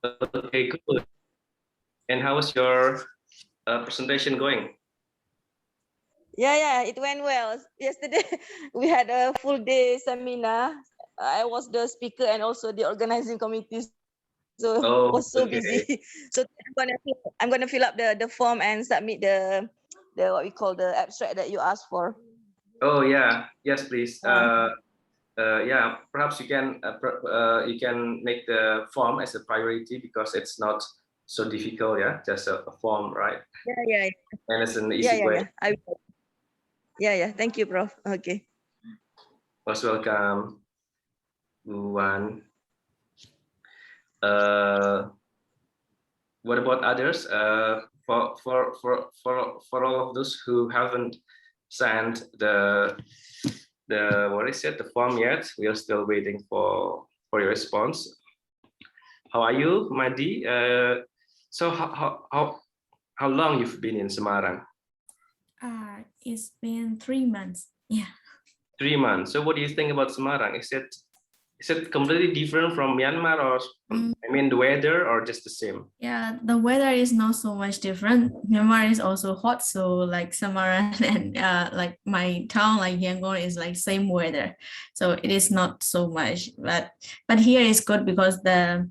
Okay, good. And how was your presentation going? Yeah, it went well. Yesterday we had a full day seminar. I was the speaker and also the organizing committee, so Oh, was so okay. busy. So I'm gonna fill up the form and submit the what we call the abstract that you asked for. Oh yeah, yes, please. Yeah, perhaps you can make the form as a priority because it's not so difficult. Yeah, just a form, right? Yeah. And it's an easy way. I will. Yeah. Thank you, Prof. Okay. Most welcome, Buwan. What about others? For all of those who haven't sent the what is it, the form yet, we are still waiting for your response. How are you, Madi? So how long you've been in Semarang? It's been 3 months. Yeah. 3 months. So what do you think about Semarang? Is it completely different from Myanmar, or I mean the weather, or just the same? Yeah, the weather is not so much different. Myanmar is also hot, so like Samarang and like my town, like Yangon, is like same weather. So it is not so much, but here is good because the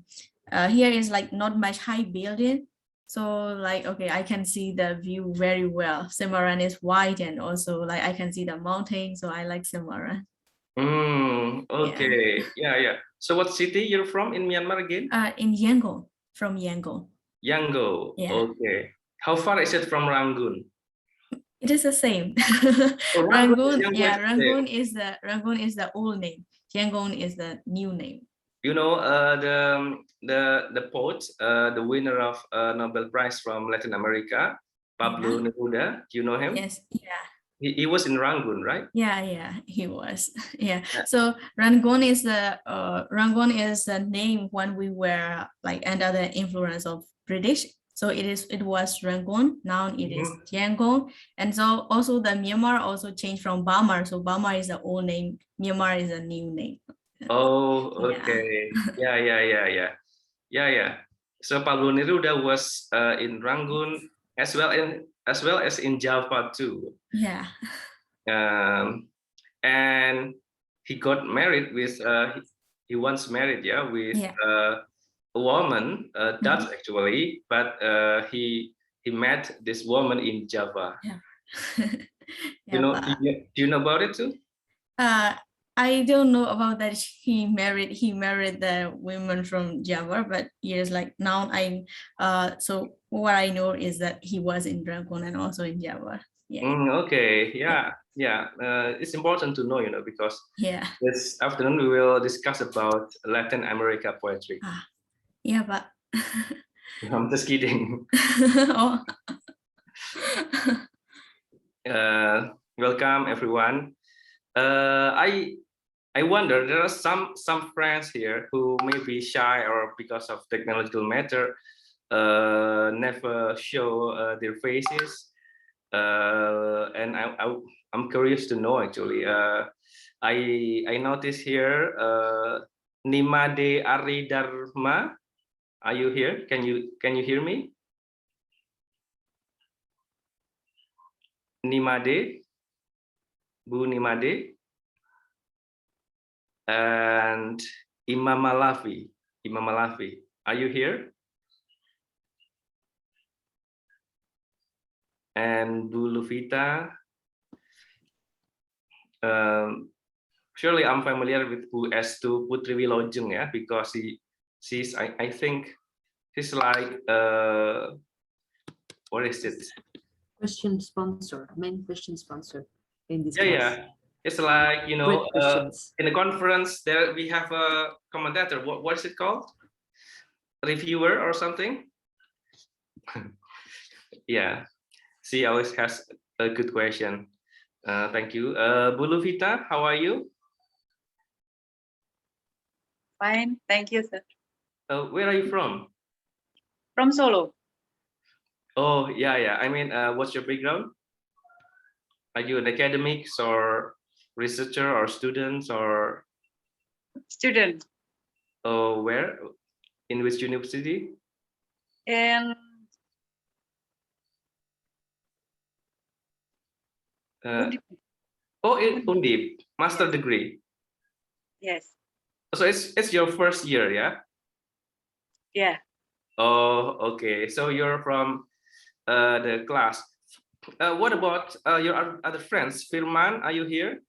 here is like not much high building. So like, okay, I can see the view very well. Samarang is wide and also like I can see the mountain. So I like Samarang. Okay. Yeah. So what city you're from in Myanmar again? In Yangon, from Yangon. Yangon. Yeah. Okay. How far is it from Rangoon? It is the same. Rangoon, Rangoon is the old name. Yangon is the new name. You know, the poet, the winner of Nobel Prize from Latin America, Pablo Neruda. Do you know him? Yes. Yeah. He was in Rangoon, right? Yeah, he was. Yeah. So Rangoon is the name when we were like under the influence of British. So it was Rangoon. Now it is Yangon. And so also the Myanmar also changed from Burma. So Burma is the old name. Myanmar is a new name. Oh, okay. Yeah. So Pablo Neruda was in Rangoon as well as in Java too. Yeah. And he got married with he once married with a woman, Dutch actually, but he met this woman in Java. Do you know about it too? I don't know about that. He married the women from Java, but years like now so what I know is that he was in Rangoon and also in Java. Okay. Yeah. It's important to know, because yeah, this afternoon we will discuss about Latin America poetry. Yeah, but I'm just kidding. Oh. Welcome everyone. I wonder, there are some friends here who may be shy or because of technological matter never show their faces, and I'm curious to know actually. I notice here Nimade Aridharma. Are you here? Can you hear me? Nimade, Bu Nimade, and Imam Malafi. Are you here? And Bu Lufita. Surely I'm familiar with Bu S2 Putri Wilojeng, because she's I think she's like what is it? Main question sponsor in this class. Yeah. It's like, in the conference there we have a commentator. What is it called? Reviewer or something? Yeah, she always has a good question. Thank you. Bu Lufita, how are you? Fine, thank you, sir. Where are you from? From Solo. Oh, yeah. I mean, what's your background? Are you an academics or researcher or students or? Student. Oh, where? In which university? And In Undip, master degree. yes, So it's your first year, yeah? yeah, Oh, okay. So you're from the class. What about your other friends? Firman, are you here?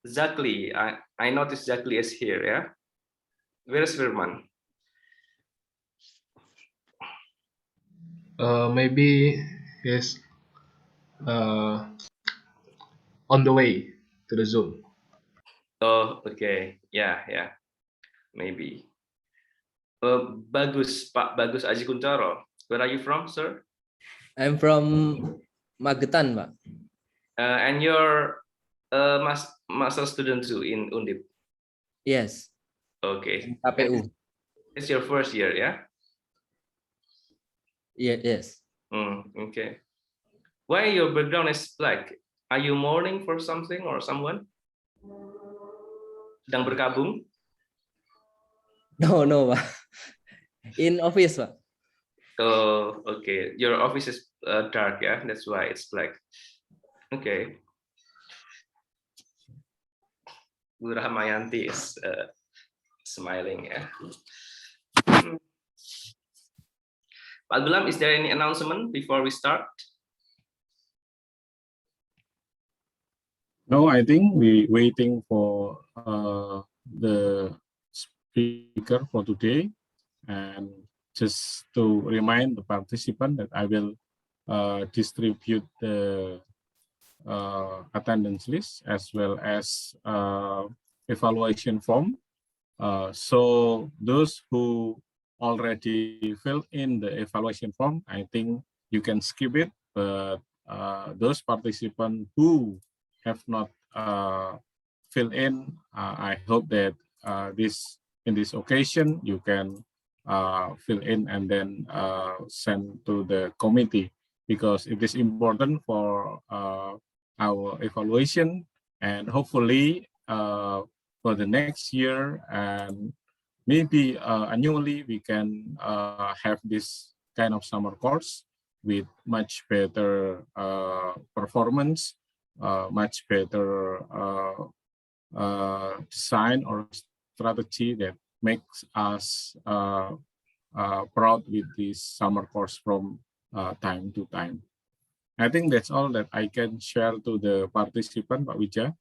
Zakli, I noticed Zakli is here, yeah? Where is Firman? Maybe he's uh, on the way to the Zoom. Oh, okay. Yeah, maybe. Bagus, Pak Bagus Aji Kuntoro. Where are you from, sir? I'm from Magetan, Pak. And you're master student too in Undip. Yes, Okay. KPU. It's your first year, yeah? Yes. Okay. Why your background is black? Are you mourning for something or someone? Sedang berkabung? No, Pak. In office, Pak. Oh, okay. Your office is dark, yeah? That's why it's black. Okay. Bu Rahmayanti is smiling, yeah. Pak Gulam, is there any announcement before we start? No, I think we waiting for the speaker for today, and just to remind the participant that I will distribute the attendance list as well as evaluation form. So those who already filled in the evaluation form, I think you can skip it, but those participants who have not filled in, I hope that in this occasion you can fill in and then send to the committee, because it is important for our evaluation, and hopefully for the next year and maybe annually we can have this kind of summer course with much better performance, much better design or strategy that makes us proud with this summer course from time to time. I think that's all that I can share to the participant, Pak Wija.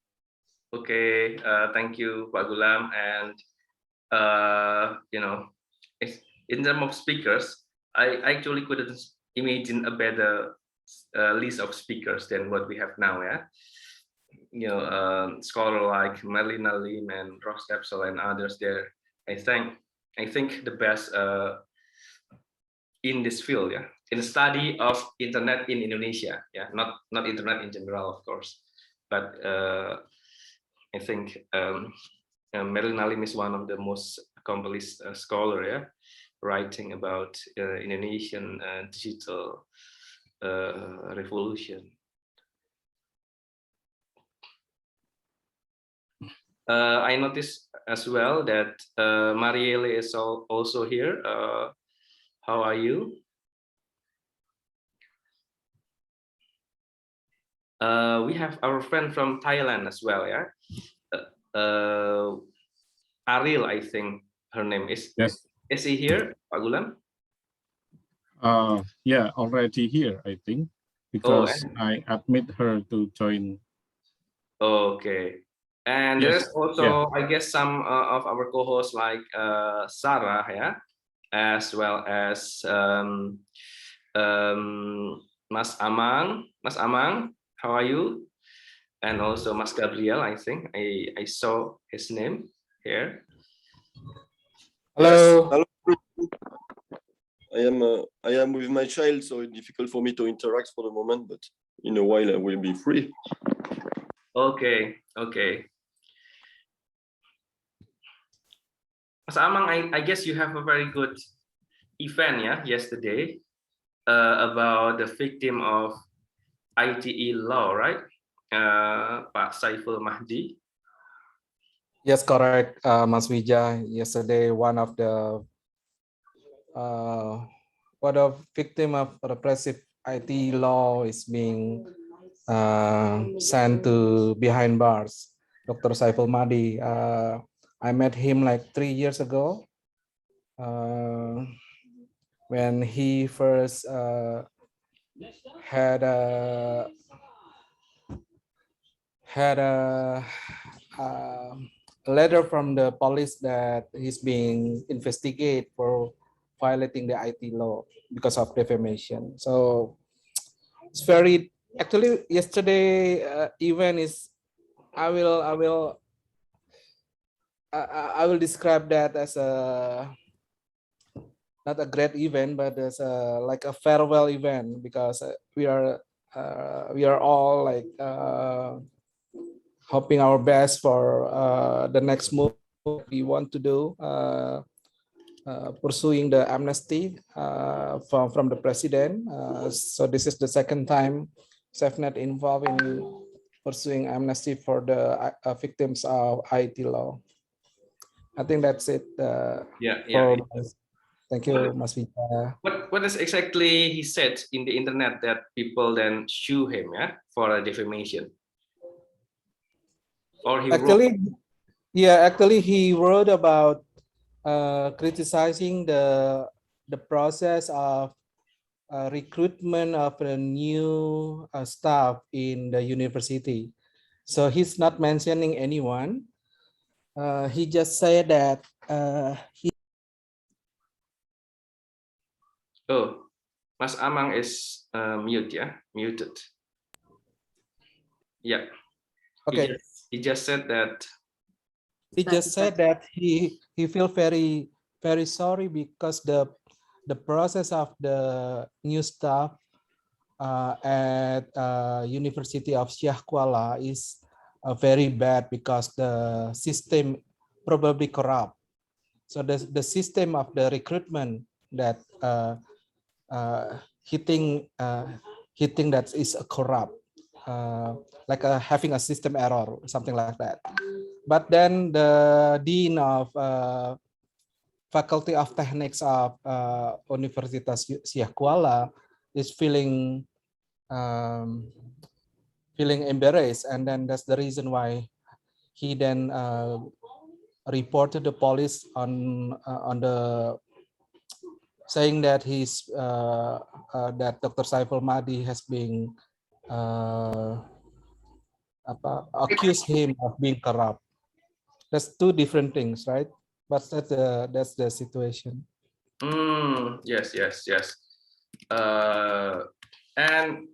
Okay, thank you, Pak Gulam. And in terms of speakers, I actually couldn't imagine a better list of speakers than what we have now. Yeah, scholar like Melina Lim and Ross Capsule and others there. I think the best in this field, yeah, in the study of internet in Indonesia, yeah, not internet in general, of course, but I think Melina Lim is one of the most accomplished scholar, yeah, writing about Indonesian digital revolution. I noticed as well that Marielle is also here. How are you? We have our friend from Thailand as well, yeah. Ariel, I think her name is. Yes. Is he here, Pak Gulam? Yeah, already here, I think, because I admit her to join. Okay. And Yes. there's also, I guess, some of our co-hosts like Sarah, yeah, as well as Mas Amang. Mas Amang, how are you? And also Mas Gabriel, I think I saw his name here. Hello. Hello. I am with my child, so it's difficult for me to interact for the moment, but in a while I will be free. Okay. Mas Amang, I guess you have a very good event, yeah, yesterday about the victim of ITE law, right? Pak Saiful Mahdi. Yes, correct, Mas Wija. Yesterday, one of the victim of repressive IT law is being sent to behind bars. Dr. Saiful Mahdi. I met him like 3 years ago when he first had a letter from the police that he's being investigated for violating the IT law because of defamation. So it's very actually yesterday event is I will describe that as a not a great event, but as a like a farewell event because we are all like hoping our best for the next move we want to do, pursuing the amnesty from the president. So this is the second time SafeNet involved in pursuing amnesty for the victims of IT law. I think that's it. Yeah. Thank you, Mas Vita. What is exactly he said in the internet that people then sue him, yeah, for a defamation? Or he Actually, he wrote about criticizing the process of recruitment of a new staff in the university. So he's not mentioning anyone. He just said that he. Oh, Mas Amang is mute, yeah, muted. Yeah. Okay. He just said that. He just said that he feel very sorry because the process of the new staff at University of Syah Kuala is very bad because the system probably corrupt. So the system of the recruitment that he think that is corrupt, like having a system error, something like that. But then the dean of Faculty of Techniques of Universitas Syah Kuala is feeling embarrassed, and then that's the reason why he then reported the police on the saying that he's that Dr. Saiful Mahdi has been accused him of being corrupt. That's two different things, right? But that's the situation. Yes. And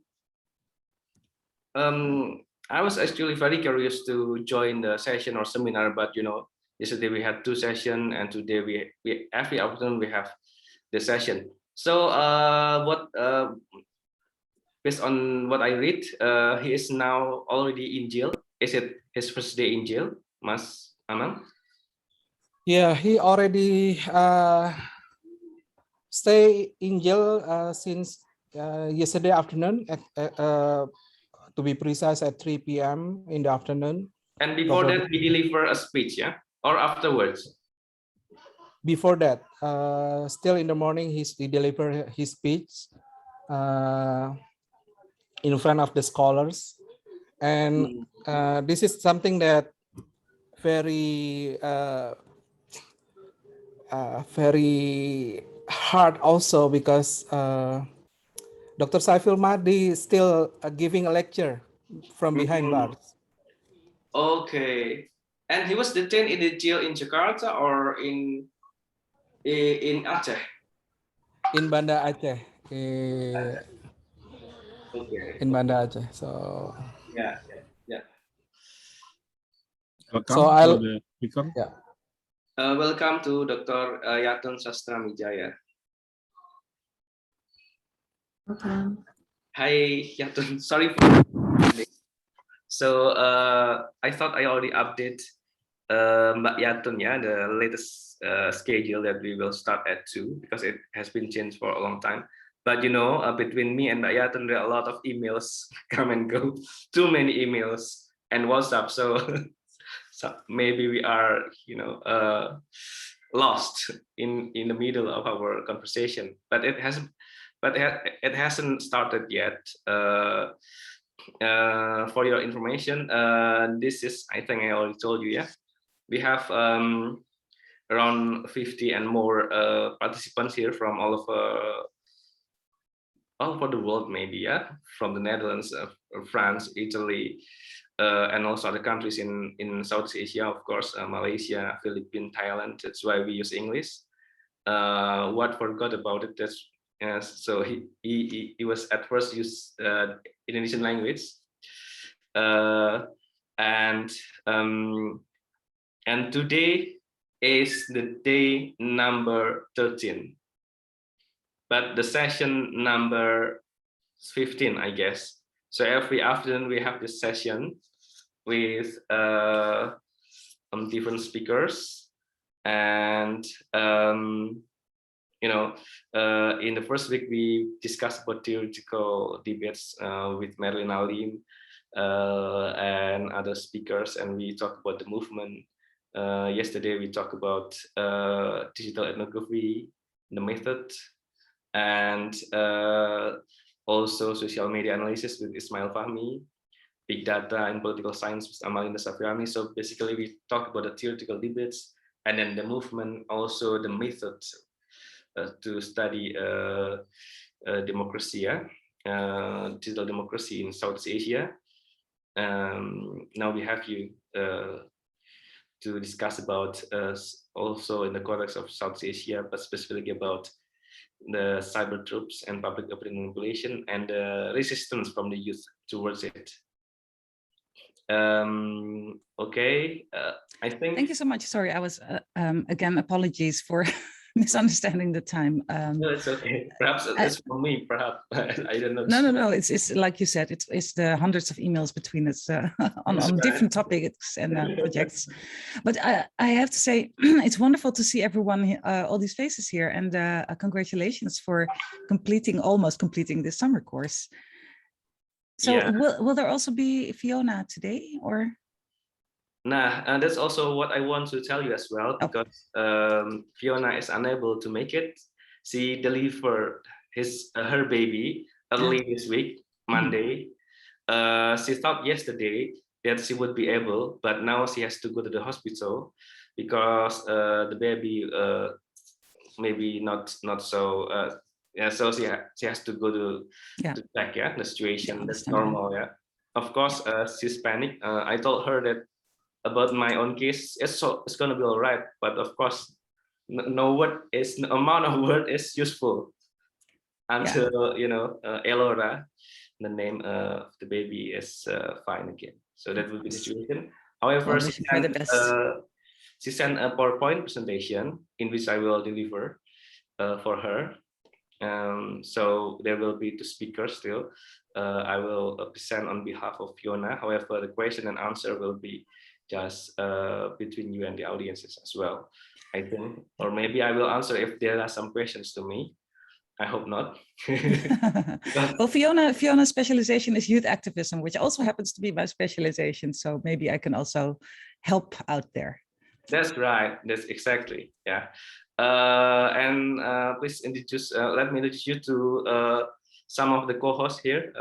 I was actually very curious to join the session or seminar, but yesterday we had 2 sessions, and today we every afternoon we have the session. So based on what I read, he is now already in jail. Is it his first day in jail, Mas Amang? Yeah, he already stay in jail since yesterday afternoon, to be precise, at 3 p.m. in the afternoon. And before that, he delivered a speech, yeah? Or afterwards? Before that, still in the morning, he delivered his speech in front of the scholars. And this is something that very hard also, because Dr. Saiful Mahdi is still giving a lecture from behind bars. Okay. And he was detained in the jail in Jakarta or in Aceh? In Banda Aceh. Okay. In Banda Aceh. So yeah. Welcome so to the speaker. Yeah. Welcome to Dr. Yatun Sastramijaya. Welcome. Hi, Yatun. Sorry for so I thought I already update Mbak Yatun, yeah, the latest schedule that we will start at 2 because it has been changed for a long time. But between me and Mbak Yatun, there are a lot of emails come and go, too many emails and WhatsApp. So So maybe we are, lost in the middle of our conversation, but it hasn't started yet. For your information, this is, I think I already told you, yeah, we have around 50 and more participants here from all over the world, maybe, yeah, from the Netherlands, France, Italy, and also other countries in Southeast Asia, of course, Malaysia, Philippines, Thailand. That's why we use English. What forgot about it? That's so he was at first used Indonesian language, and today is the day number 13, but the session number 15, I guess. So every afternoon we have this session with different speakers, and in the first week we discussed about theoretical debates with Marilyn Alim and other speakers, and we talked about the movement. Yesterday we talked about digital ethnography, the method, and also social media analysis with Ismail Fahmi, big data and political science with Amalinda Safiani. So basically we talk about the theoretical debates, and then the movement, also the method to study democracy, digital democracy in Southeast Asia. Now we have you to discuss about also in the context of Southeast Asia, but specifically about the cyber troops and public opinion manipulation and the resistance from the youth towards it. Okay, I think. Thank you so much. Sorry, I was again, apologies for misunderstanding the time. No, it's okay. Perhaps it's for me. Perhaps I don't know. No. It's like you said. It's the hundreds of emails between us on different topics and projects. But I have to say, it's wonderful to see everyone, all these faces here, and congratulations for almost completing this summer course. So Yeah. will there also be Fiona today, or? Nah, and that's also what I want to tell you as well, because Fiona is unable to make it. She delivered her baby early this week, Monday. She thought yesterday that she would be able, but now she has to go to the hospital because the baby maybe not so. So she has to go to check the situation. That's normal. Yeah, of course she's panicked. I told her that about my own case, it's gonna be all right, but of course no amount of word is useful until Elora, the name of the baby, is fine again. So that will be the situation. However, she sent a PowerPoint presentation in which I will deliver for her. So there will be 2 speakers still. I will present on behalf of Fiona. However, the question and answer will be just between you and the audiences as well, I think. Or maybe I will answer if there are some questions to me. I hope not. Well, Fiona's specialization is youth activism, which also happens to be my specialization. So maybe I can also help out there. That's right. That's exactly. Yeah. Please introduce. Let me introduce you to some of the co-hosts here.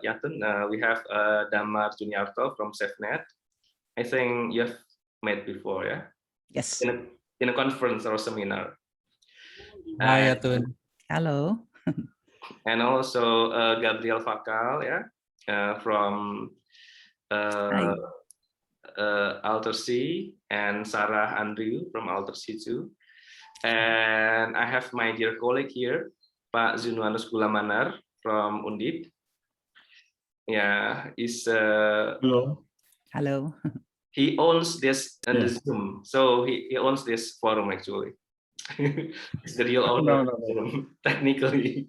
Yaten, we have Damar Juniarto from SafeNet. I think you have met before, yeah? Yes. In a conference or seminar. Hi, Yatun. Hello. And also Gabriel Fakal, yeah, from Alter C, and Sarah Andrew from Alter C too. And I have my dear colleague here, Pak Zunuanus Gulamanar from Undip. Yeah, he's hello. Hello. He owns this the Zoom, so he owns this forum actually. He's the real owner. No. Technically.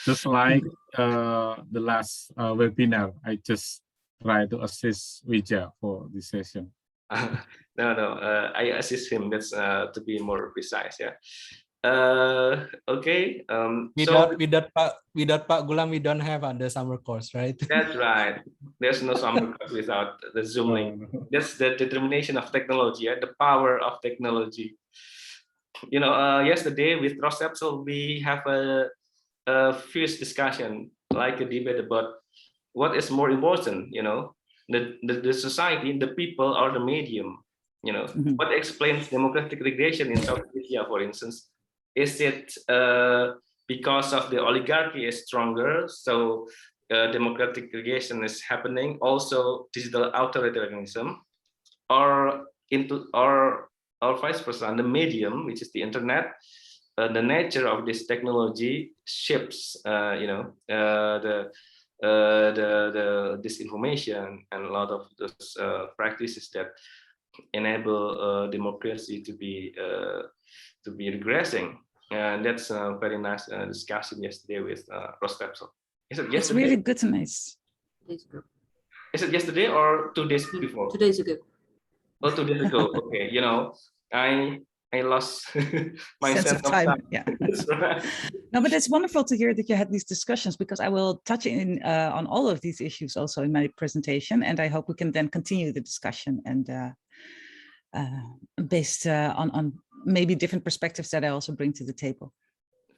Just like the last webinar, I just try to assist Wija for this session. No, I assist him. That's to be more precise. Yeah. Okay. Without Pak Gulam, we don't have the summer course, right? That's right. There's no summer course without the Zoom link. That's the determination of technology, the power of technology. You know, yesterday with Rosepsel, we have a fierce discussion, like a debate about what is more important, you know, the society, the people, or the medium. You know, what explains democratic regression in South Asia, for instance? Is it because of the oligarchy is stronger, so democratic regression is happening? Also, digital authoritarianism, or vice versa, the medium, which is the internet, the nature of this technology shapes, you know, the disinformation and a lot of those practices that enable democracy to be regressing. And that's a very nice discussion yesterday with Rostepsel. Is it yesterday? It's really good and nice. Is it yesterday or 2 days before? 2 days ago. Oh, 2 days ago. Okay, you know, I lost my sense of time. Yeah. That's right. No, but it's wonderful to hear that you had these discussions, because I will touch on all of these issues also in my presentation, and I hope we can then continue the discussion and based on maybe different perspectives that I also bring to the table.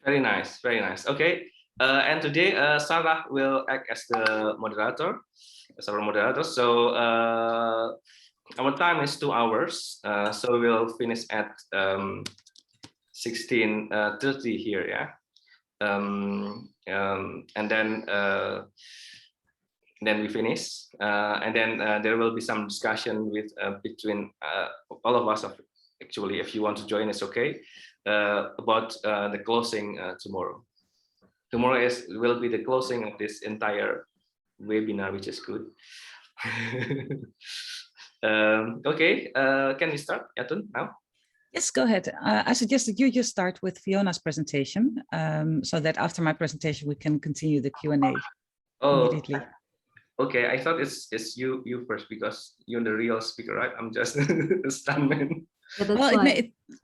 Very nice, very nice. Okay, and today Sarah will act as the moderator, as our moderator. So our time is 2 hours, so we'll finish at 16:30 here, yeah. And then we finish, and then there will be some discussion with between all of us. Actually, if you want to join us, okay, about the closing tomorrow. Tomorrow will be the closing of this entire webinar, which is good. Okay, can we start, Yatun, now? Yes, go ahead. I suggest that you just start with Fiona's presentation, so that after my presentation we can continue the Q&A immediately. Okay, I thought it's you first, because you're the real speaker, right? I'm just a stuntman. Yeah, well,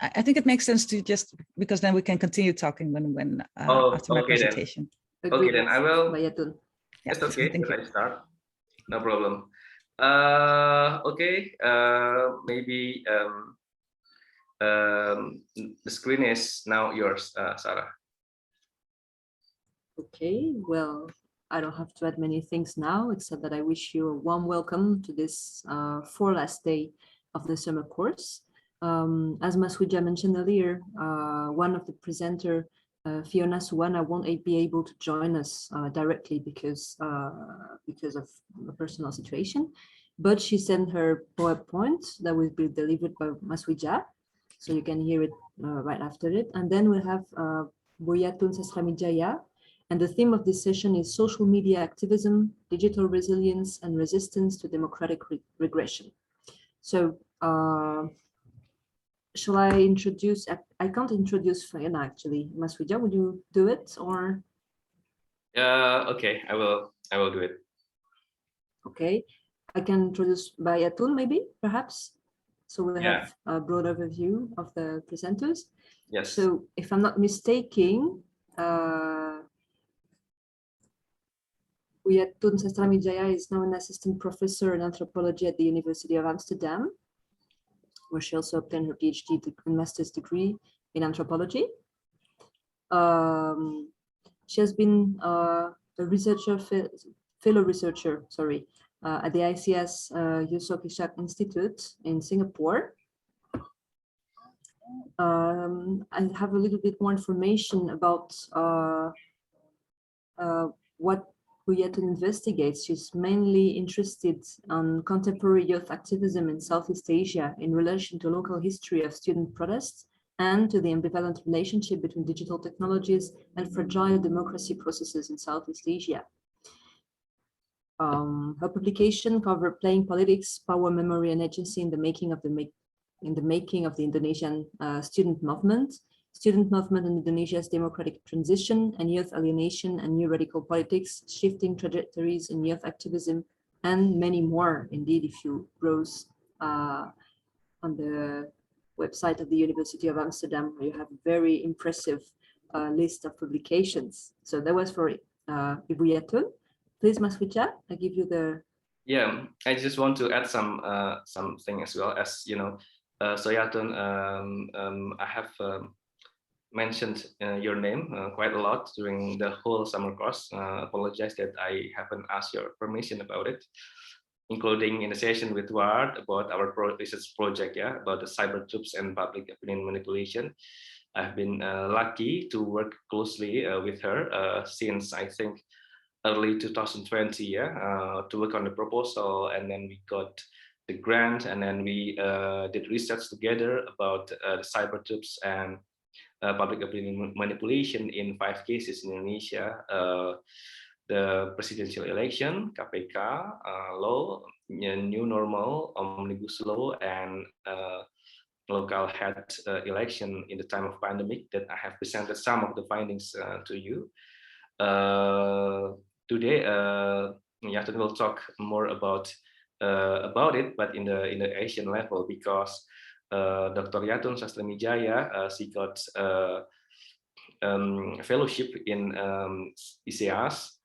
I think it makes sense to just, because then we can continue talking when after my presentation. Then. Okay, then I will. Yeah, it's okay. thank you. I start. No problem. Okay. Maybe the screen is now yours, Sarah. Okay. Well, I don't have to add many things now, except that I wish you a warm welcome to this last day of the summer course. As Maswija mentioned earlier, one of the presenter, Fiona Swan, won't be able to join us directly because of a personal situation, but she sent her PowerPoint that will be delivered by Maswija, so you can hear it right after it. And then we'll have Boyatun Sastramijaya, and the theme of this session is social media activism, digital resilience, and resistance to democratic regression. So shall I introduce? I can't introduce Fiona actually. Maswija, would you do it, or? Okay, I will do it. Okay, I can introduce Bayatun maybe, perhaps. So we'll have a broad overview of the presenters. Yes. So if I'm not mistaken, Bayatun Sastramijaya is now an assistant professor in anthropology at the University of Amsterdam, where she also obtained her PhD and master's degree in anthropology. She has been a researcher, fellow researcher, sorry, at the ICS Yusof Ishak Institute in Singapore. I have a little bit more information about what Bayatun investigates. She's mainly interested on contemporary youth activism in Southeast Asia in relation to local history of student protests and to the ambivalent relationship between digital technologies and fragile democracy processes in Southeast Asia. Her publication covered playing politics, power, memory, and agency in the making of the Indonesian student movement in Indonesia's democratic transition, and youth alienation and new radical politics, shifting trajectories in youth activism, and many more. Indeed, if you browse on the website of the University of Amsterdam, where you have a very impressive list of publications. So that was for Ibu Yatun. Please, Mas Wija, I give you the. Yeah, I just want to add something as well. As you know, so Yatun, I have mentioned your name quite a lot during the whole summer course. Apologize that I haven't asked your permission about it, including in a session with Ward about our research project, yeah, about the cyber troops and public opinion manipulation. I've been lucky to work closely with her since I think early 2020, yeah, to work on the proposal, and then we got the grant, and then we did research together about the cyber troops and public opinion manipulation in 5 cases in Indonesia: the presidential election, KPK law, new normal, Omnibus Law, and local head election in the time of pandemic. That I have presented some of the findings to you. Today, Yatun will talk more about it, but in the Asian level, because Dr. Yatun Sastramijaya, she got fellowship in ICEAS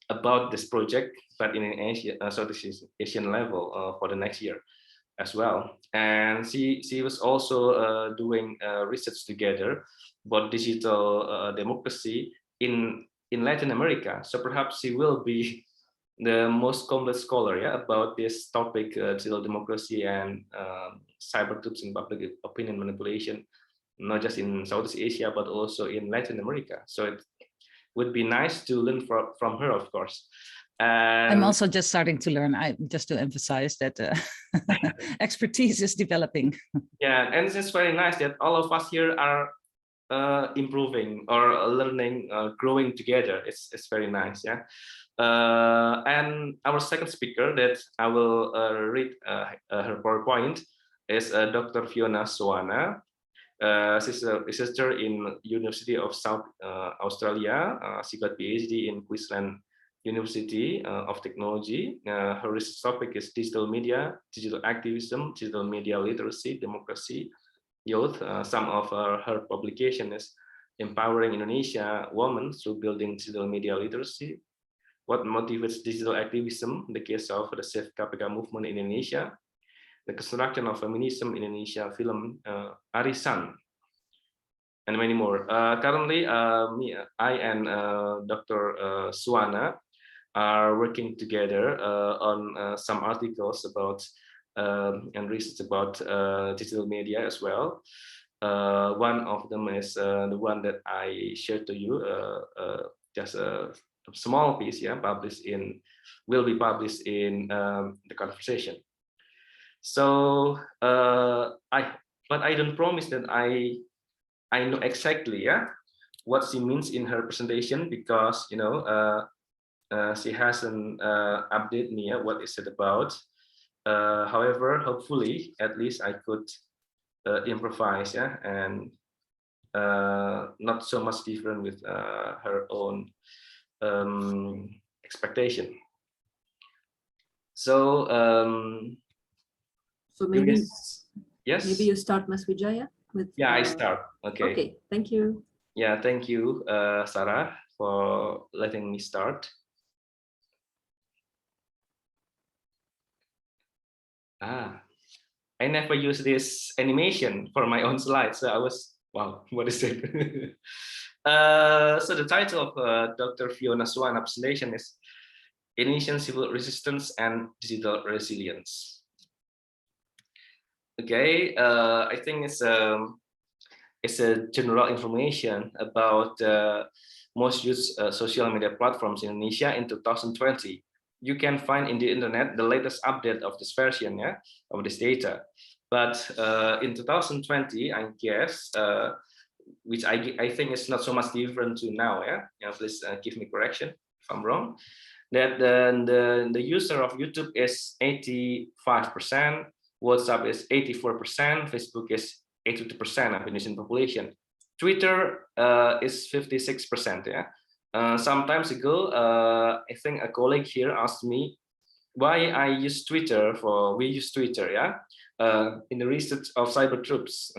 about this project, but in an Asia, so this is Asian level for the next year as well. And she was also doing research together about digital democracy in Latin America. So perhaps she will be the most complete scholar, yeah, about this topic, digital democracy and cyber troops and public opinion manipulation, not just in Southeast Asia, but also in Latin America. So it would be nice to learn from her, of course. I'm also just starting to learn. Just to emphasize that expertise is developing. Yeah, and it's very nice that all of us here are improving or learning, growing together. It's very nice, yeah. And our second speaker that I will read her PowerPoint is Dr. Fiona Swan. She's a researcher in University of South Australia. She got PhD in Queensland University of Technology. Her research topic is digital media, digital activism, digital media literacy, democracy, youth. Some of her publication is Empowering Indonesia Women Through Building Digital Media Literacy, What Motivates Digital Activism, the case of the Save KPK movement in Indonesia, the construction of feminism in Indonesia, film Arisan, and many more. Currently, I and Dr. Swana are working together on some articles about and research about digital media as well. One of them is the one that I shared to you, just a small piece, yeah, will be published in the conversation. So but I don't promise that I know exactly, yeah, what she means in her presentation, because you know she hasn't updated me what is it about. However, hopefully at least I could improvise, yeah, and not so much different with her own expectation. So so maybe yes, maybe you start, Mas Wijaya, with I start. Okay, thank you. Yeah, thank you, Sarah, for letting me start. I never use this animation for my own slides, so I was, wow, what is it? So the title of Dr. Fiona Swan presentation is Indonesian Civil Resistance and Digital Resilience. Okay, I think it's a general information about most used social media platforms in Indonesia in 2020. You can find in the internet the latest update of this version, yeah, of this data. But in 2020, I guess, which I think is not so much different to now, yeah. Please give me correction if I'm wrong. That the user of YouTube is 85%, WhatsApp is 84%, Facebook is 82% of Indonesian population. Twitter is 56%, yeah. Some times ago, I think a colleague here asked me why we use Twitter, yeah, in the research of cyber troops.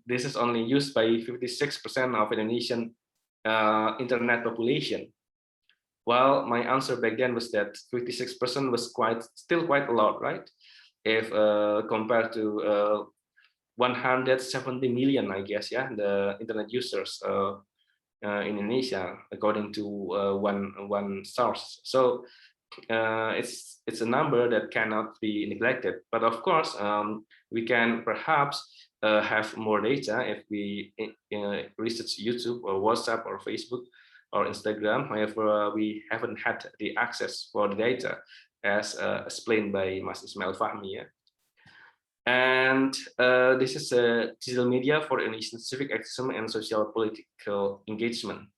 This is only used by 56% of Indonesian internet population. Well, my answer back then was that 56% was still quite a lot, right? If compared to 170 million, I guess, yeah, the internet users in Indonesia, according to one source. So it's a number that cannot be neglected. But of course, we can perhaps have more data if we research YouTube or WhatsApp or Facebook or Instagram. However, we haven't had the access for the data, as explained by Mas Ismail Fahmi. Yeah? And this is a digital media for Indonesian civic activism and social political engagement.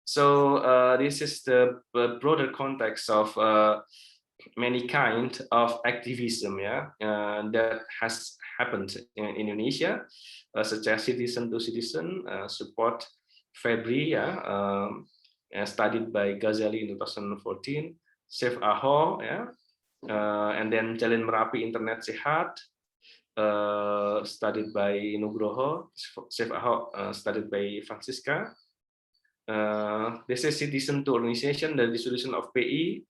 So this is the broader context of many kind of activism, yeah, that has happened in Indonesia, such as citizen to citizen support Febri, yeah, studied by Ghazali in 2014, Save Aho, yeah, and then Jalin Merapi Internet Sehat, studied by Nugroho, Save Aho, studied by Francisca. This is citizen to organization, the dissolution of FPI,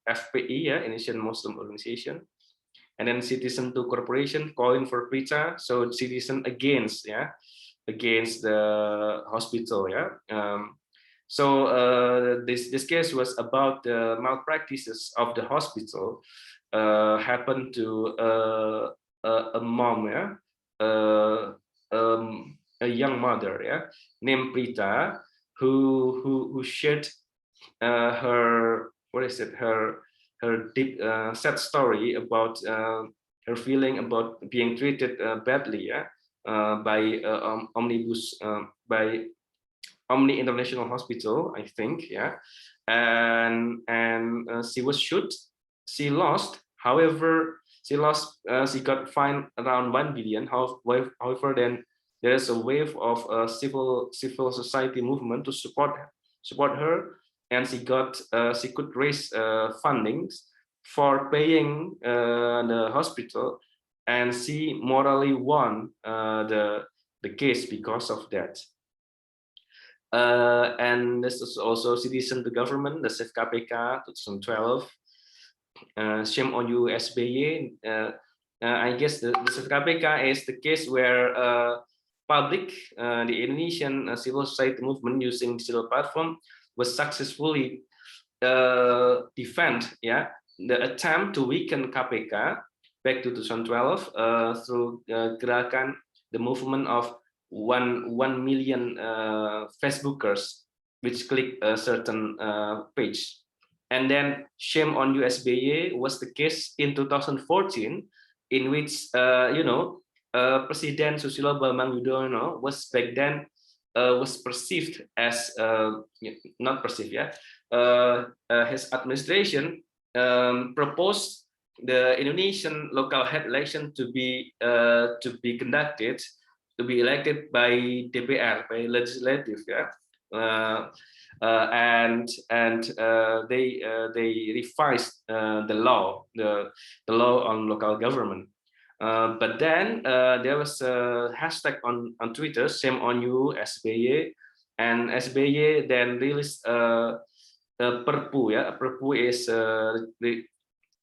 yeah, Indonesian Muslim Organization, and then citizen to corporation, calling for Prita, so citizen against, yeah, against the hospital, yeah. This case was about the malpractices of the hospital happened to a mom, yeah, a young mother, yeah, named Prita, who shared her deep sad story about her feeling about being treated badly, yeah, by Omnibus by Omni International Hospital, I think, yeah, and she was sued, she lost. However, she got fined around 1 billion. However, then there is a wave of civil society movement to support her, and she could raise fundings for paying the hospital, and she morally won the case because of that. And this is also citizen to government, the Save KPK 2012. Shame on you, SBY. I guess the Save KPK is the case where public, the Indonesian civil society movement using digital platform was successfully defend, yeah, the attempt to weaken KPK back to 2012 through gerakan, the movement of 1 million Facebookers which click a certain page. And then shame on you, SBY was the case in 2014, in which President Susilo Bambang Yudhoyono was back then was perceived as not perceived, yeah, his administration proposed the Indonesian local head election to be conducted, to be elected by DPR, by legislative, yeah, and they revised the law on local government. But then there was a hashtag on Twitter, shame on you, SBY, and SBY then released a perpu, yeah, a perpu is the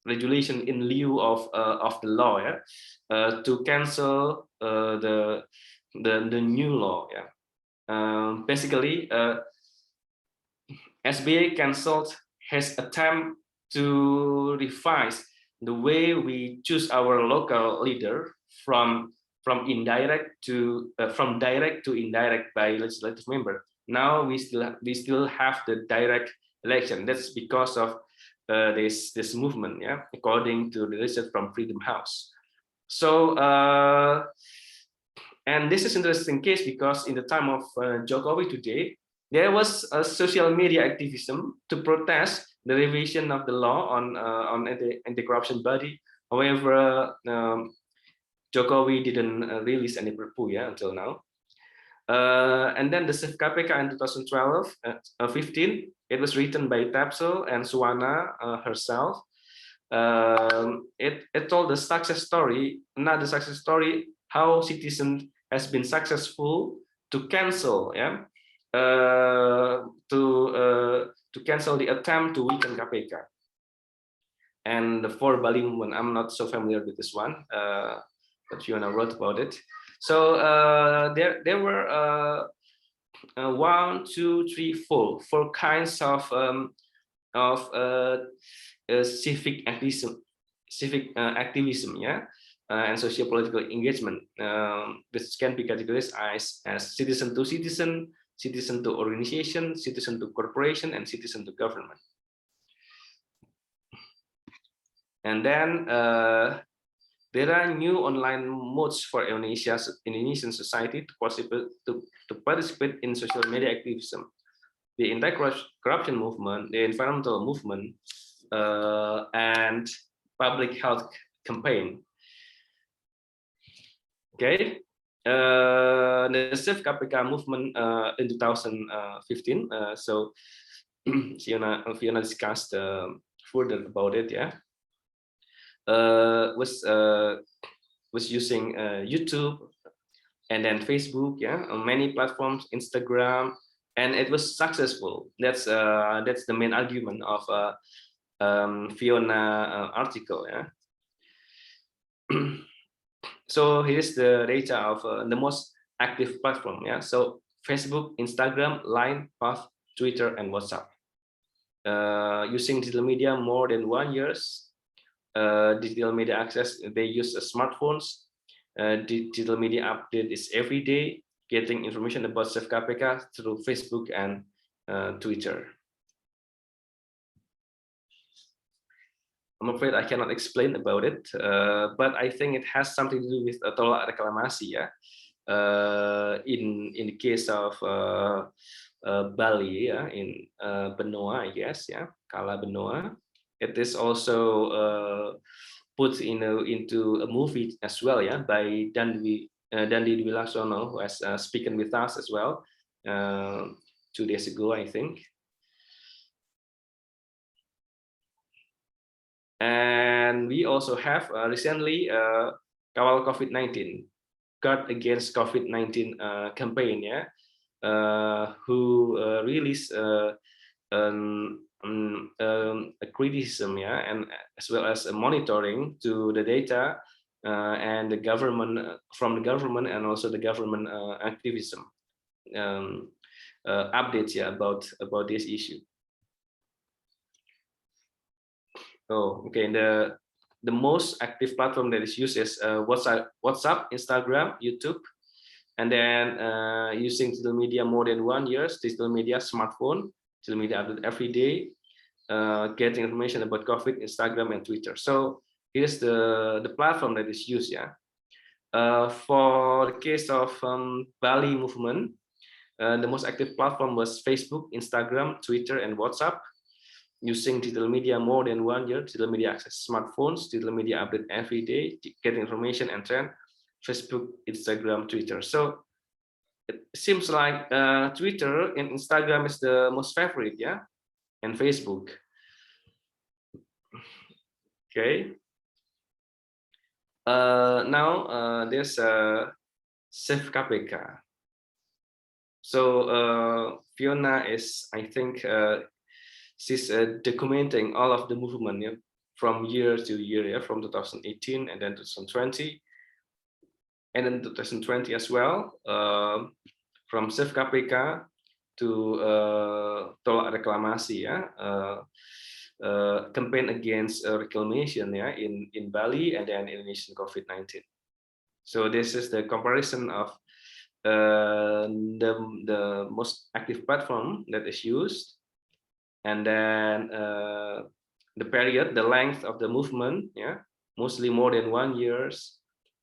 regulation in lieu of the law, yeah, to cancel the new law, yeah. Basically, SBY canceled his attempt to revise the way we choose our local leader from direct to indirect by legislative member. Now we still have the direct election. That's because of this movement, yeah, according to the research from Freedom House. So and this is interesting case because in the time of Jokowi today, there was a social media activism to protest the revision of the law on anti-corruption body. However, Jokowi didn't release any perpu, yeah, until now. And then the Save KPK in 2015, it was written by Tapsel and Suwana herself. it told the success story, another success story, how Citizen has been successful to cancel, to cancel the attempt to weaken KPK. And the for Bali movement, I'm not so familiar with this one, but Fiona wrote about it. So there were 1, 2, 3, 4 kinds of civic activism, and socio-political engagement, which can be categorized as citizen to citizen, citizen to organization, citizen to corporation, and citizen to government. And then there are new online modes for Indonesian society to participate in social media activism. The anti-corruption movement, the environmental movement, and public health campaign. Okay, the Save KPK movement in 2015. So Fiona discussed further about it. Yeah, was using YouTube and then Facebook. Yeah, on many platforms, Instagram, and it was successful. That's the main argument of Fiona article. Yeah. So here's the data of the most active platform. Yeah. So Facebook, Instagram, Line, Path, Twitter, and WhatsApp. Using digital media more than 1 year. Digital media access, they use smartphones. Digital media update is every day. Getting information about Save KPK through Facebook and Twitter. I'm afraid I cannot explain about it, but I think it has something to do with tolak reklamasi. Yeah, in the case of Bali, yeah, in Benoa, I guess, yeah, Kala Benoa. It is also put into a movie as well, yeah, by Dandi Dwi Laksono, who has spoken with us as well 2 days ago, I think. And we also have recently Kawal COVID-19, Guard Against COVID-19 campaign, yeah, who released a criticism, yeah, and as well as a monitoring to the data and the government, from the government, and also the government activism updates, yeah, about this issue. Oh, okay. The most active platform that is used is WhatsApp, Instagram, YouTube, and then using digital media more than 1 year. Digital media, smartphone, digital media update every day. Getting information about COVID, Instagram, and Twitter. So here's the platform that is used. Yeah. For the case of Bali movement, the most active platform was Facebook, Instagram, Twitter, and WhatsApp. Using digital media more than 1 year, digital media access smartphones, digital media update every day, getting information and trend, Facebook, Instagram, Twitter. So it seems like Twitter and Instagram is the most favorite, yeah, and Facebook. Okay. Now there's Save KPK. So Fiona is, I think, she's documenting all of the movement, yeah, from year to year, yeah, from 2018 and then 2020, and then 2020 as well, from Save KPK to tolak reklamasi, yeah, campaign against reclamation, yeah, in Bali, and then Indonesian COVID-19. So this is the comparison of the most active platform that is used. And then the period, the length of the movement, yeah, mostly more than 1 year.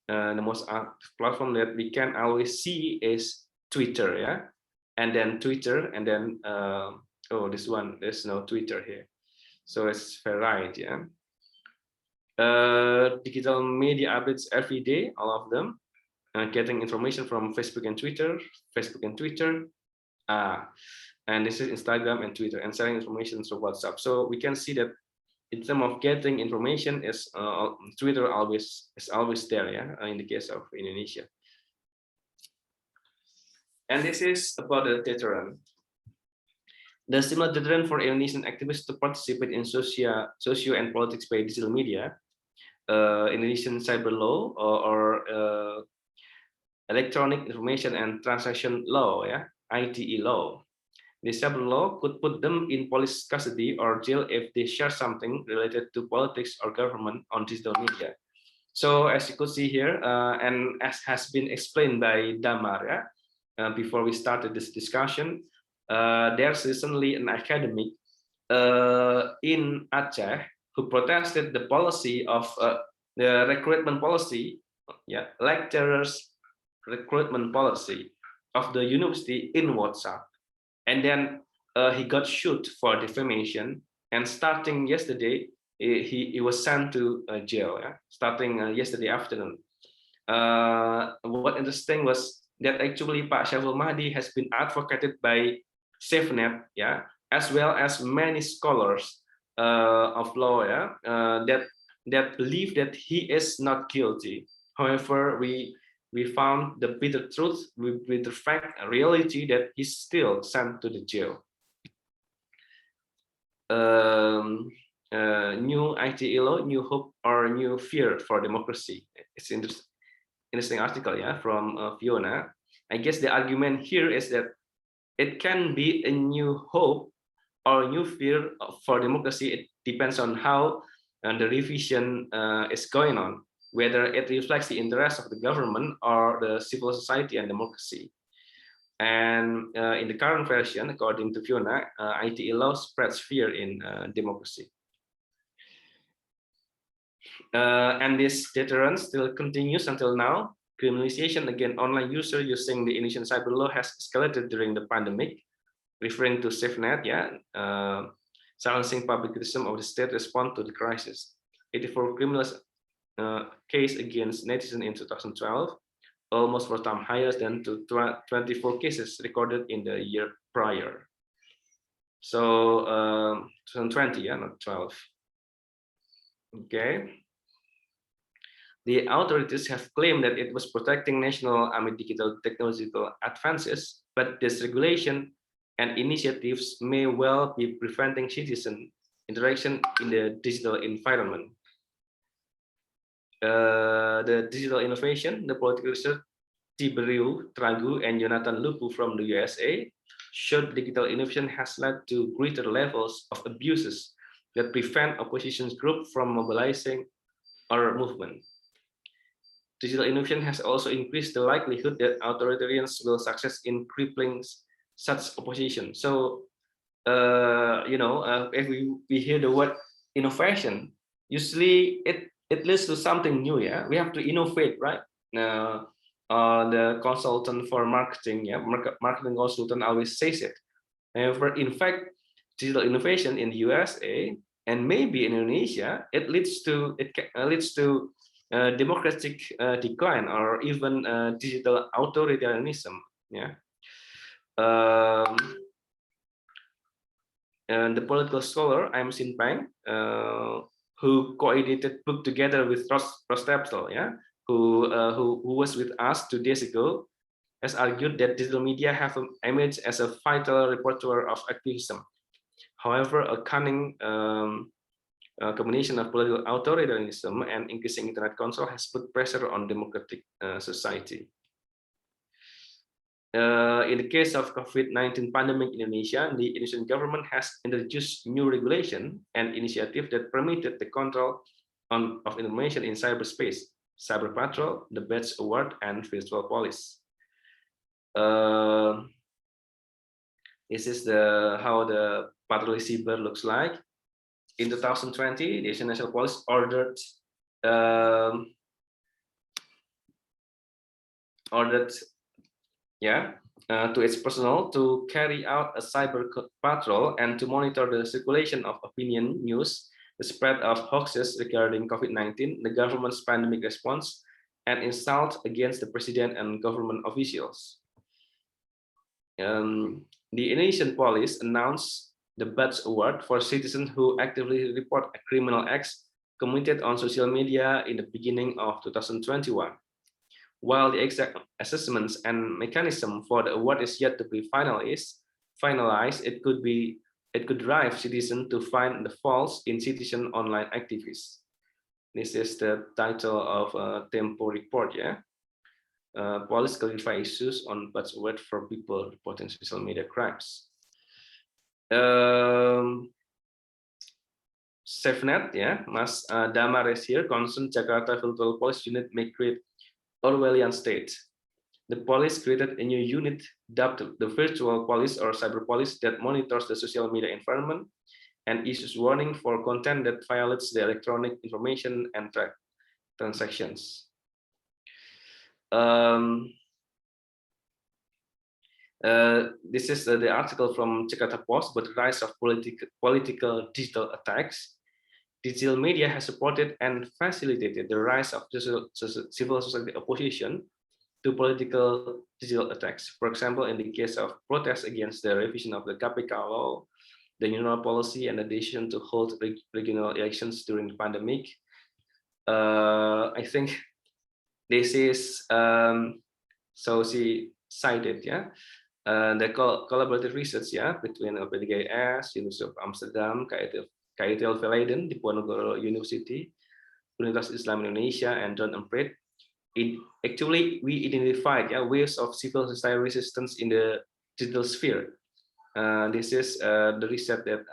The most active platform that we can always see is Twitter, yeah, and then Twitter, and then oh, this one, there's no Twitter here, so it's fair right, yeah. Digital media updates every day, all of them, getting information from Facebook and Twitter, and this is Instagram and Twitter, and sharing information through WhatsApp. So we can see that in terms of getting information, is Twitter is always there, yeah, in the case of Indonesia. And this is about the deterrent. The similar deterrent for Indonesian activists to participate in socio and politics by digital media, Indonesian cyber law or electronic information and transaction law, yeah, ITE law. The cyber law could put them in police custody or jail if they share something related to politics or government on digital media. So as you could see here, and as has been explained by Damar, yeah, before we started this discussion, there's recently an academic in Aceh who protested the policy of the recruitment policy, yeah, lecturers recruitment policy of the university in WhatsApp. And then he got sued for defamation. And starting yesterday, he was sent to jail, yeah? Starting yesterday afternoon. What interesting was that actually Pak Syaful Mahdi has been advocated by SafeNet, yeah, as well as many scholars of law, yeah, that believe that he is not guilty. However, we found the bitter truth with the fact, reality, that he's still sent to the jail. New ITE law, new hope or new fear for democracy. It's interesting article, yeah, from Fiona. I guess the argument here is that it can be a new hope or new fear for democracy. It depends on how the revision is going on, whether it reflects the interests of the government or the civil society and democracy. And in the current version, according to Fiona, ITE law spreads fear in democracy. And this deterrence still continues until now. Criminalization against online users using the Indonesian cyber law has escalated during the pandemic, referring to SafeNet, yeah, silencing public criticism of the state response to the crisis. 84 criminal case against netizens in 2012, almost 4 times higher than 24 cases recorded in the year prior. So 2020, yeah, not 12. Okay. The authorities have claimed that it was protecting national amid digital technological advances, but this regulation and initiatives may well be preventing citizen interaction in the digital environment. The digital innovation, the political research, Tiberiu Tragu and Jonathan Lupu from the USA showed digital innovation has led to greater levels of abuses that prevent opposition groups from mobilizing our movement. Digital innovation has also increased the likelihood that authoritarians will succeed in crippling such opposition. So, you know, if we hear the word innovation, usually it leads to something new. Yeah, we have to innovate, right? The consultant for marketing, yeah, marketing consultant always says it. However, in fact, digital innovation in the USA and maybe in Indonesia, it leads to democratic decline or even digital authoritarianism. Yeah. And the political scholar I'm Sin Pang, who co-edited book together with Rostepsel, yeah, who was with us 2 days ago, has argued that digital media have emerged as a vital repertoire of activism. However, a cunning combination of political authoritarianism and increasing internet control has put pressure on democratic society. In the case of COVID-19 pandemic in Indonesia, the Indonesian government has introduced new regulation and initiative that permitted the control of information in cyberspace, cyber patrol, the badge award, and virtual police. This is how the patrol cyber looks like. In 2020, the National Police ordered to its personnel to carry out a cyber patrol and to monitor the circulation of opinion news, the spread of hoaxes regarding COVID-19, the government's pandemic response, and insult against the president and government officials. The Indonesian police announced the Buds Award for citizens who actively report criminal acts committed on social media in the beginning of 2021. While the exact assessments and mechanism for the award is yet to be finalized, it could drive citizens to find the faults in citizen online activists. This is the title of a Tempo report, yeah. Police clarify issues on Buds Award for people reporting social media crimes. SafeNet, yeah, Mas Damar is here. Concern Jakarta Virtual Police Unit may create Orwellian state. The police created a new unit dubbed the Virtual Police or Cyber Police that monitors the social media environment and issues warning for content that violates the electronic information and transactions. This is the article from Jakarta Post, but the rise of political digital attacks. Digital media has supported and facilitated the rise of civil society opposition to political digital attacks. For example, in the case of protests against the revision of the KPK law, the new policy, and the decision to hold regional elections during the pandemic. I think this is so she cited, yeah, the collaborative research, yeah, between LPDGS, University of Amsterdam, KITL Leiden, DIPONEGORO University, Universitas Islam Indonesia, and John Emprit. Actually, we identified waves of civil society resistance in the digital sphere. This is the research that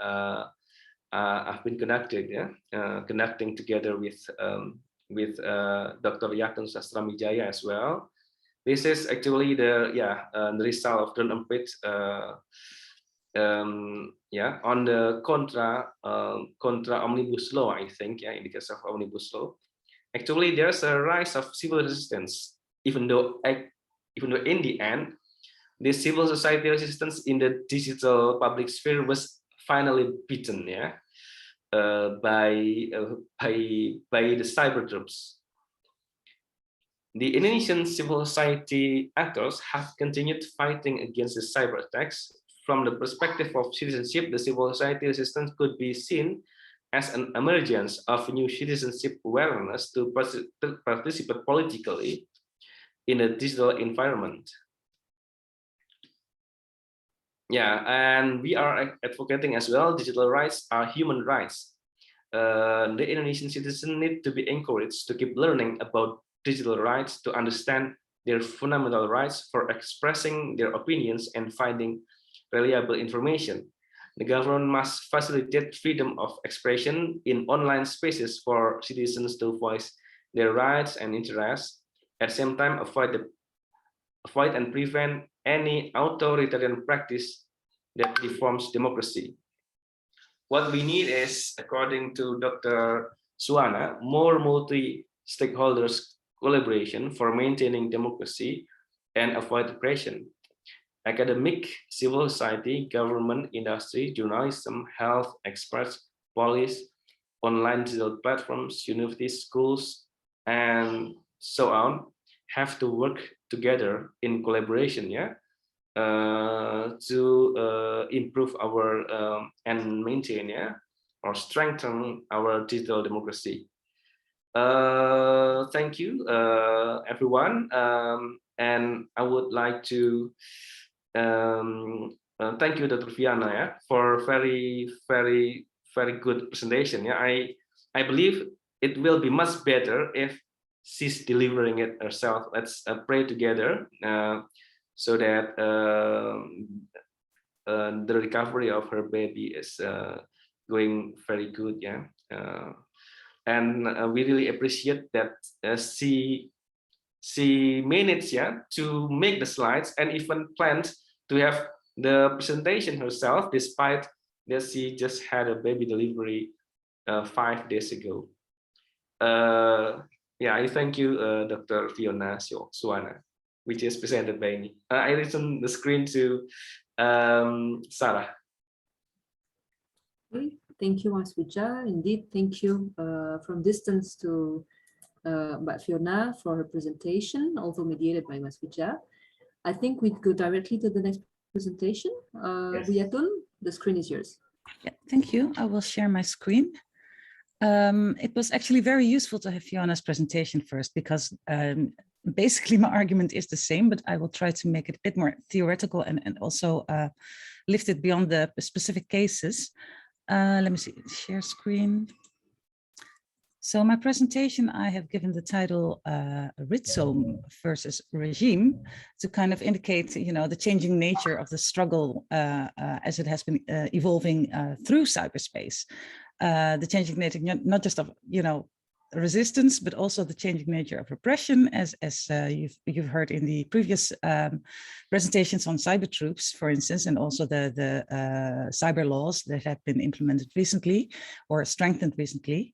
I've been conducting together with Dr. Yakun Sastramijaya as well. This is actually the result of John Emprit on the contra Omnibus Law, I think, in the case of Omnibus Law. Actually, there's a rise of civil resistance, even though in the end, the civil society resistance in the digital public sphere was finally beaten, by the cyber troops. The Indonesian civil society actors have continued fighting against the cyber attacks. From the perspective of citizenship, the civil society resistance could be seen as an emergence of new citizenship awareness to participate politically in a digital environment. Yeah, and we are advocating as well, digital rights are human rights. The Indonesian citizens need to be encouraged to keep learning about digital rights, to understand their fundamental rights for expressing their opinions and finding reliable information. The government must facilitate freedom of expression in online spaces for citizens to voice their rights and interests. At the same time, avoid and prevent any authoritarian practice that deforms democracy. What we need is, according to Dr. Swan, more multi-stakeholders collaboration for maintaining democracy and avoid oppression. Academic, civil society, government, industry, journalism, health, experts, police, online digital platforms, universities, schools, and so on have to work together in collaboration, to improve our and maintain, or strengthen our digital democracy. Thank you, everyone, and I would like to thank you, Dr. Fiona, for very good presentation. I believe it will be much better if she's delivering it herself. Let's pray together so that the recovery of her baby is going very good. And we really appreciate that she managed to make the slides and even planned to have the presentation herself, despite that she just had a baby delivery 5 days ago. I thank you, Dr. Fiona Swan, which is presented by me. I return the screen to Sarah. Okay. Thank you, Maswija. Indeed, thank you from distance to Mbak Fiona for her presentation, also mediated by Maswija. I think we'd go directly to the next presentation. Yes. Wiyatun, the screen is yours. Yeah, thank you. I will share my screen. It was actually very useful to have Fiona's presentation first, because basically my argument is the same, but I will try to make it a bit more theoretical and also lift it beyond the specific cases. Let me see, share screen. So my presentation, I have given the title Rhizome versus Regime, to kind of indicate, you know, the changing nature of the struggle as it has been evolving through cyberspace. The changing nature, not just of, you know, resistance, but also the changing nature of repression, as you've heard in the previous presentations on cyber troops, for instance, and also the cyber laws that have been implemented recently or strengthened recently,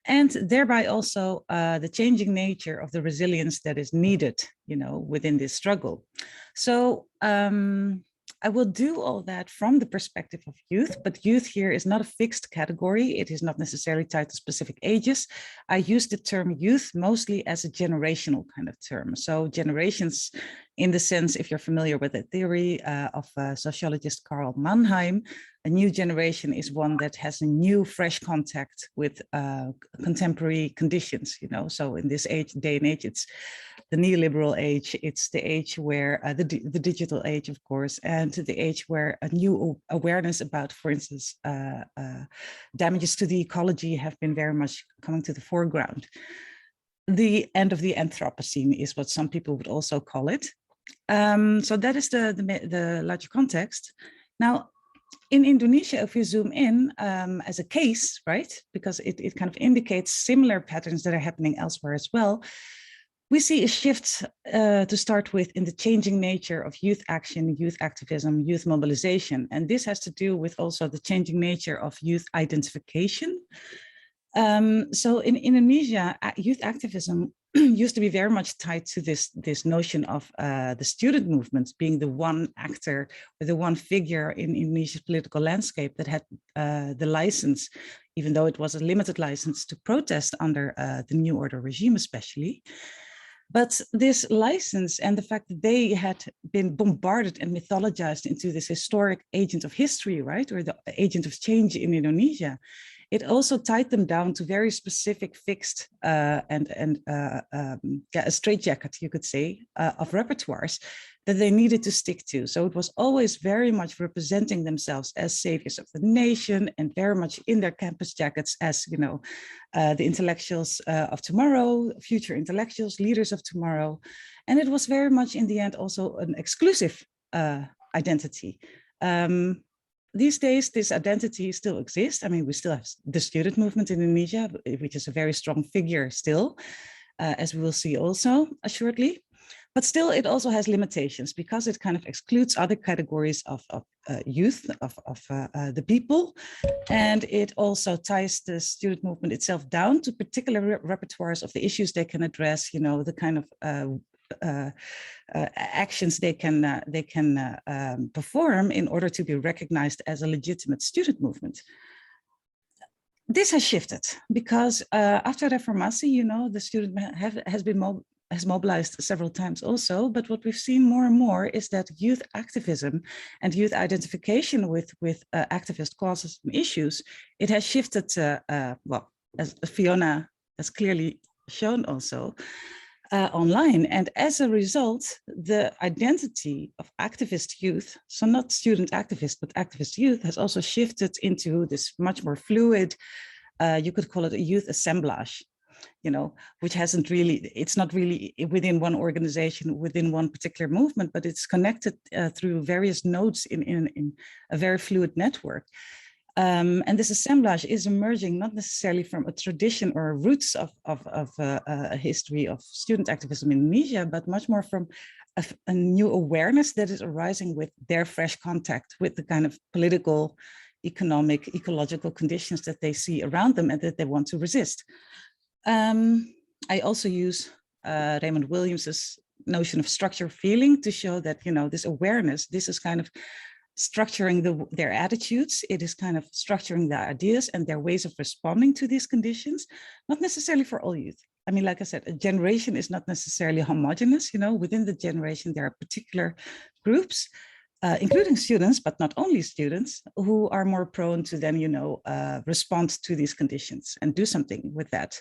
and thereby also the changing nature of the resilience that is needed, you know, within this struggle. So I will do all that from the perspective of youth, but youth here is not a fixed category. It is not necessarily tied to specific ages. I use the term youth mostly as a generational kind of term. So generations, in the sense, if you're familiar with the theory of sociologist Karl Mannheim, a new generation is one that has a new, fresh contact with contemporary conditions, you know. So in this day and age, it's the neoliberal age, it's the age where the digital age, of course, and the age where a new awareness about, for instance, damages to the ecology have been very much coming to the foreground. The end of the Anthropocene is what some people would also call it. So that is the larger context. Now, in Indonesia, if we zoom in as a case, right, because it kind of indicates similar patterns that are happening elsewhere as well, we see a shift to start with in the changing nature of youth action, youth activism, youth mobilization. And this has to do with also the changing nature of youth identification. So in Indonesia, youth activism used to be very much tied to this notion of the student movement being the one actor or the one figure in Indonesia's political landscape that had the license, even though it was a limited license, to protest under the New Order regime especially. But this license and the fact that they had been bombarded and mythologized into this historic agent of history, right, or the agent of change in Indonesia, it also tied them down to very specific fixed a straitjacket, you could say, of repertoires that they needed to stick to. So it was always very much representing themselves as saviors of the nation and very much in their campus jackets as, you know, the intellectuals of tomorrow, future intellectuals, leaders of tomorrow. And it was very much in the end also an exclusive identity. These days, this identity still exists. I mean, we still have the student movement in Indonesia, which is a very strong figure still, as we will see also shortly. But still, it also has limitations because it kind of excludes other categories of youth, of the people. And it also ties the student movement itself down to particular repertoires of the issues they can address, you know, the kind of actions they can perform in order to be recognized as a legitimate student movement. This has shifted because after Reformasi, you know, the student has mobilized several times also, but what we've seen more and more is that youth activism and youth identification with activist causes and issues, it has shifted well, as Fiona has clearly shown also, online. And as a result, the identity of activist youth, so not student activists, but activist youth, has also shifted into this much more fluid, you could call it a youth assemblage, you know, which hasn't really, it's not really within one organization, within one particular movement, but it's connected through various nodes in a very fluid network. And this assemblage is emerging not necessarily from a tradition or roots of a history of student activism in Indonesia, but much more from a new awareness that is arising with their fresh contact with the kind of political, economic, ecological conditions that they see around them and that they want to resist. I also use Raymond Williams's notion of structure feeling to show that, you know, this awareness, this is kind of structuring their attitudes. It is kind of structuring their ideas and their ways of responding to these conditions, not necessarily for all youth. I mean, like I said, a generation is not necessarily homogeneous, you know, within the generation, there are particular groups. including students, but not only students, who are more prone to then, respond to these conditions and do something with that,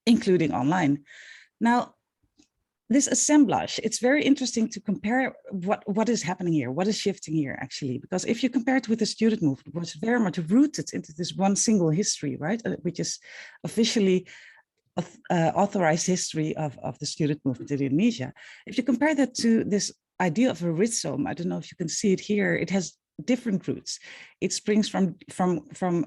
including online. Now, this assemblage, it's very interesting to compare what is happening here, what is shifting here actually, because if you compare it with the student movement, which is very much rooted into this one single history, right, which is officially authorized history of the student movement in Indonesia. If you compare that to this idea of a rhizome, I don't know if you can see it here, it has different roots. It springs from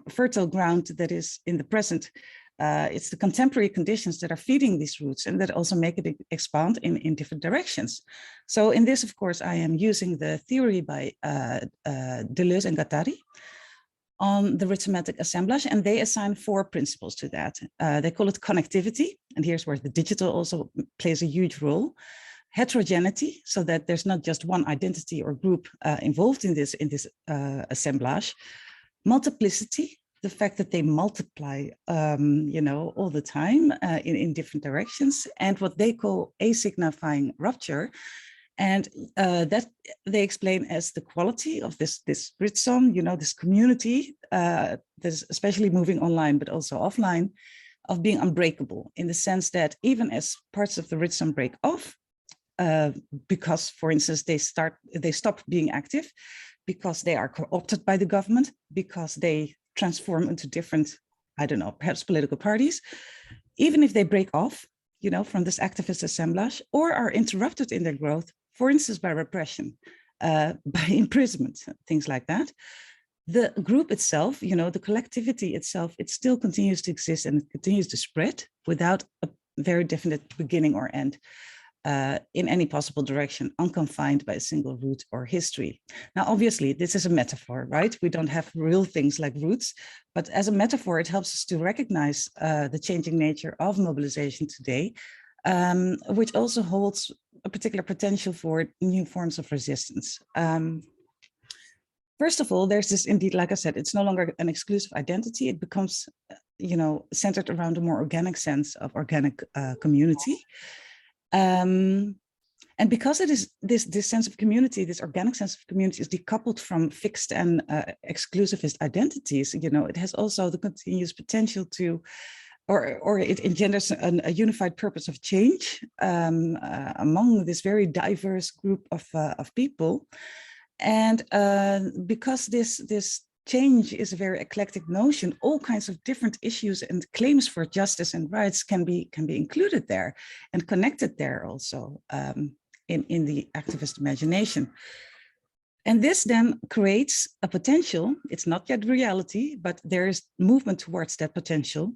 fertile ground that is in the present. It's the contemporary conditions that are feeding these roots and that also make it expand in different directions. So in this, of course, I am using the theory by Deleuze and Guattari on the rhizomatic assemblage, and they assign 4 principles to that. They call it connectivity, and here's where the digital also plays a huge role. Heterogeneity, so that there's not just one identity or group involved in this assemblage. Multiplicity, the fact that they multiply, all the time in different directions, and what they call asignifying rupture, and that they explain as the quality of this rhizome, this community that's especially moving online, but also offline, of being unbreakable, in the sense that even as parts of the rhizome break off, because, for instance, they stop being active, because they are co-opted by the government, because they transform into different, I don't know, perhaps political parties, even if they break off, from this activist assemblage, or are interrupted in their growth, for instance, by repression, by imprisonment, things like that. The group itself, the collectivity itself, it still continues to exist and it continues to spread without a very definite beginning or end. In any possible direction, unconfined by a single root or history. Now, obviously, this is a metaphor, right? We don't have real things like roots, but as a metaphor, it helps us to recognize the changing nature of mobilization today, which also holds a particular potential for new forms of resistance. First of all, there's this, indeed, like I said, it's no longer an exclusive identity. It becomes, centered around a more organic sense of organic community. And because it is this sense of community, this organic sense of community is decoupled from fixed and exclusivist identities, it has also the continuous potential to, or it engenders a unified purpose of change among this very diverse group of people. And because this change is a very eclectic notion, all kinds of different issues and claims for justice and rights can be included there and connected there also in the activist imagination. And this then creates a potential. It's not yet reality, but there is movement towards that potential,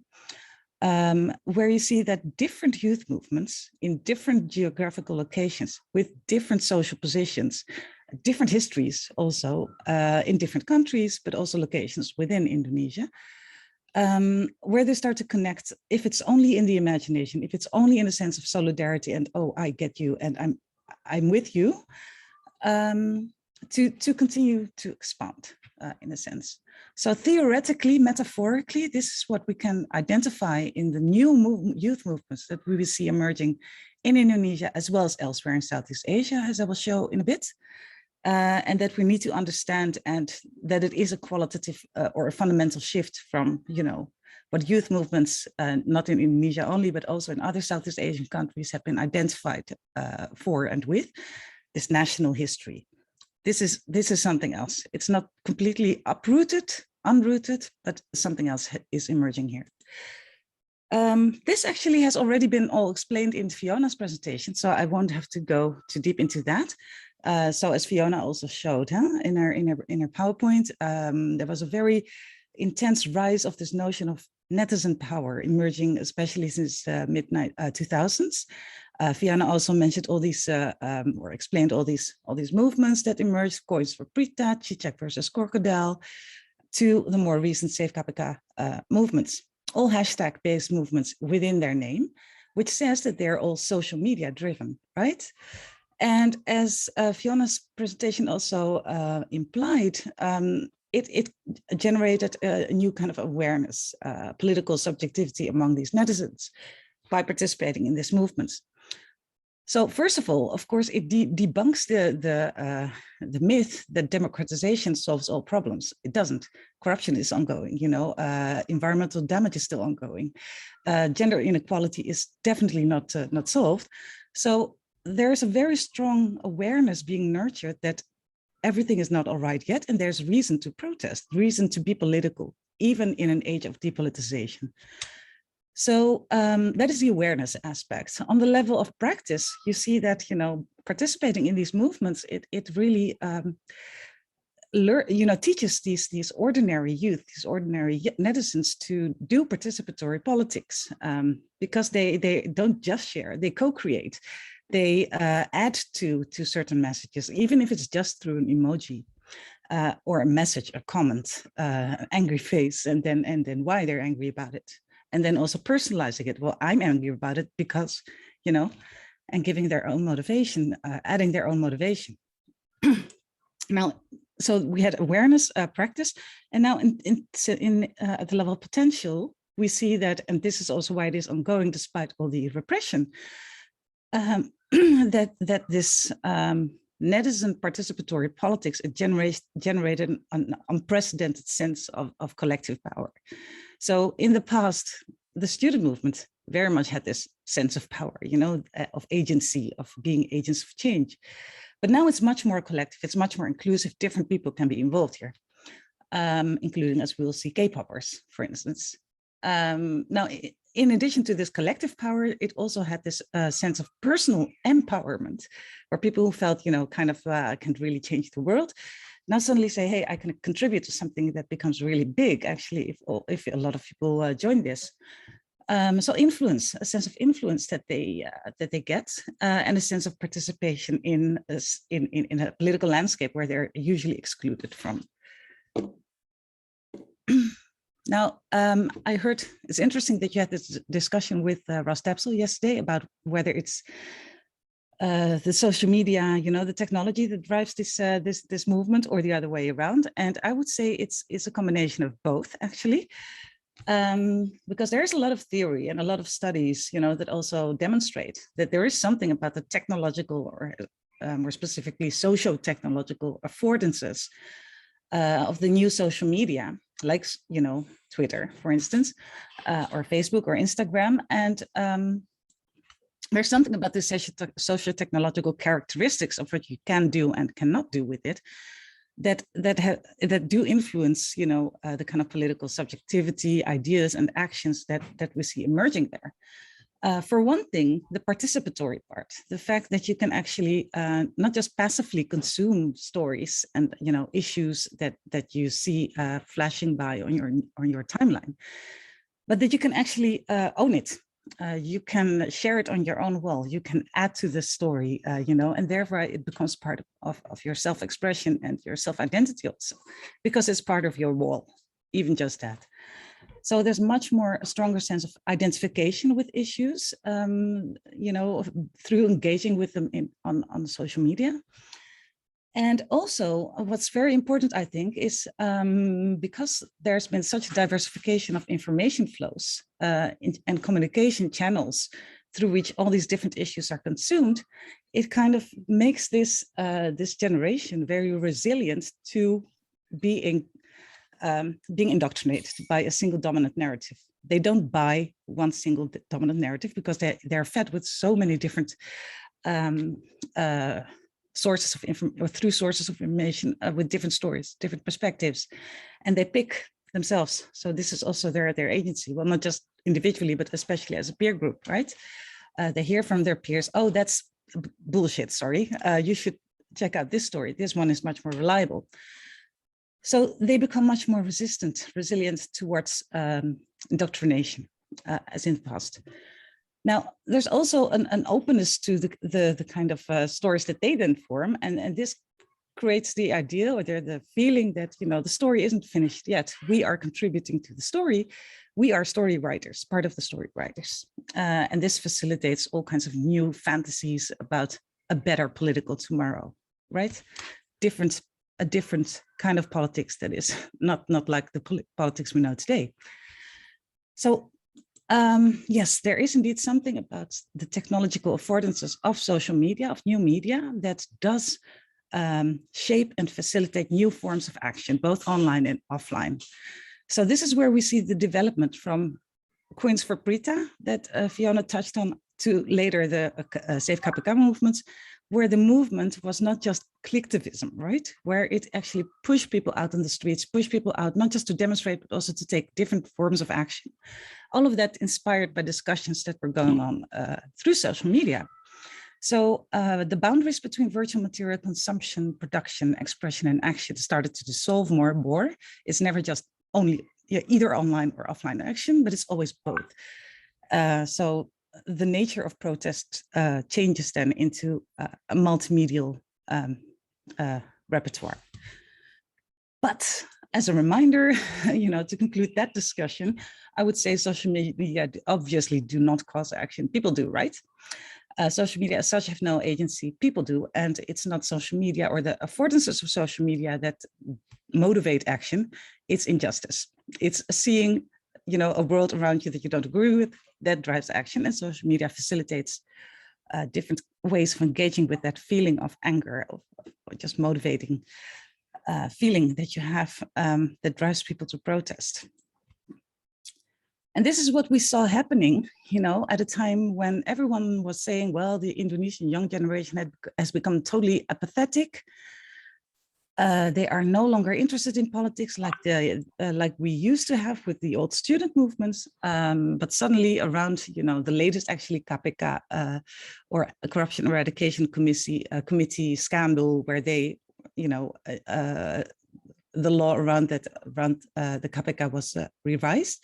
where you see that different youth movements in different geographical locations with different social positions, different histories also in different countries, but also locations within Indonesia, where they start to connect, if it's only in the imagination, if it's only in a sense of solidarity and, oh, I get you and I'm with you, to continue to expand in a sense. So theoretically, metaphorically, this is what we can identify in the new youth movements that we will see emerging in Indonesia as well as elsewhere in Southeast Asia, as I will show in a bit. And that we need to understand, and that it is a qualitative or a fundamental shift from, what youth movements, not in Indonesia only, but also in other Southeast Asian countries have been identified for and with, this national history. This is something else. It's not completely unrooted, but something else is emerging here. This actually has already been all explained in Fiona's presentation, so I won't have to go too deep into that. So as Fiona also showed in her PowerPoint, there was a very intense rise of this notion of netizen power emerging, especially since mid-2000s. Fiona also mentioned all these, or explained all these movements that emerged, Coins for Prita, Cicak versus Crocodile, to the more recent Save KPK movements, all hashtag-based movements within their name, which says that they're all social media driven, right? And as Fiona's presentation also implied, it generated a new kind of awareness, political subjectivity among these netizens by participating in these movements. So first of all, of course, it debunks the myth that democratization solves all problems. It doesn't. Corruption is ongoing. You know, environmental damage is still ongoing. Gender inequality is definitely not solved. So there is a very strong awareness being nurtured that everything is not all right yet, and there's reason to protest, reason to be political, even in an age of depoliticization. So that is the awareness aspect. On the level of practice, you see that, you know, participating in these movements, it really teaches these ordinary youth, these ordinary netizens to do participatory politics, because they don't just share, they co-create, they add to certain messages, even if it's just through an emoji. Or a message, a comment, angry face, and then why they're angry about it. And then also personalizing it. Well, I'm angry about it because, you know, and giving their own motivation, adding their own motivation. Now, so we had awareness practice, and now at the level of potential, we see that, and this is also why it is ongoing despite all the repression, that this netizen participatory politics, it generated an unprecedented sense of collective power. So in the past, the student movement very much had this sense of power, you know, of agency, of being agents of change. But now it's much more collective, it's much more inclusive, different people can be involved here, including, as we'll see, K-poppers, for instance. Now, in addition to this collective power, it also had this sense of personal empowerment, where people who felt, you know, kind of can't really change the world, now suddenly say, hey, I can contribute to something that becomes really big, actually, if a lot of people join this. So influence, a sense of influence that they get, and a sense of participation in a political landscape where they're usually excluded from. Now, I heard it's interesting that you had this discussion with Ross Tapsell yesterday about whether it's the social media, you know, the technology that drives this movement, or the other way around. And I would say it's a combination of both, actually, because there's a lot of theory and a lot of studies, you know, that also demonstrate that there is something about the technological, or more specifically, socio-technological affordances of the new social media, like, you know, Twitter, for instance, or Facebook or Instagram. And there's something about the socio-technological characteristics of what you can do and cannot do with it that do influence, you know, the kind of political subjectivity, ideas, and actions that we see emerging there. For one thing, the participatory part, the fact that you can actually not just passively consume stories and, you know, issues that you see flashing by on your timeline, but that you can actually own it. You can share it on your own wall. You can add to the story, you know, and therefore it becomes part of your self-expression and your self-identity also, because it's part of your wall, even just that. So there's much more a stronger sense of identification with issues, you know, through engaging with them on social media. And also what's very important, I think, is because there's been such diversification of information flows and communication channels through which all these different issues are consumed, it kind of makes this generation very resilient to being indoctrinated by a single dominant narrative. They don't buy one single dominant narrative because they're fed with so many different sources of information, or through sources of information with different stories, different perspectives, and they pick themselves. So this is also their agency. Well, not just individually, but especially as a peer group, right? They hear from their peers, oh, that's bullshit, sorry. You should check out this story. This one is much more reliable. So they become much more resilient towards indoctrination, as in the past. Now, there's also an openness to the kind of stories that they then form, and this creates the idea, or the feeling that, you know, the story isn't finished yet. We are contributing to the story. We are story writers, part of the story writers, and this facilitates all kinds of new fantasies about a better political tomorrow, right? A different kind of politics that is not like the politics we know today. So Yes, there is indeed something about the technological affordances of social media, of new media, that does shape and facilitate new forms of action, both online and offline. So this is where we see the development from Coins for Prita that Fiona touched on, to later the Safe KPK movements, where the movement was not just clicktivism, right? Where it actually pushed people out on the streets, pushed people out, not just to demonstrate, but also to take different forms of action. All of that inspired by discussions that were going on through social media. So the boundaries between virtual material consumption, production, expression, and action started to dissolve more and more. It's never just only either online or offline action, but it's always both. So the nature of protest changes then into a multimedial repertoire. But as a reminder, to conclude that discussion, I would say social media obviously do not cause action. People do, right? Social media as such have no agency. People do, and it's not social media or the affordances of social media that motivate action. It's injustice. It's seeing, a world around you that you don't agree with that drives action, and social media facilitates different ways of engaging with that feeling of anger, or just motivating feeling that you have that drives people to protest. And this is what we saw happening, at a time when everyone was saying, well, the Indonesian young generation has become totally apathetic. They are no longer interested in politics like we used to have with the old student movements. But suddenly around, the latest actually KPK or Corruption Eradication Committee scandal, where they, the law around the KPK was revised,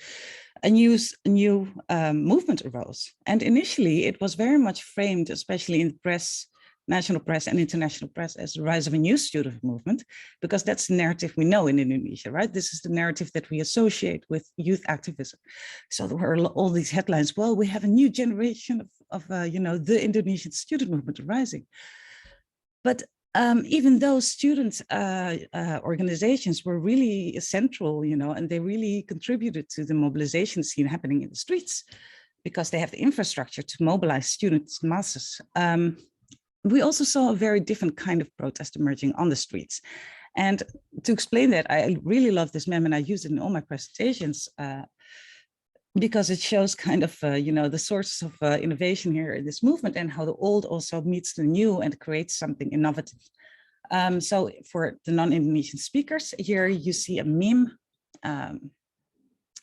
a new movement arose. And initially it was very much framed, especially in the press, national press and international press, as the rise of a new student movement, because that's the narrative we know in Indonesia, right? This is the narrative that we associate with youth activism. So there were all these headlines, well, we have a new generation of the Indonesian student movement rising. But even though student organizations were really central, and they really contributed to the mobilization scene happening in the streets, because they have the infrastructure to mobilize students masses. We also saw a very different kind of protest emerging on the streets. And to explain that, I really love this meme, and I use it in all my presentations, because it shows kind of, the sources of innovation here in this movement, and how the old also meets the new and creates something innovative. So for the non-Indonesian speakers, here you see a meme.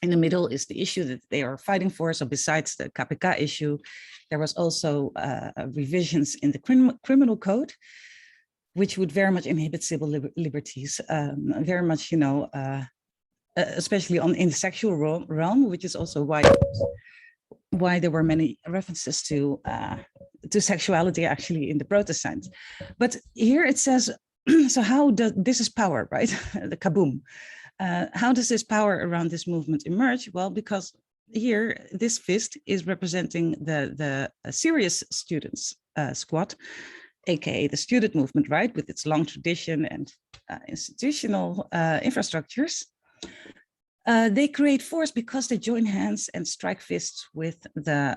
In the middle is the issue that they are fighting for. So besides the KPK issue, there was also revisions in the criminal code, which would very much inhibit civil liberties, very much, especially in the sexual realm, which is also why there were many references to sexuality actually in the protest signs. But here it says, so how does this is power, right? The kaboom. How does this power around this movement emerge? Well, because here this fist is representing the serious students squad, aka the student movement, right, with its long tradition and institutional infrastructures. They create force because they join hands and strike fists with the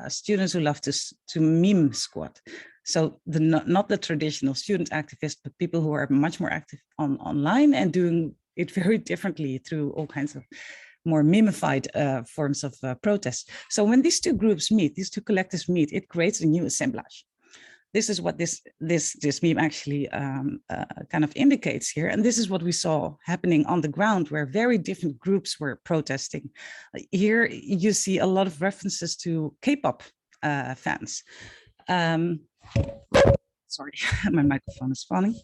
students who love to meme squad. So not the traditional student activists, but people who are much more active online and doing it very differently through all kinds of more mimified forms of protest. So when these two groups meet, these two collectives meet, it creates a new assemblage. This is what this meme actually kind of indicates here. And this is what we saw happening on the ground, where very different groups were protesting. Here you see a lot of references to K-pop fans. Sorry, my microphone is falling.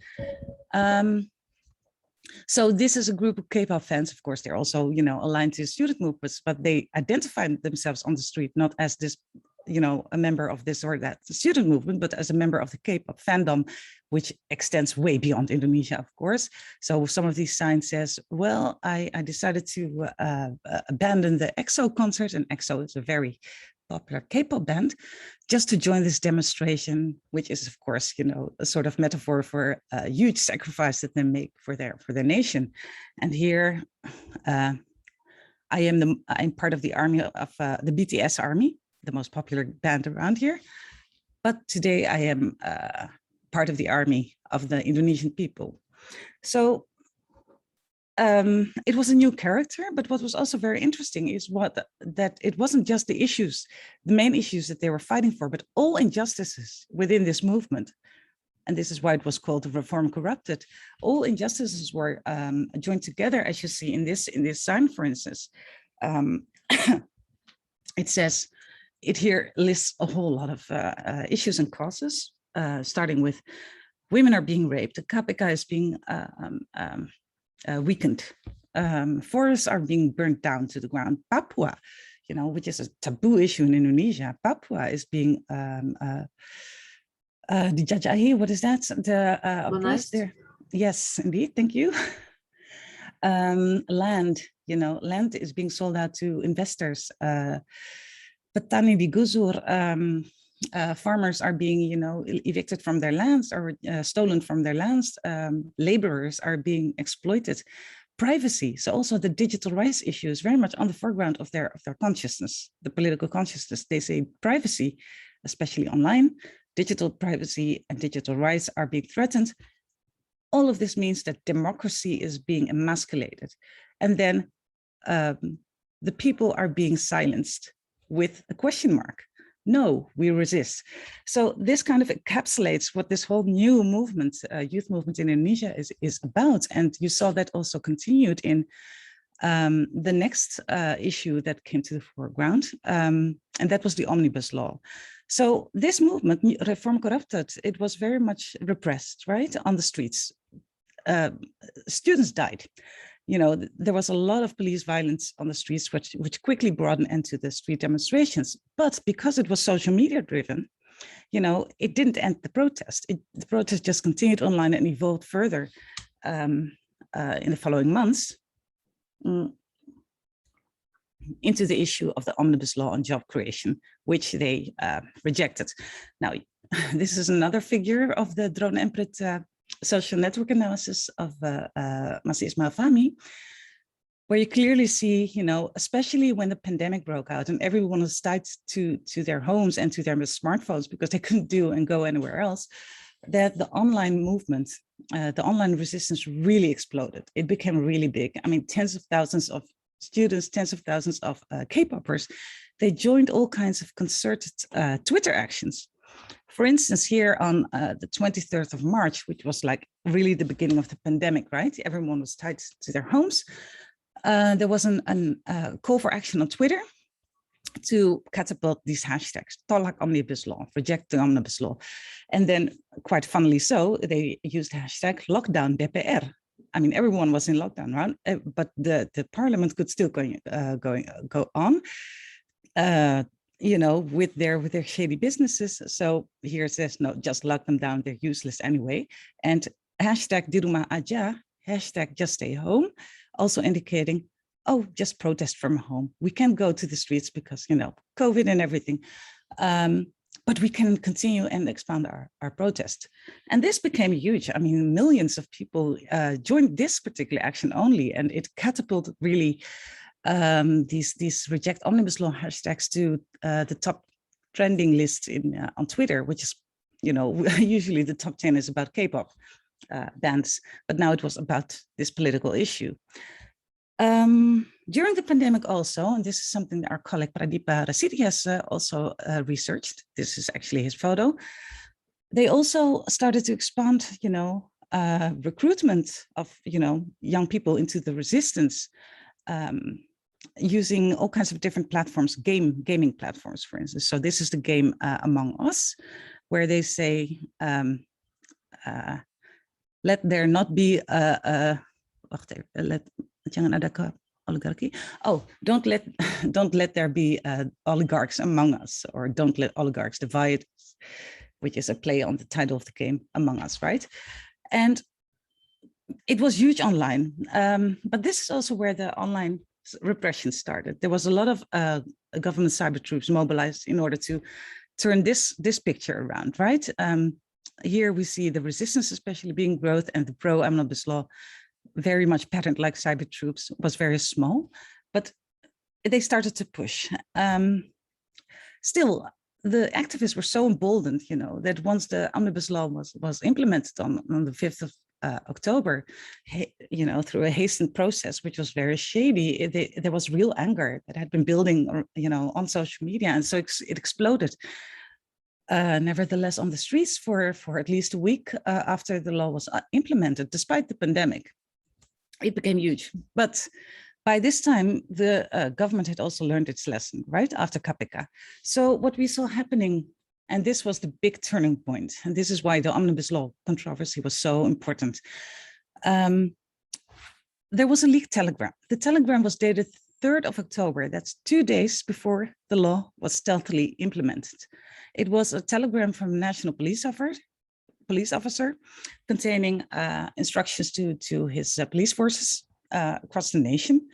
So this is a group of K-pop fans. Of course, they're also, aligned to student movements, but they identify themselves on the street, not as this, a member of this or that student movement, but as a member of the K-pop fandom, which extends way beyond Indonesia, of course. So some of these signs says, well, I decided to abandon the EXO concert, and EXO is a very popular K-pop band, just to join this demonstration, which is, of course, a sort of metaphor for a huge sacrifice that they make for their nation. And here, I'm part of the army of the BTS army, the most popular band around here. But today I am part of the army of the Indonesian people. So it was a new character, but what was also very interesting is that it wasn't just the issues, the main issues that they were fighting for, but all injustices within this movement. And this is why it was called the Reform Corrupted. All injustices were joined together, as you see in this sign, for instance. It says, it here lists a whole lot of issues and causes, starting with women are being raped, the KPK is being weakened, forests are being burnt down to the ground. Papua, you know, which is a taboo issue in Indonesia, Papua is being dijajahi, what is that? The oppressed there. Yes, indeed, thank you. Land, you know, land is being sold out to investors. Petani diguzur, farmers are being, you know, evicted from their lands or stolen from their lands. Laborers are being exploited. Privacy, so also the digital rights issue is very much on the foreground of their consciousness, the political consciousness. They say privacy, especially online, digital privacy and digital rights are being threatened. All of this means that democracy is being emasculated. And then the people are being silenced with a question mark. No, we resist. So this kind of encapsulates what this whole new movement, youth movement in Indonesia is about. And you saw that also continued in the next issue that came to the foreground, and that was the Omnibus Law. So this movement, Reform Corrupted, it was very much repressed, right, on the streets. Students died. You know, there was a lot of police violence on the streets, which quickly brought an end to the street demonstrations. But because it was social media driven, you know, it didn't end the protest. The protest just continued online and evolved further in the following months into the issue of the Omnibus Law on job creation, which they rejected. Now, this is another figure of the Drone Emprit social network analysis of Mas Ismail Fahmi, where you clearly see, you know, especially when the pandemic broke out and everyone was tied to their homes and to their smartphones because they couldn't do and go anywhere else, that the online movement, the online resistance really exploded. It became really big. I mean, tens of thousands of students, tens of thousands of K-popers, they joined all kinds of concerted Twitter actions. For instance, here on the 23rd of March, which was like really the beginning of the pandemic, right? Everyone was tied to their homes. There was a call for action on Twitter to catapult these hashtags, Tolak Omnibus Law, reject the Omnibus Law. And then quite funnily so, they used hashtag lockdown DPR. I mean, everyone was in lockdown, right? But the parliament could still go on. You know, with their shady businesses. So here it says, no, just lock them down. They're useless anyway. And hashtag di rumah aja, hashtag just stay home, also indicating, oh, just protest from home. We can't go to the streets because, you know, COVID and everything. But we can continue and expand our protest. And this became huge. I mean, millions of people joined this particular action only, and it catapulted really these reject Omnibus Law hashtags to the top trending list on Twitter, which is, you know, usually the top 10 is about K-pop bands, but now it was about this political issue. During the pandemic also, and this is something that our colleague Pradipa Rasidi has also researched, this is actually his photo, they also started to expand, you know, recruitment of, you know, young people into the resistance, using all kinds of different platforms, gaming platforms, for instance. So this is the game Among Us, where they say, let there not be jangan ada oligarchy. Oh, don't let there be oligarchs among us, or don't let oligarchs divide, which is a play on the title of the game Among Us, right? And it was huge online, but this is also where the online repression started. There was a lot of government cyber troops mobilized in order to turn this picture around, right? Here we see the resistance especially being growth, and the pro-Omnibus Law, very much patterned like cyber troops, was very small. But they started to push. Still, the activists were so emboldened, you know, that once the Omnibus Law was implemented on the 5th of October, you know, through a hastened process, which was very shady, there was real anger that had been building, you know, on social media. And so it exploded. Nevertheless, on the streets for at least a week after the law was implemented, despite the pandemic, it became huge. But by this time, the government had also learned its lesson, right, after KPK. So what we saw happening, and this was the big turning point, and this is why the Omnibus Law controversy was so important. There was a leaked telegram. The telegram was dated 3rd of October. That's 2 days before the law was stealthily implemented. It was a telegram from a national police officer containing instructions to his police forces across the nation.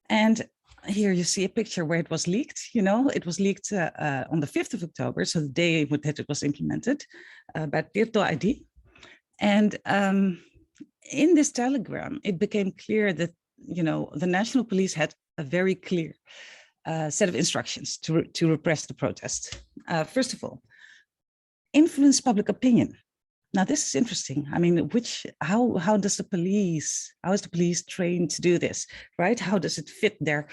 And here you see a picture where it was leaked. You know, it was leaked on the 5th of October, so the day that it was implemented by Tirto ID. And in this telegram, it became clear that, you know, the national police had a very clear set of instructions to repress the protest. First of all, influence public opinion. Now, this is interesting. I mean, how is the police trained to do this, right? How does it fit their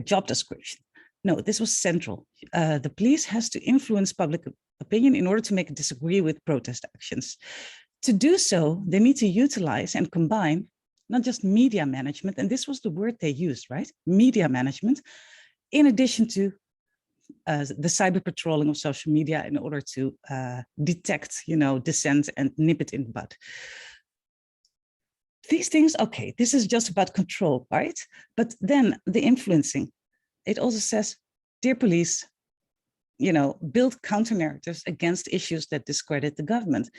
job description? No, this was central. The police has to influence public opinion in order to make it disagree with protest actions. To do so, they need to utilize and combine not just media management, and this was the word they used, right? Media management, in addition to the cyber patrolling of social media in order to detect, you know, dissent and nip it in the bud. These things, okay, this is just about control, right? But then the influencing, it also says, dear police, you know, build counter narratives against issues that discredit the government.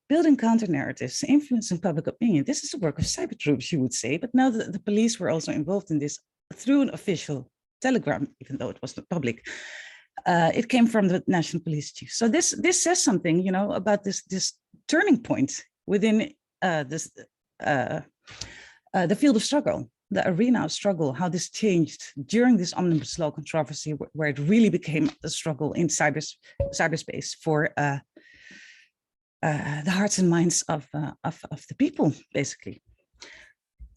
Building counter narratives, influencing public opinion. This is the work of cyber troops, you would say, but now the police were also involved in this through an official telegram, even though it was not public. It came from the National Police Chief. So this says something, you know, about this turning point within the field of struggle, the arena of struggle, how this changed during this Omnibus Law controversy, where it really became a struggle in cyberspace for the hearts and minds of the people, basically.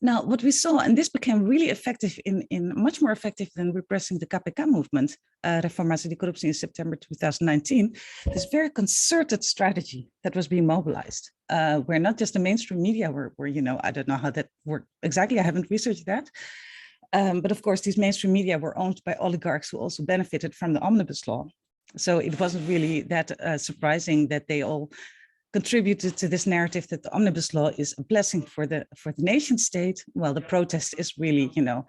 Now, what we saw, and this became really effective in much more effective than repressing the KPK movement, Reformasi di Korupsi in September 2019, this very concerted strategy that was being mobilized, where not just the mainstream media were, you know, I don't know how that worked exactly, I haven't researched that. But of course, these mainstream media were owned by oligarchs who also benefited from the Omnibus Law. So it wasn't really that surprising that they all contributed to this narrative that the Omnibus Law is a blessing for the nation state. Well, the protest is really, you know,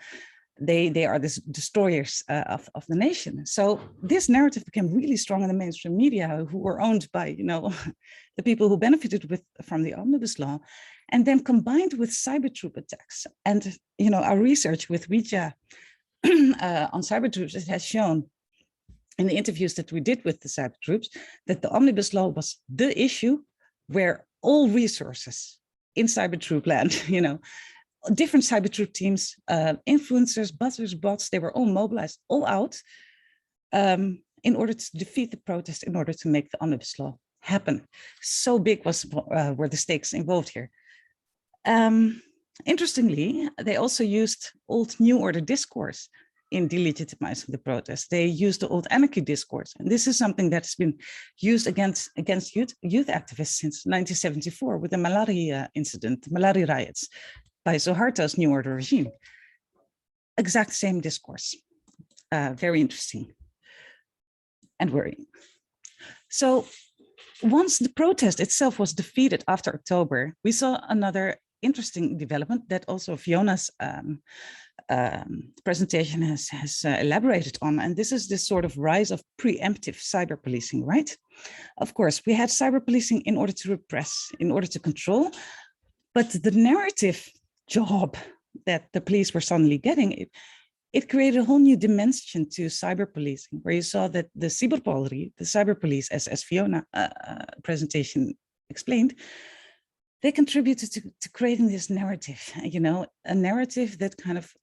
they are the destroyers of the nation. So this narrative became really strong in the mainstream media, who were owned by, you know, the people who benefited from the Omnibus Law, and then combined with cyber troop attacks. And, you know, our research with Wija on cyber troops, it has shown in the interviews that we did with the cyber troops that the Omnibus Law was the issue where all resources in cyber troop land, you know, different cyber troop teams, influencers, buzzers, bots, they were all mobilized, all out in order to defeat the protest, in order to make the Omnibus Law happen. So big were the stakes involved here. Interestingly, they also used old New Order discourse in delegitimizing the protest. They used the old anarchy discourse. And this is something that's been used against youth activists since 1974 with the Malari incident, the Malari riots by Suharto's New Order regime. Exact same discourse. Very interesting and worrying. So once the protest itself was defeated after October, we saw another interesting development that also Fiona's presentation has elaborated on, and this is this sort of rise of preemptive cyber policing, right? Of course, we had cyber policing in order to repress, in order to control, but the narrative job that the police were suddenly getting, it created a whole new dimension to cyber policing, where you saw that the cyberpolice, the cyber police, as Fiona presentation explained, they contributed to creating this narrative, you know, a narrative that kind of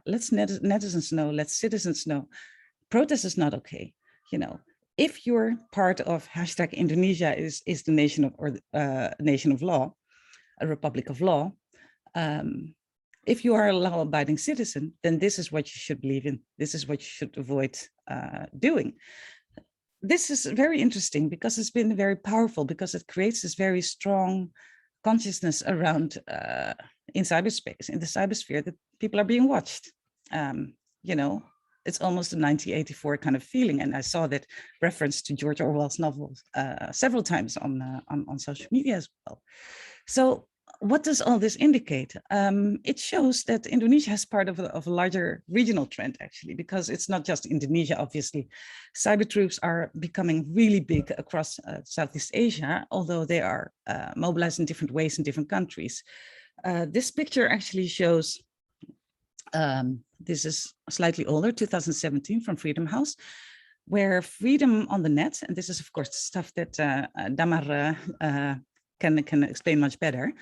lets netizens know, lets citizens know, protest is not okay. You know, if you're part of hashtag Indonesia is the nation of, or nation of law, a republic of law, if you are a law-abiding citizen, then this is what you should believe in. This is what you should avoid doing. This is very interesting because it's been very powerful, because it creates this very strong consciousness around in cyberspace, in the cybersphere, that people are being watched. You know, it's almost a 1984 kind of feeling. And I saw that reference to George Orwell's novels several times on social media as well. So what does all this indicate? It shows that Indonesia is part of a larger regional trend, actually, because it's not just Indonesia, obviously. Cyber troops are becoming really big across Southeast Asia, although they are mobilized in different ways in different countries. This picture actually shows, this is slightly older, 2017, from Freedom House, where freedom on the net, and this is, of course, stuff that Damar can explain much better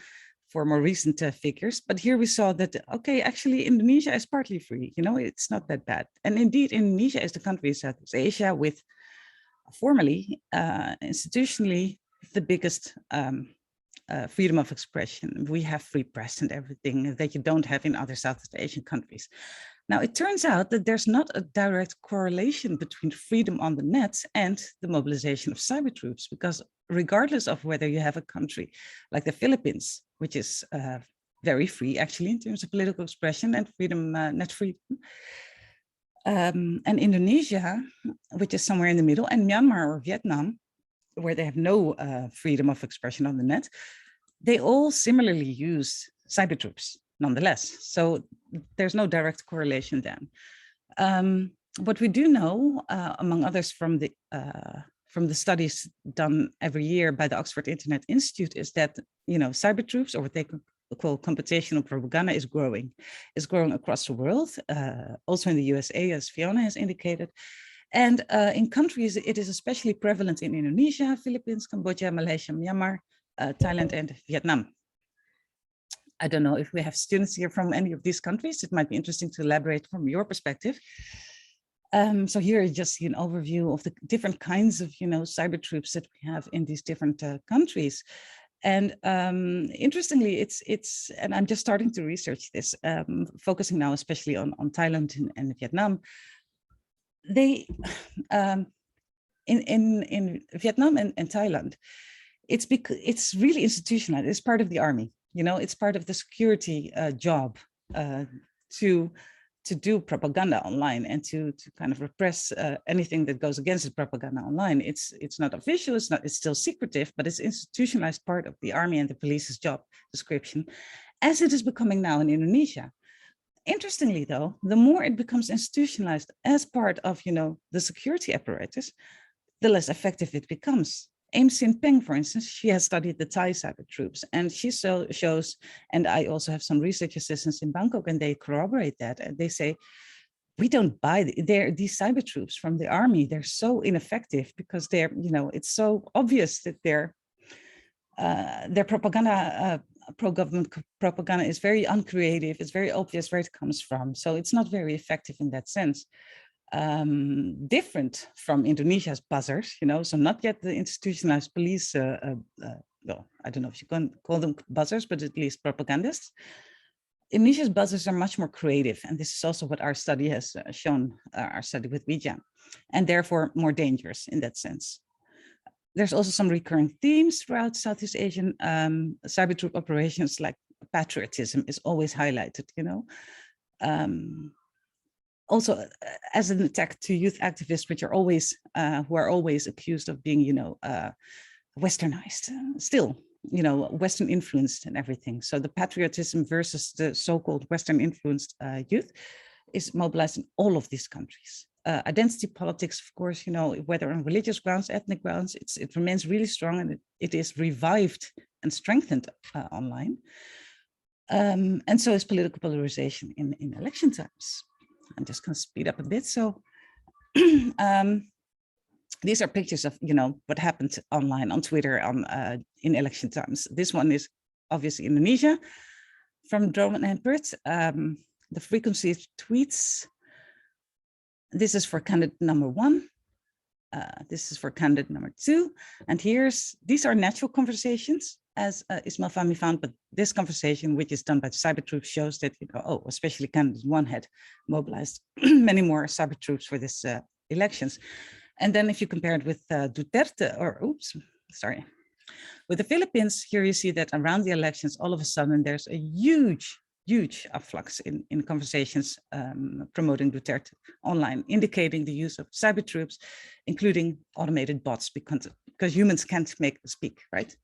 for more recent figures. But here we saw that, okay, actually Indonesia is partly free, you know, it's not that bad. And indeed, Indonesia is the country in Southeast Asia with formally, institutionally, the biggest freedom of expression. We have free press and everything that you don't have in other Southeast Asian countries. Now, it turns out that there's not a direct correlation between freedom on the net and the mobilization of cyber troops, because regardless of whether you have a country like the Philippines, which is very free, actually, in terms of political expression and freedom, net freedom, and Indonesia, which is somewhere in the middle, and Myanmar or Vietnam, where they have no freedom of expression on the net, they all similarly use cyber troops nonetheless. So there's no direct correlation then. What we do know, among others from the studies done every year by the Oxford Internet Institute, is that, you know, cyber troops, or what they call computational propaganda, is growing across the world, also in the USA, as Fiona has indicated. And in countries, it is especially prevalent in Indonesia, Philippines, Cambodia, Malaysia, Myanmar, Thailand, and Vietnam. I don't know if we have students here from any of these countries. It might be interesting to elaborate from your perspective. So here you just see an overview of the different kinds of, you know, cyber troops that we have in these different countries. And interestingly, it's, and I'm just starting to research this, focusing now especially on Thailand and Vietnam. They, in Vietnam and Thailand, it's really institutionalized. It's part of the army. You know, it's part of the security job to do propaganda online and to kind of repress anything that goes against the propaganda online. It's not official, it's still secretive, but it's institutionalized part of the army and the police's job description, as it is becoming now in Indonesia. Interestingly, though, the more it becomes institutionalized as part of, you know, the security apparatus, the less effective it becomes. Aim Sin Peng, for instance, she has studied the Thai cyber troops, and she shows, and I also have some research assistants in Bangkok, and they corroborate that, and they say, we don't buy these cyber troops from the army. They're so ineffective because they're, you know, it's so obvious that their propaganda, pro-government propaganda is very uncreative. It's very obvious where it comes from. So it's not very effective in that sense. Different from Indonesia's buzzers, you know, so not yet the institutionalized police, well, I don't know if you can call them buzzers, but at least propagandists. Indonesia's buzzers are much more creative, and this is also what our study has shown, our study with Vijay, and therefore more dangerous in that sense. There's also some recurring themes throughout Southeast Asian cyber troop operations, like patriotism is always highlighted, you know. Also as an attack to youth activists, which are always who are always accused of being, you know, westernized, still, you know, Western influenced and everything. So the patriotism versus the so-called Western influenced youth is mobilized in all of these countries. Identity politics, of course, you know, whether on religious grounds, ethnic grounds, it remains really strong, and it is revived and strengthened online. And so is political polarization in election times. I'm just going to speed up a bit. So these are pictures of, you know, what happened online on Twitter in election times. This one is obviously Indonesia. From Drone and Bert, the frequency of tweets. This is for candidate number 1. This is for candidate number 2. And these are natural conversations, as Ismail Fahmi found, but this conversation, which is done by cyber troops, shows that, especially candidate 1 had mobilized many more cyber troops for this elections. And then if you compare it with with the Philippines, here you see that around the elections, all of a sudden, there's a huge afflux in conversations promoting Duterte online, indicating the use of cyber troops, including automated bots, because humans can't speak, right?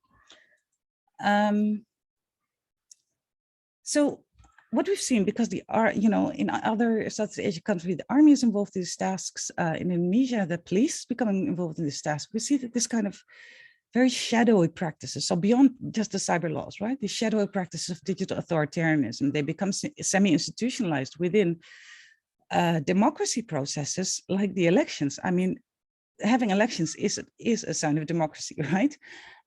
So what we've seen, because in other Southeast Asian countries, the army is involved in these tasks. In Indonesia, the police becoming involved in this task. We see that this kind of very shadowy practices. So beyond just the cyber laws, right? The shadowy practices of digital authoritarianism, they become semi-institutionalized within democracy processes like the elections. I mean, having elections is a sign of democracy, right?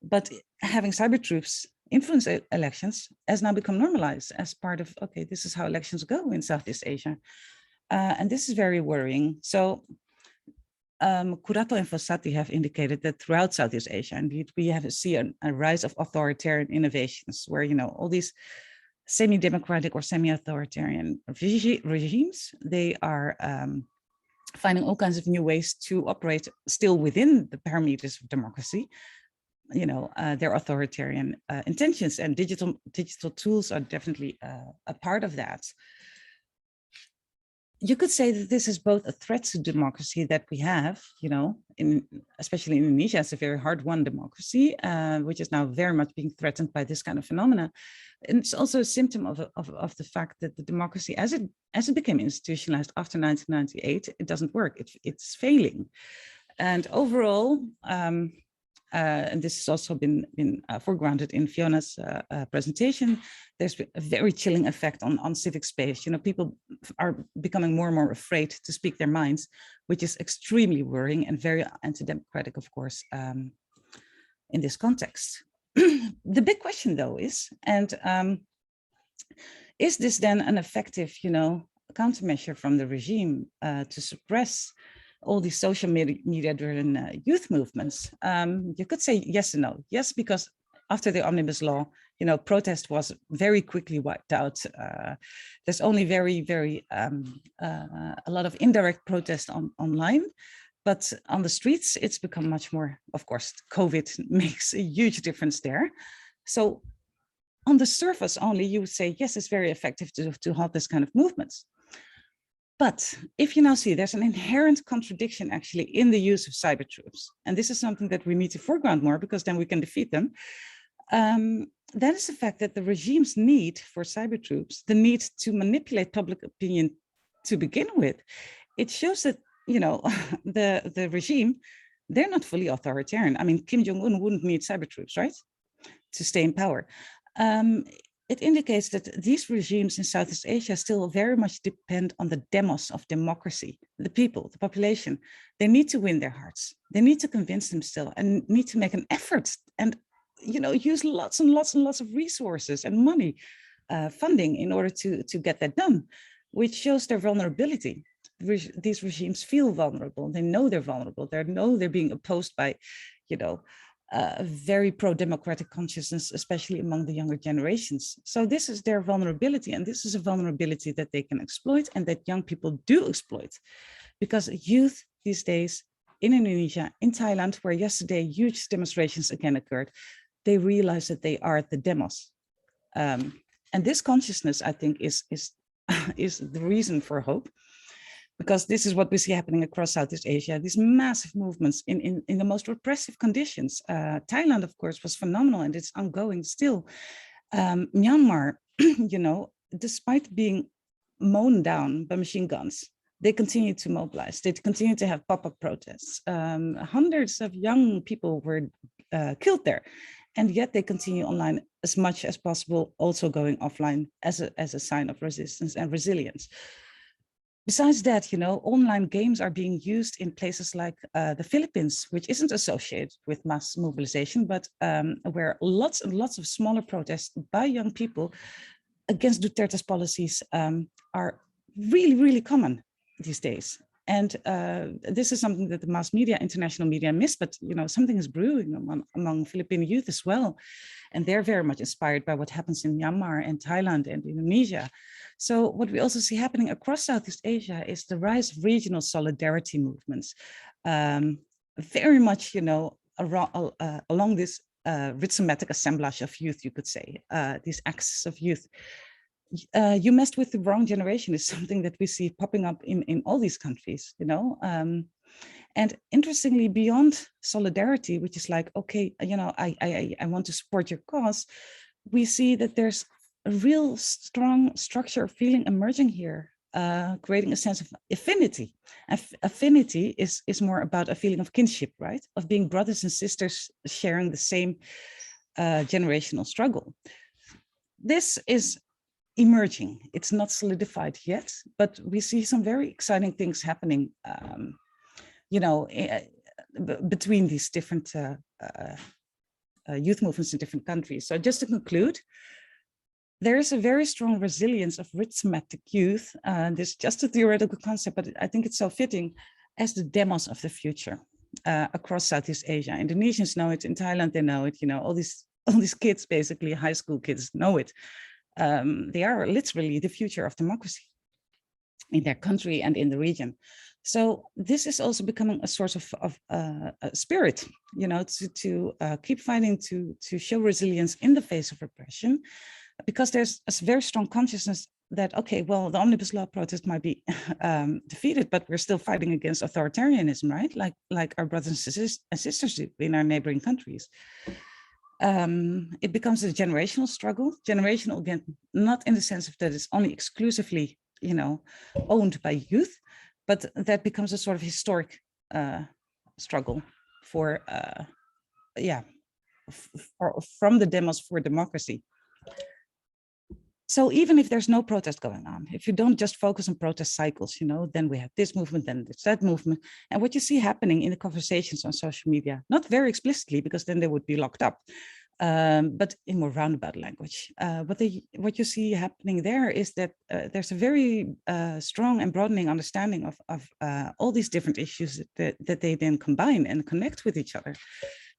But having cyber troops influence elections has now become normalized as part of, okay, this is how elections go in Southeast Asia. And this is very worrying. So Curato and Fossati have indicated that throughout Southeast Asia, indeed, we see a rise of authoritarian innovations where, all these semi-democratic or semi-authoritarian regimes, they are finding all kinds of new ways to operate still within the parameters of democracy, their authoritarian intentions, and digital tools are definitely a part of that. You could say that this is both a threat to democracy that we have, especially in Indonesia, it's a very hard-won democracy, which is now very much being threatened by this kind of phenomena. And it's also a symptom of the fact that the democracy, as it became institutionalized after 1998, it doesn't work. It's failing. And overall, and this has also been foregrounded in Fiona's presentation, there's been a very chilling effect on civic space. People are becoming more and more afraid to speak their minds, which is extremely worrying and very anti-democratic, of course, in this context. The big question, though, is this then an effective, countermeasure from the regime to suppress all these social media-driven youth movements? You could say yes and no. Yes, because after the Omnibus Law, protest was very quickly wiped out. There's only a lot of indirect protest online, but on the streets, it's become much more. Of course, COVID makes a huge difference there. So on the surface only, you would say, yes, it's very effective to halt this kind of movements. But if you now see there's an inherent contradiction actually in the use of cyber troops, and this is something that we need to foreground more because then we can defeat them, that is the fact that the regime's need for cyber troops, the need to manipulate public opinion to begin with, it shows that, the regime, they're not fully authoritarian. I mean, Kim Jong-un wouldn't need cyber troops, right, to stay in power. It indicates that these regimes in Southeast Asia still very much depend on the demos of democracy, the people, the population. They need to win their hearts. They need to convince them still and need to make an effort and, use lots and lots and lots of resources and money, funding in order to get that done, which shows their vulnerability. These regimes feel vulnerable. They know they're vulnerable. They know they're being opposed by, a very pro-democratic consciousness, especially among the younger generations. So this is their vulnerability, and this is a vulnerability that they can exploit and that young people do exploit, because youth these days in Indonesia, in Thailand, where yesterday huge demonstrations again occurred, they realize that they are the demos. And this consciousness, I think, is the reason for hope. Because this is what we see happening across Southeast Asia, these massive movements in the most repressive conditions. Thailand, of course, was phenomenal and it's ongoing still. Myanmar, despite being mown down by machine guns, they continue to mobilize. They continue to have pop-up protests. Hundreds of young people were killed there. And yet they continue online as much as possible, also going offline as a sign of resistance and resilience. Besides that, online games are being used in places like the Philippines, which isn't associated with mass mobilization, but where lots and lots of smaller protests by young people against Duterte's policies are really, really common these days. And this is something that the mass media, international media miss, but something is brewing among Philippine youth as well. And they're very much inspired by what happens in Myanmar and Thailand and Indonesia. So what we also see happening across Southeast Asia is the rise of regional solidarity movements, very much, along this rhizomatic assemblage of youth, you could say, these axes of youth. You messed with the wrong generation is something that we see popping up in all these countries, and interestingly, beyond solidarity, which is like, okay, I want to support your cause, we see that there's a real strong structure of feeling emerging here, creating a sense of affinity. Affinity is more about a feeling of kinship, right? Of being brothers and sisters sharing the same generational struggle. This is emerging. It's not solidified yet, but we see some very exciting things happening, between these different youth movements in different countries. So just to conclude, there is a very strong resilience of rhizomatic youth. This is just a theoretical concept, but I think it's so fitting as the demos of the future across Southeast Asia. Indonesians know it, in Thailand they know it, all these kids, basically high school kids, know it. They are literally the future of democracy in their country and in the region. So this is also becoming a source of spirit, to keep fighting, to show resilience in the face of repression, because there's a very strong consciousness that, okay, well, the Omnibus Law protest might be defeated, but we're still fighting against authoritarianism, right? Like our brothers and sisters do in our neighboring countries. It becomes a generational struggle, generational again, not in the sense of that it's only exclusively, owned by youth, but that becomes a sort of historic struggle for, from the demos for democracy. So even if there's no protest going on, if you don't just focus on protest cycles, then we have this movement, then there's that movement. And what you see happening in the conversations on social media, not very explicitly, because then they would be locked up, but in more roundabout language. What you see happening there is that there's a very strong and broadening understanding of all these different issues that they then combine and connect with each other.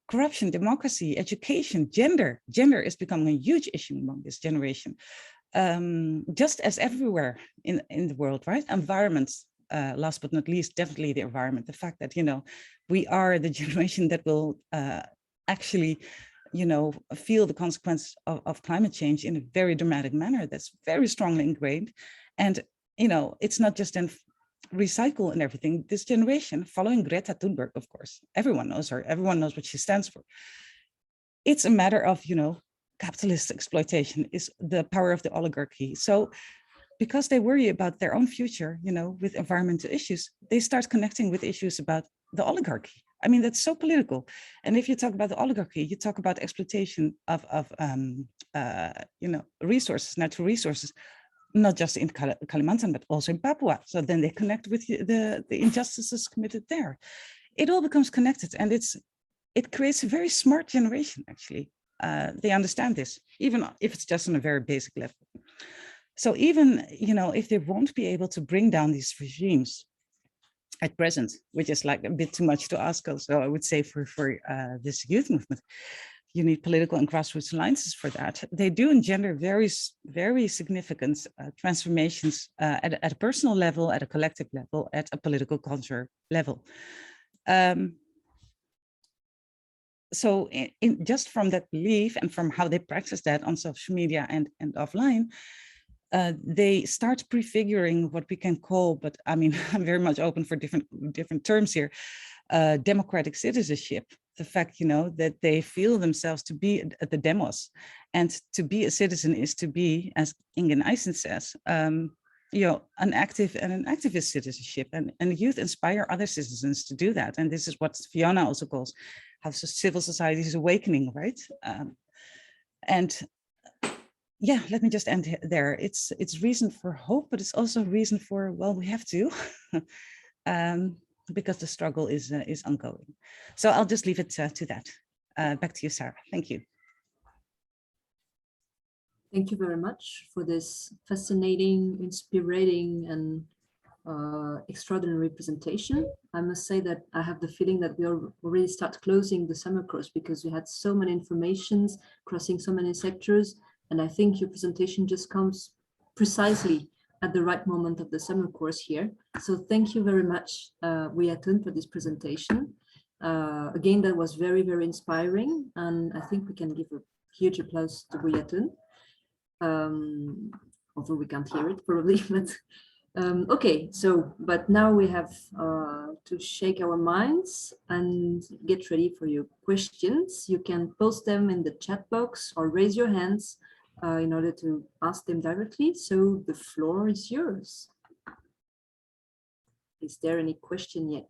Corruption, democracy, education, gender. Gender is becoming a huge issue among this generation. Just as everywhere in the world, right? Environments, last but not least, definitely the environment. The fact that, we are the generation that will actually, feel the consequence of climate change in a very dramatic manner that's very strongly ingrained. And, it's not just in recycle and everything. This generation, following Greta Thunberg, of course, everyone knows her, everyone knows what she stands for. It's a matter of, capitalist exploitation is the power of the oligarchy. So because they worry about their own future, with environmental issues, they start connecting with issues about the oligarchy. I mean, that's so political. And if you talk about the oligarchy, you talk about exploitation of resources, natural resources, not just in Kalimantan, but also in Papua. So then they connect with the injustices committed there. It all becomes connected, and it creates a very smart generation, actually. They understand this, even if it's just on a very basic level. So even, if they won't be able to bring down these regimes at present, which is like a bit too much to ask also, I would say for this youth movement, you need political and grassroots alliances for that. They do engender very, very significant transformations at a personal level, at a collective level, at a political culture level. So just from that belief and from how they practice that on social media and offline, they start prefiguring what we can call, but I mean, I'm very much open for different terms here, democratic citizenship. The fact, that they feel themselves to be the demos, and to be a citizen is to be, as Ingen Eisen says, an active and an activist citizenship, and youth inspire other citizens to do that. And this is what Fiona also calls how civil society is awakening, right? And yeah, let me just end there. It's reason for hope, but it's also reason for, well, we have to, because the struggle is ongoing. So I'll just leave it to that. Back to you, Sarah. Thank you. Thank you very much for this fascinating, inspiring, and extraordinary presentation. I must say that I have the feeling that we already start closing the summer course because we had so many informations crossing so many sectors. And I think your presentation just comes precisely at the right moment of the summer course here. So thank you very much, Wiyatun, for this presentation. Again, that was very, very inspiring. And I think we can give a huge applause to Wiyatun. Although we can't hear it probably, but okay, so, but now we have to shake our minds and get ready for your questions. You can post them in the chat box or raise your hands in order to ask them directly. So the floor is yours. Is there any question yet?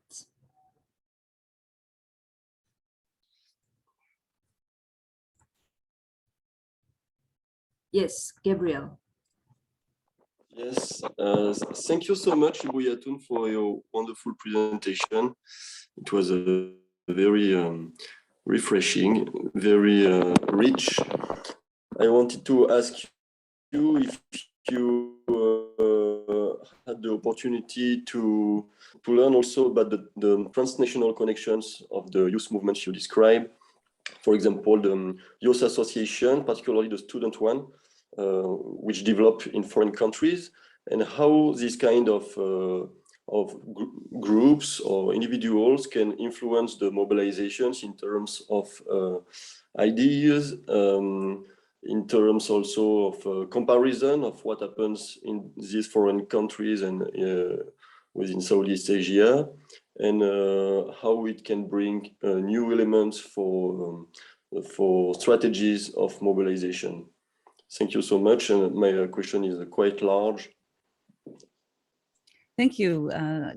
Yes, Gabriel. Yes, thank you so much, Wiyatun, for your wonderful presentation. It was a very refreshing, very rich. I wanted to ask you if you had the opportunity to learn also about the transnational connections of the youth movements you described. For example, the youth association, particularly the student one, which develop in foreign countries, and how this kind of groups or individuals can influence the mobilizations in terms of ideas, in terms also of comparison of what happens in these foreign countries and within Southeast Asia, and how it can bring new elements for strategies of mobilization. Thank you so much. And my question is quite large. Thank you,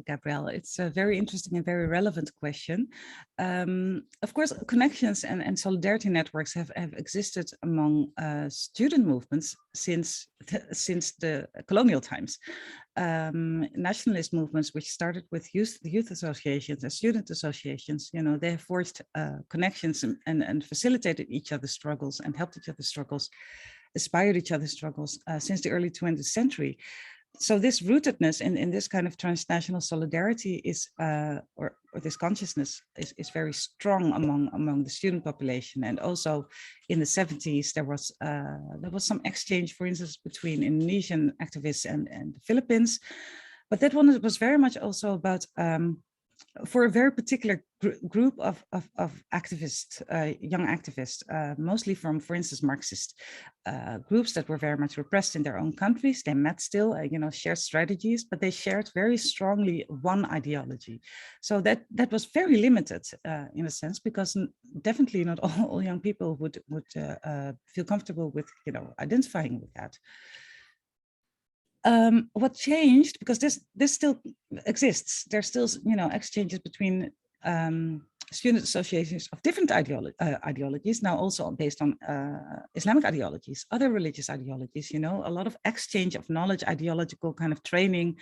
Gabrielle. It's a very interesting and very relevant question. Of course, connections and solidarity networks have existed among student movements since the colonial times. Nationalist movements, which started with youth associations and student associations, you know, they have forged connections and facilitated each other's struggles and helped each other's struggles, inspired each other's struggles since the early 20th century. So this rootedness in this kind of transnational solidarity is, or this consciousness is very strong among the student population. And also in the 70s, there was some exchange, for instance, between Indonesian activists and the Philippines. But that one was very much also about, for a very particular group of activists, young activists, mostly from, for instance, Marxist groups that were very much repressed in their own countries. They met still, you know, shared strategies, but they shared very strongly one ideology. So that was very limited in a sense, because definitely not all young people would feel comfortable with, you know, identifying with that. What changed, because this still exists, there's still, you know, exchanges between student associations of different ideologies, now also based on Islamic ideologies, other religious ideologies, you know, a lot of exchange of knowledge, ideological kind of training,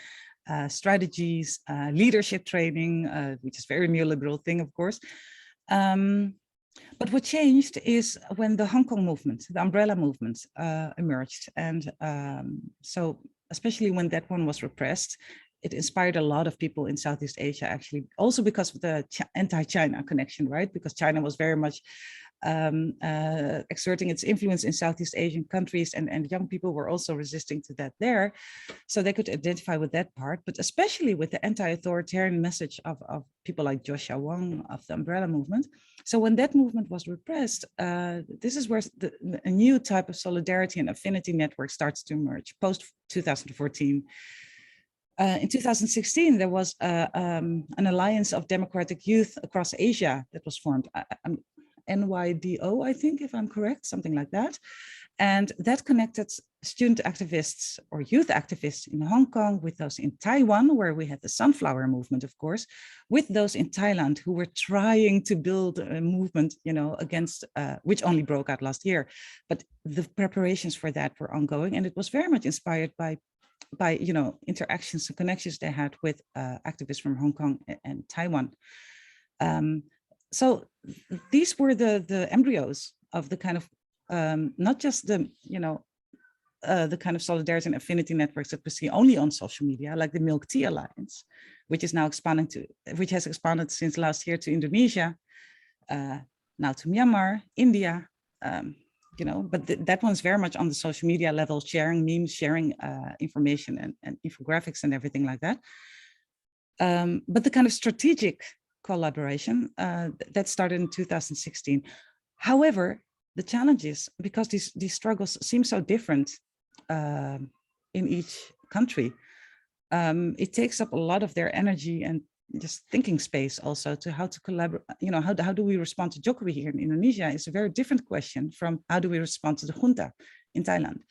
strategies, leadership training, which is a very neoliberal thing, of course. But what changed is when the Hong Kong movement, the umbrella movement emerged. And so especially when that one was repressed, it inspired a lot of people in Southeast Asia, actually, also because of the anti-China connection, right? Because China was very much exerting its influence in Southeast Asian countries, and young people were also resisting to that there. So they could identify with that part, but especially with the anti-authoritarian message of people like Joshua Wong of the umbrella movement. So when that movement was repressed, this is where a new type of solidarity and affinity network starts to emerge post 2014. In 2016, there was an alliance of democratic youth across Asia that was formed. NYDO, I think, if I'm correct, something like that. And that connected student activists or youth activists in Hong Kong with those in Taiwan, where we had the sunflower movement, of course, with those in Thailand who were trying to build a movement, against, which only broke out last year. But the preparations for that were ongoing, and it was very much inspired by interactions and connections they had with activists from Hong Kong and Taiwan. So these were the embryos of the kind of not just the kind of solidarity and affinity networks that we see only on social media, like the Milk Tea Alliance, which is now which has expanded since last year to Indonesia, now to Myanmar, India, but that one's very much on the social media level, sharing memes, sharing information and infographics and everything like that. But the kind of strategic collaboration that started in 2016. However, the challenge is, because these struggles seem so different in each country, it takes up a lot of their energy and just thinking space also to how to collaborate. How do we respond to Jokowi here in Indonesia is a very different question from how do we respond to the junta in Thailand.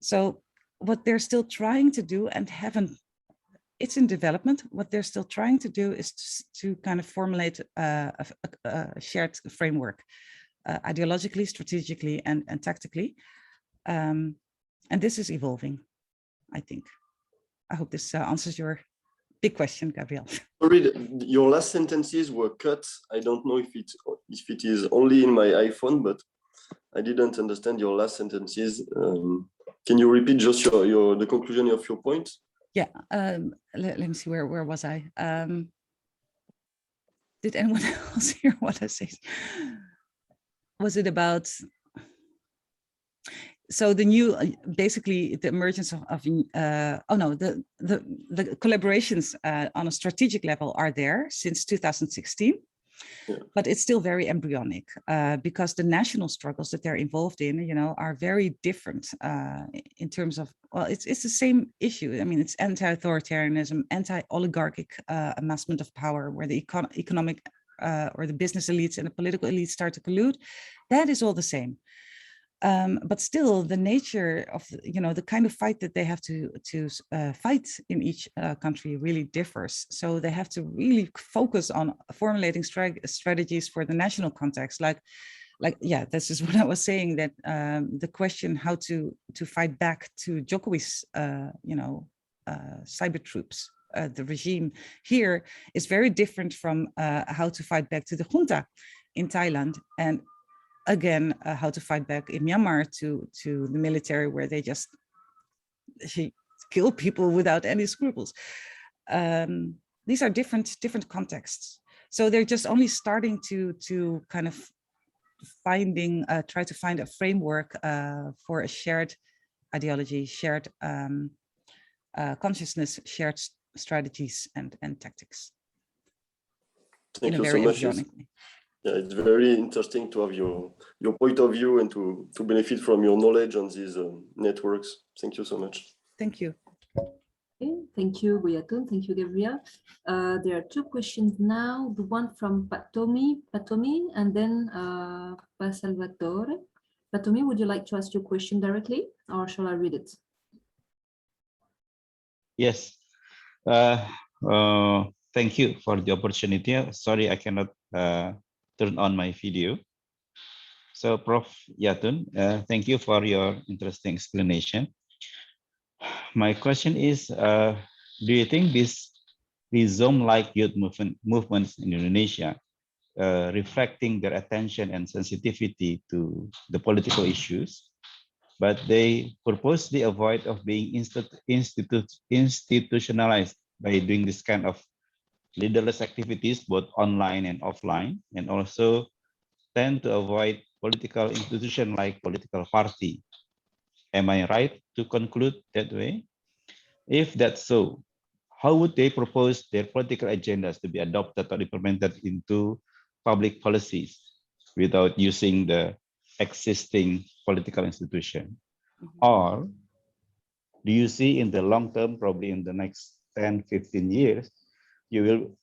So what they're still trying to do and it's in development, what they're still trying to do is to kind of formulate a shared framework, ideologically, strategically, and tactically. And this is evolving, I think. I hope this answers your big question, Gabriel. Sorry, your last sentences were cut. I don't know if it is only in my iPhone, but I didn't understand your last sentences. Can you repeat just the conclusion of your point? Yeah, let me see, where was I? Did anyone else hear what I said? Was it about, so the new, basically the emergence of the collaborations on a strategic level are there since 2016, yeah. But it's still very embryonic because the national struggles that they're involved in, are very different in terms of, well, it's the same issue. I mean, it's anti-authoritarianism, anti-oligarchic amassment of power, where the economic or the business elites and the political elites start to collude. That is all the same. But still, the nature of the kind of fight that they have to fight in each country really differs. So they have to really focus on formulating strategies for the national context. Like yeah, this is what I was saying, that the question how to fight back to Jokowi's cyber troops, the regime here, is very different from how to fight back to the junta in Thailand, and again, how to fight back in Myanmar to the military, where they just kill people without any scruples. These are different contexts. So they're just only starting to kind of try to find a framework for a shared ideology, shared consciousness, shared strategies and tactics. Thank you so much. Yeah, it's very interesting to have your point of view and to benefit from your knowledge on these networks. Thank you so much. Thank you. Okay, thank you, Buyatun. Thank you, Gabriel. There are two questions now. The one from Patomi, and then Pa Salvatore. Patomi, would you like to ask your question directly, or shall I read it? Yes. Thank you for the opportunity. Sorry, I cannot turn on my video. So, Prof. Yatun, thank you for your interesting explanation. My question is, do you think this Rhizome-like youth movements in Indonesia, reflecting their attention and sensitivity to the political issues, but they purposely avoid of being institutionalized by doing this kind of leaderless activities, both online and offline, and also tend to avoid political institution like political party? Am I right to conclude that way? If that's so, how would they propose their political agendas to be adopted or implemented into public policies without using the existing political institution? Or do you see in the long term, probably in the next 10, 15 years, you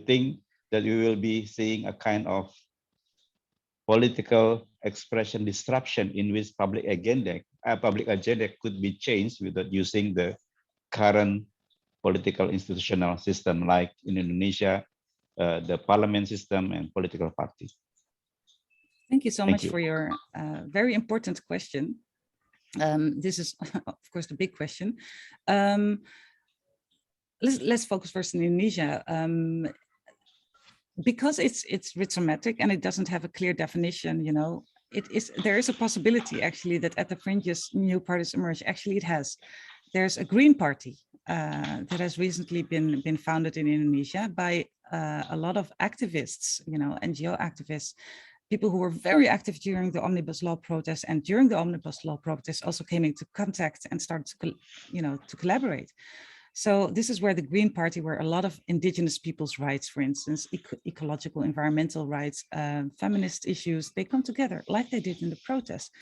think that you will be seeing a kind of political expression disruption in which public agenda could be changed without using the current political institutional system, like in Indonesia, the parliament system and political party. Thank you so Thank much you. for your very important question. This is, of course, the big question. Let's focus first in Indonesia. Because it's rhizomatic and it doesn't have a clear definition, you know, there is a possibility actually that at the fringes new parties emerge. Actually, it has. There's a Green Party that has recently been founded in Indonesia by a lot of activists, you know, NGO activists, people who were very active during the Omnibus Law protests, and during the Omnibus Law protests also came into contact and started to, you know, to collaborate. So this is where the Green Party, where a lot of indigenous people's rights, for instance, ecological, environmental rights, feminist issues, they come together like they did in the protest.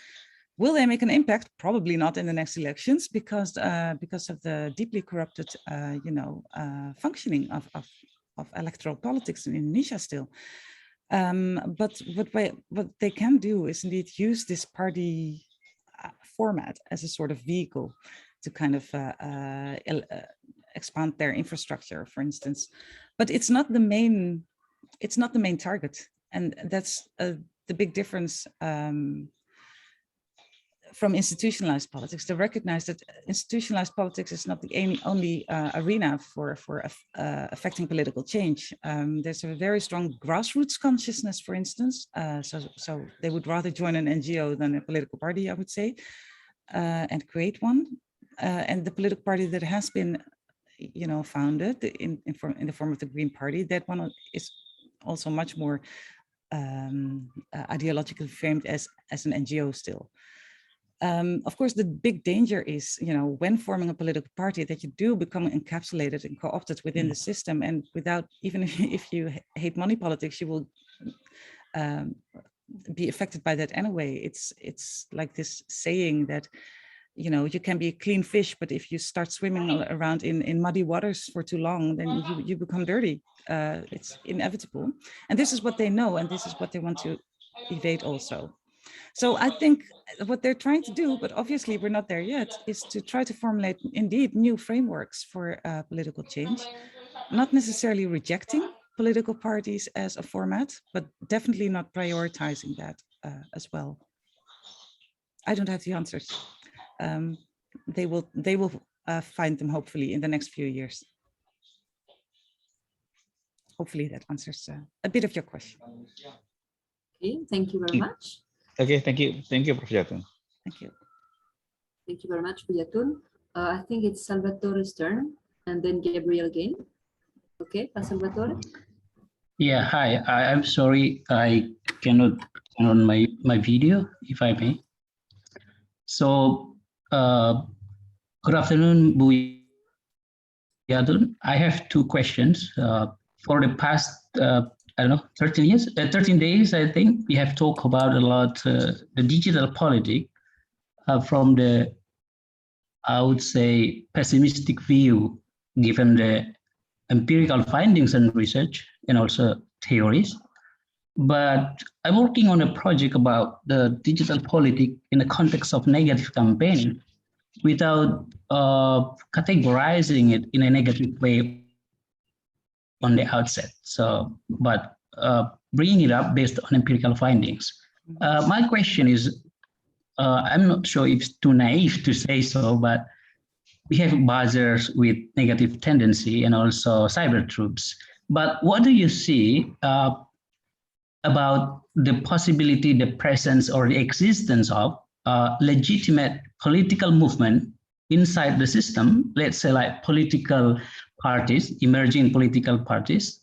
Will they make an impact? Probably not in the next elections because of the deeply corrupted, you know, functioning of electoral politics in Indonesia still. But what they can do is indeed use this party format as a sort of vehicle to kind of expand their infrastructure, for instance. But it's not the main target, and that's the big difference from institutionalized politics. To recognize that institutionalized politics is not the only arena for affecting political change. There's a very strong grassroots consciousness, for instance. So they would rather join an NGO than a political party, I would say, and create one. And the political party that has been, you know, founded in the form of the Green Party, that one is also much more ideologically framed as an NGO still. Of course, the big danger is, you know, when forming a political party, that you do become encapsulated and co-opted within the system, and without, even if you hate money politics, you will be affected by that anyway. It's like this saying that, you know, you can be a clean fish, but if you start swimming around in muddy waters for too long, then you become dirty. It's inevitable. And this is what they know, and this is what they want to evade also. So I think what they're trying to do, but obviously we're not there yet, is to try to formulate indeed new frameworks for political change, not necessarily rejecting political parties as a format, but definitely not prioritizing that as well. I don't have the answers. They will find them hopefully in the next few years. Hopefully that answers a bit of your question. Okay, thank you very much. Okay, thank you, Prof. Jatun. Thank you. Thank you very much, Jatun. I think it's Salvatore's turn, and then Gabriel again. Okay, Salvatore. Yeah, hi. I'm sorry I cannot turn on my video, if I may. So, good afternoon, Bu Jatun. I have two questions. For the past, I don't know, 13 days, I think, we have talked about a lot the digital politics from the, I would say, pessimistic view, given the empirical findings and research and also theories. But I'm working on a project about the digital politics in the context of negative campaigning without categorizing it in a negative way on the outset. So, but bringing it up based on empirical findings. My question is, I'm not sure if it's too naive to say so, but we have buzzers with negative tendency and also cyber troops. But what do you see about the possibility, the presence or the existence of legitimate political movement inside the system, let's say like political parties, emerging political parties,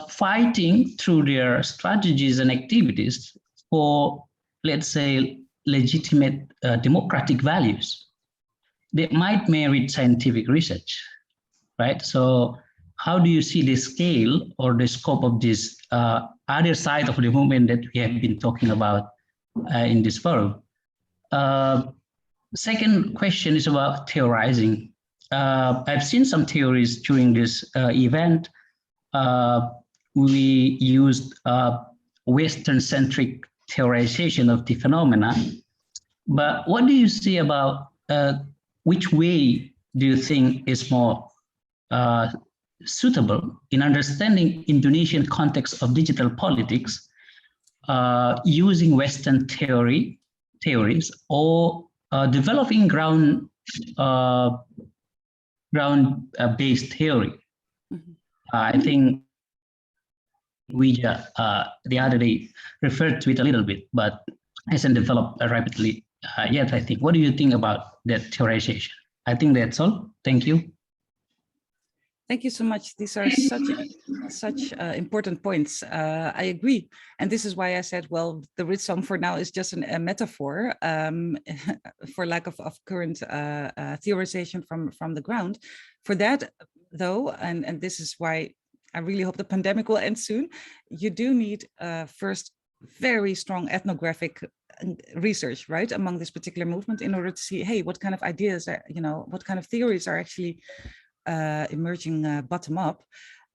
fighting through their strategies and activities for, let's say, legitimate democratic values that might merit scientific research, right? So how do you see the scale or the scope of this other side of the movement that we have been talking about in this forum? Second question is about theorizing. I've seen some theories during this event. We used Western-centric theorization of the phenomena. But what do you see about which way do you think is more suitable in understanding Indonesian context of digital politics using Western theories or developing ground-based theory? I think we the other day referred to it a little bit, but hasn't developed rapidly yet, I think. What do you think about that theorization? I think that's all. Thank you. Thank you so much. These are such important points. I agree. And this is why I said, well, the Rhizome for now is just a metaphor for lack of current theorization from the ground. For that, though, and this is why I really hope the pandemic will end soon, you do need first very strong ethnographic research, right, among this particular movement in order to see, hey, what kind of ideas are, what kind of theories are actually emerging bottom up.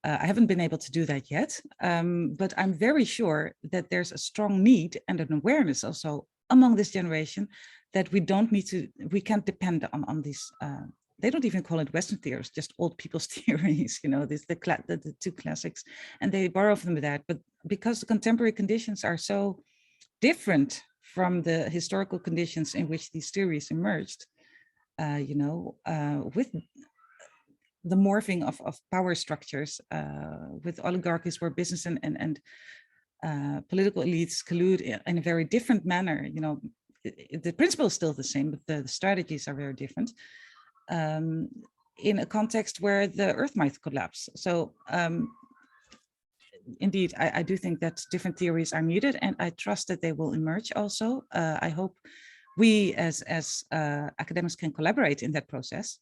I haven't been able to do that yet, but I'm very sure that there's a strong need and an awareness also among this generation that we can't depend on these, they don't even call it Western theories, just old people's theories, the two classics, and they borrow from that. But because the contemporary conditions are so different from the historical conditions in which these theories emerged, with the morphing of power structures, with oligarchies where business and political elites collude in a very different manner. The principle is still the same, but the strategies are very different. In a context where the earth might collapse. So indeed, I do think that different theories are needed, and I trust that they will emerge also. I hope we as academics can collaborate in that process.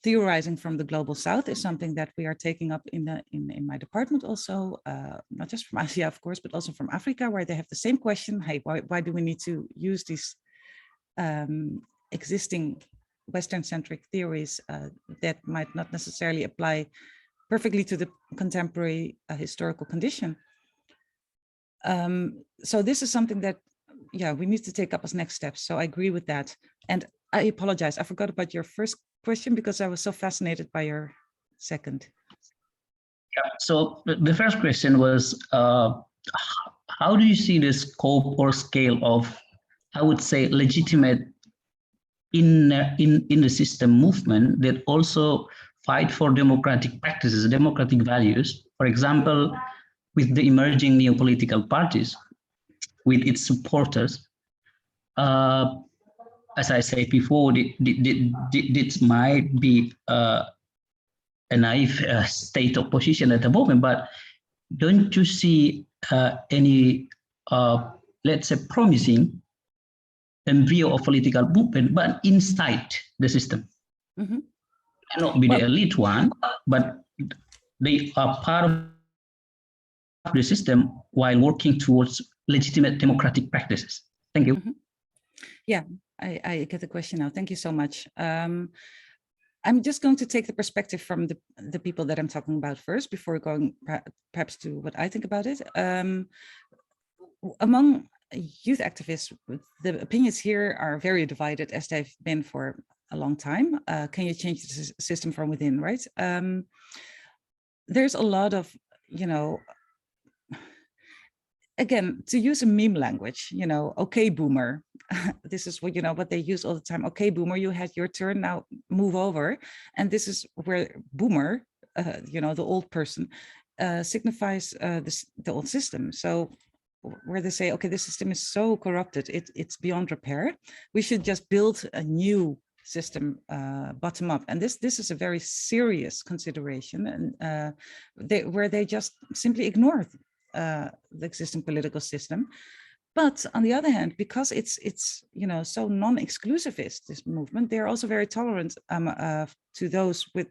Theorizing from the global south is something that we are taking up in my department also, not just from Asia, of course, but also from Africa, where they have the same question. Hey, why do we need to use these existing Western-centric theories that might not necessarily apply perfectly to the contemporary historical condition? So this is something that, yeah, we need to take up as next steps. So I agree with that. And I apologize, I forgot about your first question because I was so fascinated by your second. Yeah, so the first question was, how do you see the scope or scale of, I would say, legitimate in the system movement that also fight for democratic practices, democratic values? For example, with the emerging neo-political parties, with its supporters, as I said before, this might be a naive state of position at the moment, but don't you see any, let's say, promising embryo of political movement, but inside the system? Mm-hmm. Cannot be the elite one, but they are part of the system while working towards legitimate democratic practices. Thank you. Mm-hmm. Yeah, I get the question now. Thank you so much. I'm just going to take the perspective from the people that I'm talking about first before going perhaps to what I think about it. Among youth activists, the opinions here are very divided, as they've been for a long time. Can you change the system from within, right? There's a lot of, again, to use a meme language, okay, boomer. This is what, what they use all the time. Okay, boomer, you had your turn, now move over. And this is where boomer, the old person, signifies the old system. So where they say, okay, this system is so corrupted, it's beyond repair. We should just build a new system bottom up. And this is a very serious consideration, and where they just simply ignore the existing political system. But on the other hand, because it's so non-exclusivist, this movement, they're also very tolerant to those with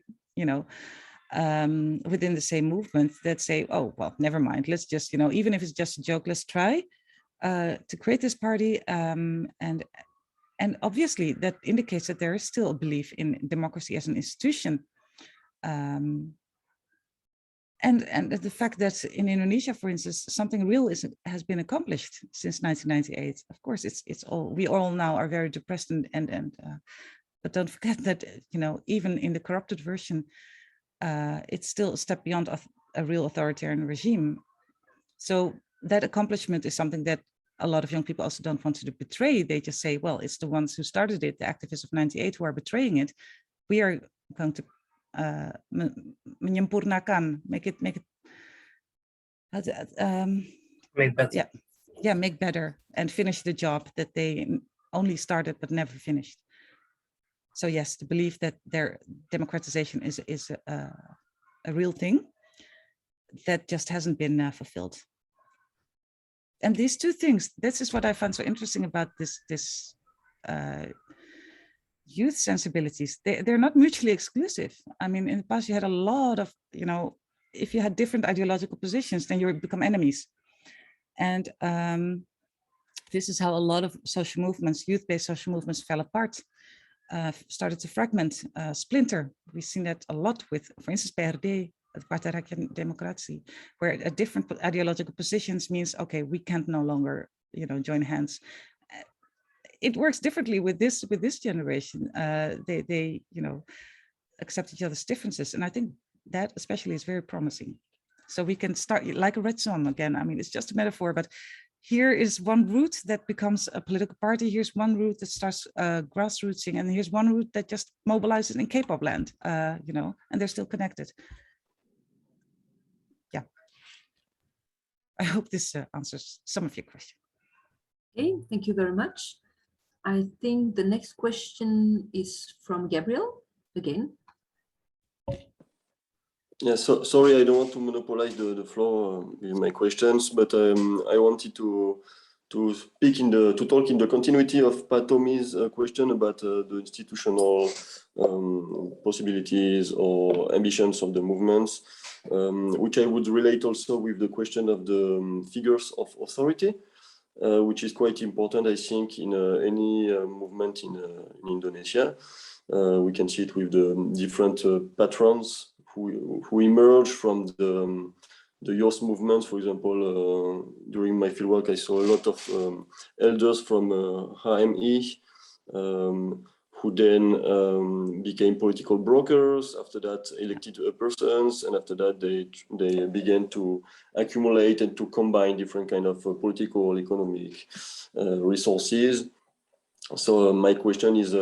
within the same movement that say, oh well, never mind, let's just even if it's just a joke, let's try to create this party, and obviously that indicates that there is still a belief in democracy as an institution. And the fact that in Indonesia, for instance, something real has been accomplished since 1998. Of course, it's all, we all now are very depressed but don't forget that, you know, even in the corrupted version, it's still a step beyond a real authoritarian regime. So that accomplishment is something that a lot of young people also don't want to betray. They just say, well, it's the ones who started it, the activists of 98 who are betraying it. We are going to menyempurnakan, make better. Yeah, make better and finish the job that they only started but never finished. So yes, the belief that their democratization is a real thing that just hasn't been fulfilled. And these two things, this is what I find so interesting about this youth sensibilities. They're not mutually exclusive. I mean, in the past you had a lot of, you know, if you had different ideological positions, then you would become enemies. And this is how a lot of social movements, youth-based social movements fell apart, started to fragment, splinter. We've seen that a lot with, for instance, PRD, Partai Rakyat Demokrasi, where a different ideological positions means, okay, we can't no longer, you know, join hands. It works differently with this generation. They you know, accept each other's differences, and I think that especially is very promising. So we can start like a Rhizome again. I mean, it's just a metaphor, but here is one route that becomes a political party. Here's one route that starts grassrootsing, and here's one route that just mobilizes in K-pop land. You know, and they're still connected. Yeah, I hope this answers some of your questions. Okay, thank you very much. I think the next question is from Gabriel again. Yeah, so sorry, I don't want to monopolize the floor with my questions, but I wanted to speak to talk in the continuity of Patomi's question about the institutional possibilities or ambitions of the movements, which I would relate also with the question of the figures of authority, which is quite important, I think, in any movement in Indonesia. We can see it with the different patrons who emerge from the youth movements. For example, during my fieldwork, I saw a lot of elders from HMI who then became political brokers, after that elected persons, and after that they began to accumulate and to combine different kind of political, economic resources. So my question is,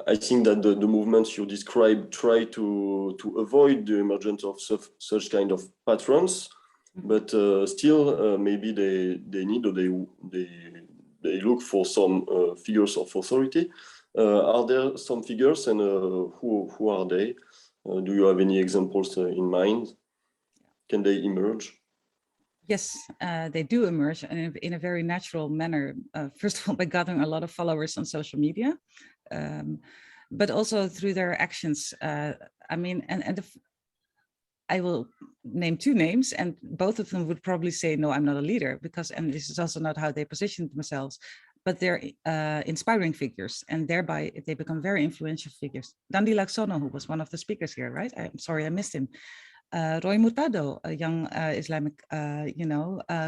I think that the movements you describe try to avoid the emergence of such kind of patrons, but still maybe they need, or they look for some figures of authority. Are there some figures, and who are they? Do you have any examples in mind? Can they emerge? Yes, they do emerge in a very natural manner. First of all, by gathering a lot of followers on social media, but also through their actions. I mean, I will name two names, and both of them would probably say, no, I'm not a leader, because, and this is also not how they position themselves, but they're inspiring figures, and thereby they become very influential figures. Dandi Laksono, who was one of the speakers here, right? I'm sorry I missed him. Roy Murtado, a young Islamic,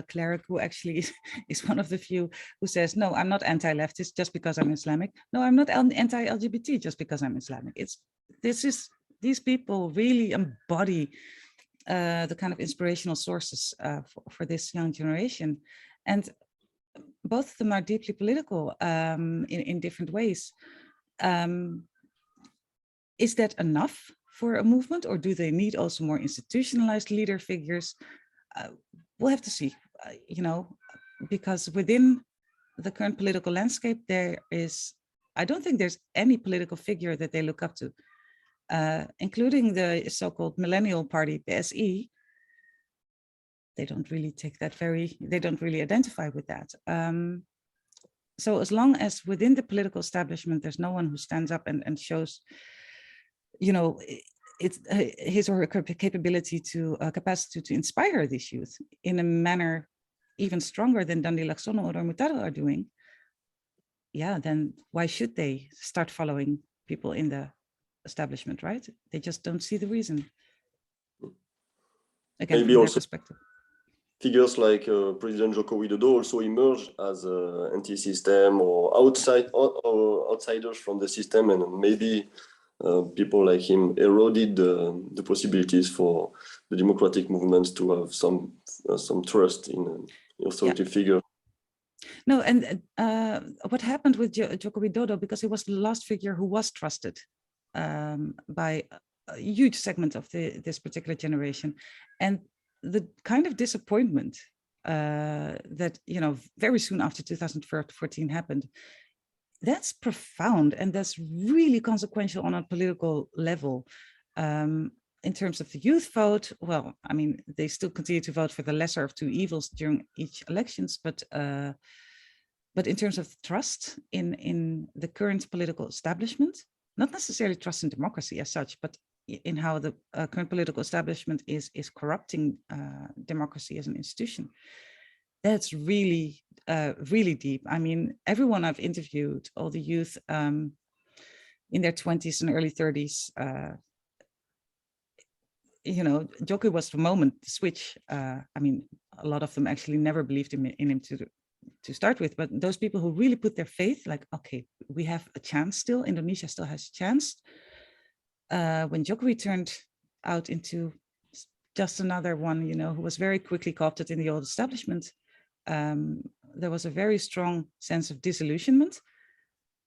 cleric who actually is one of the few who says, no, I'm not anti-leftist just because I'm Islamic. No, I'm not anti-LGBT just because I'm Islamic. These people really embody the kind of inspirational sources for this young generation. And both of them are deeply political in different ways. Is that enough for a movement, or do they need also more institutionalized leader figures? We'll have to see, because within the current political landscape, I don't think there's any political figure that they look up to, including the so-called millennial party, PSI. They don't really take that they don't really identify with that. So as long as within the political establishment, there's no one who stands up and shows, it's his or her capability capacity to inspire these youth in a manner even stronger than Dandi Laksono or Roy Murtado are doing, yeah, then why should they start following people in the establishment, right? They just don't see the reason. again, maybe from their also perspective. figures like President Joko Widodo also emerge as anti-system or outsiders from the system, and maybe people like him eroded the possibilities for the democratic movements to have some trust in an authoritative figure. No, and what happened with Joko Widodo, because he was the last figure who was trusted by a huge segment of this particular generation, and the kind of disappointment that, you know, very soon after 2014 happened, that's profound, and that's really consequential on a political level. In terms of the youth vote, well, I mean, they still continue to vote for the lesser of two evils during each elections, but in terms of trust in the current political establishment, not necessarily trust in democracy as such, but in how the current political establishment is corrupting democracy as an institution. That's really, really deep. I mean, everyone I've interviewed, all the youth in their 20s and early 30s, you know, Joko was the moment to switch. I mean, a lot of them actually never believed in him to start with, but those people who really put their faith, like, okay, we have a chance still, Indonesia still has a chance. When Joko turned out into just another one, you know, who was very quickly co-opted in the old establishment, there was a very strong sense of disillusionment.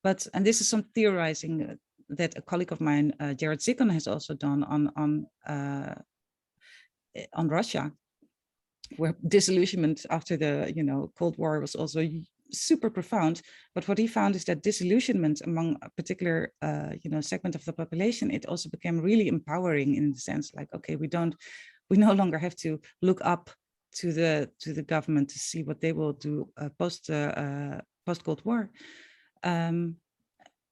And this is some theorizing that a colleague of mine, Jared Zikon, has also done on Russia, where disillusionment after the, you know, Cold War was also super profound. But what he found is that disillusionment among a particular, you know, segment of the population, it also became really empowering in the sense like, okay, we no longer have to look up to the government to see what they will do post Cold War.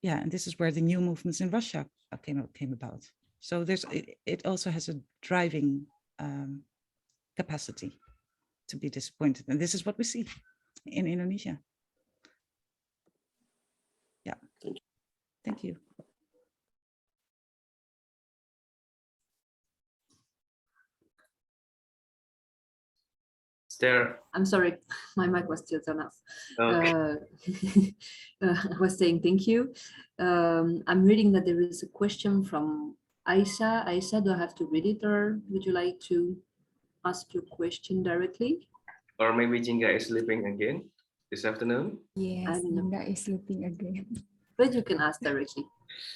Yeah, and this is where the new movements in Russia came about. So it also has a driving capacity to be disappointed, and this is what we see in Indonesia. Yeah, thank you. I'm sorry, my mic was still turned off. Okay. I was saying thank you. I'm reading that there is a question from Aisha. Aisha, do I have to read it, or would you like to ask your question directly? Or maybe Jingga is sleeping again this afternoon? Yes, Jingga is sleeping again. But you can ask directly.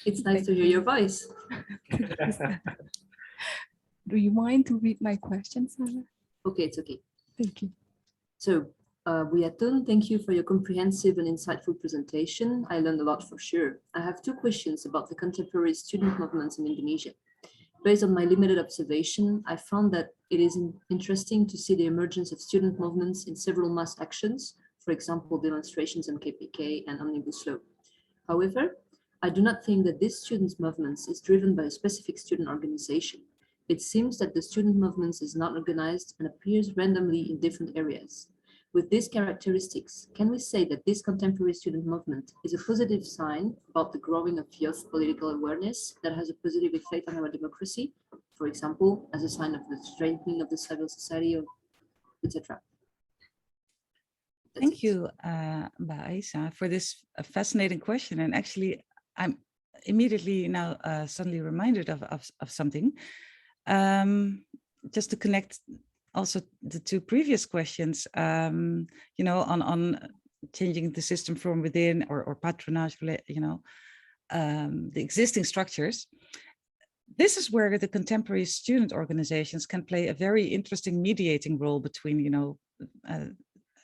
It's nice to hear your voice. Do you mind to read my question, Sarah? Okay, it's okay. Thank you. So, Buyatun, thank you for your comprehensive and insightful presentation. I learned a lot for sure. I have two questions about the contemporary student movements in Indonesia. Based on my limited observation, I found that it is interesting to see the emergence of student movements in several mass actions, for example, demonstrations on KPK and Omnibus Law. However, I do not think that this student movements is driven by a specific student organization. It seems that the student movements is not organized and appears randomly in different areas. With these characteristics, can we say that this contemporary student movement is a positive sign about the growing of youth political awareness that has a positive effect on our democracy, for example, as a sign of the strengthening of the civil society, etc.? Thank you, Mbak Aisha, for this fascinating question. And actually, I'm immediately now suddenly reminded of something. Just to connect also the two previous questions, you know, on changing the system from within or patronage, you know, the existing structures. This is where the contemporary student organizations can play a very interesting mediating role between, you know,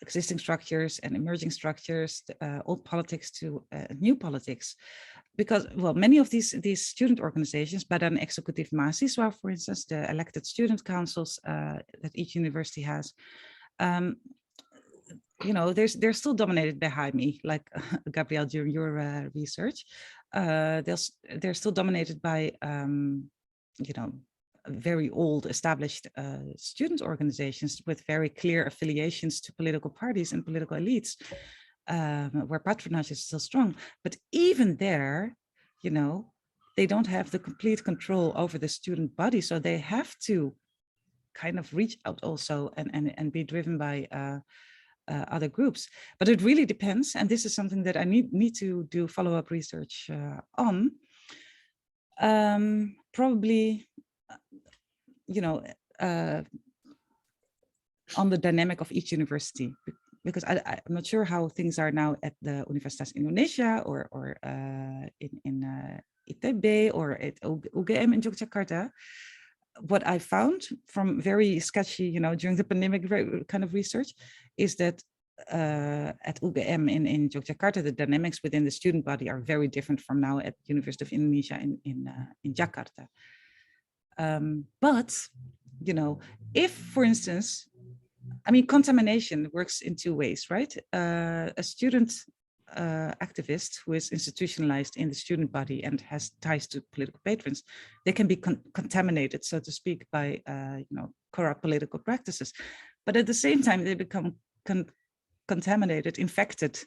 existing structures and emerging structures, old politics to new politics. Because, well, many of these student organizations, Badan Eksekutif Mahasiswa, for instance, the elected student councils that each university has, you know, they're still dominated by Jaime, like Gabriel during your research. They're still dominated by, you know, very old established student organizations with very clear affiliations to political parties and political elites, where patronage is still strong. But even there, you know, they don't have the complete control over the student body. So they have to kind of reach out also and be driven by other groups. But it really depends, and this is something that I need to do follow-up research on. Probably, on the dynamic of each university, because I'm not sure how things are now at the Universitas Indonesia or in ITB or at UGM in Yogyakarta. What I found from very sketchy, during the pandemic kind of research, is that at UGM in Yogyakarta, the dynamics within the student body are very different from now at University of Indonesia in Jakarta. But, if, for instance, contamination works in two ways, right? A student activist who is institutionalized in the student body and has ties to political patrons, they can be contaminated, so to speak, by corrupt political practices. But at the same time, they become contaminated, infected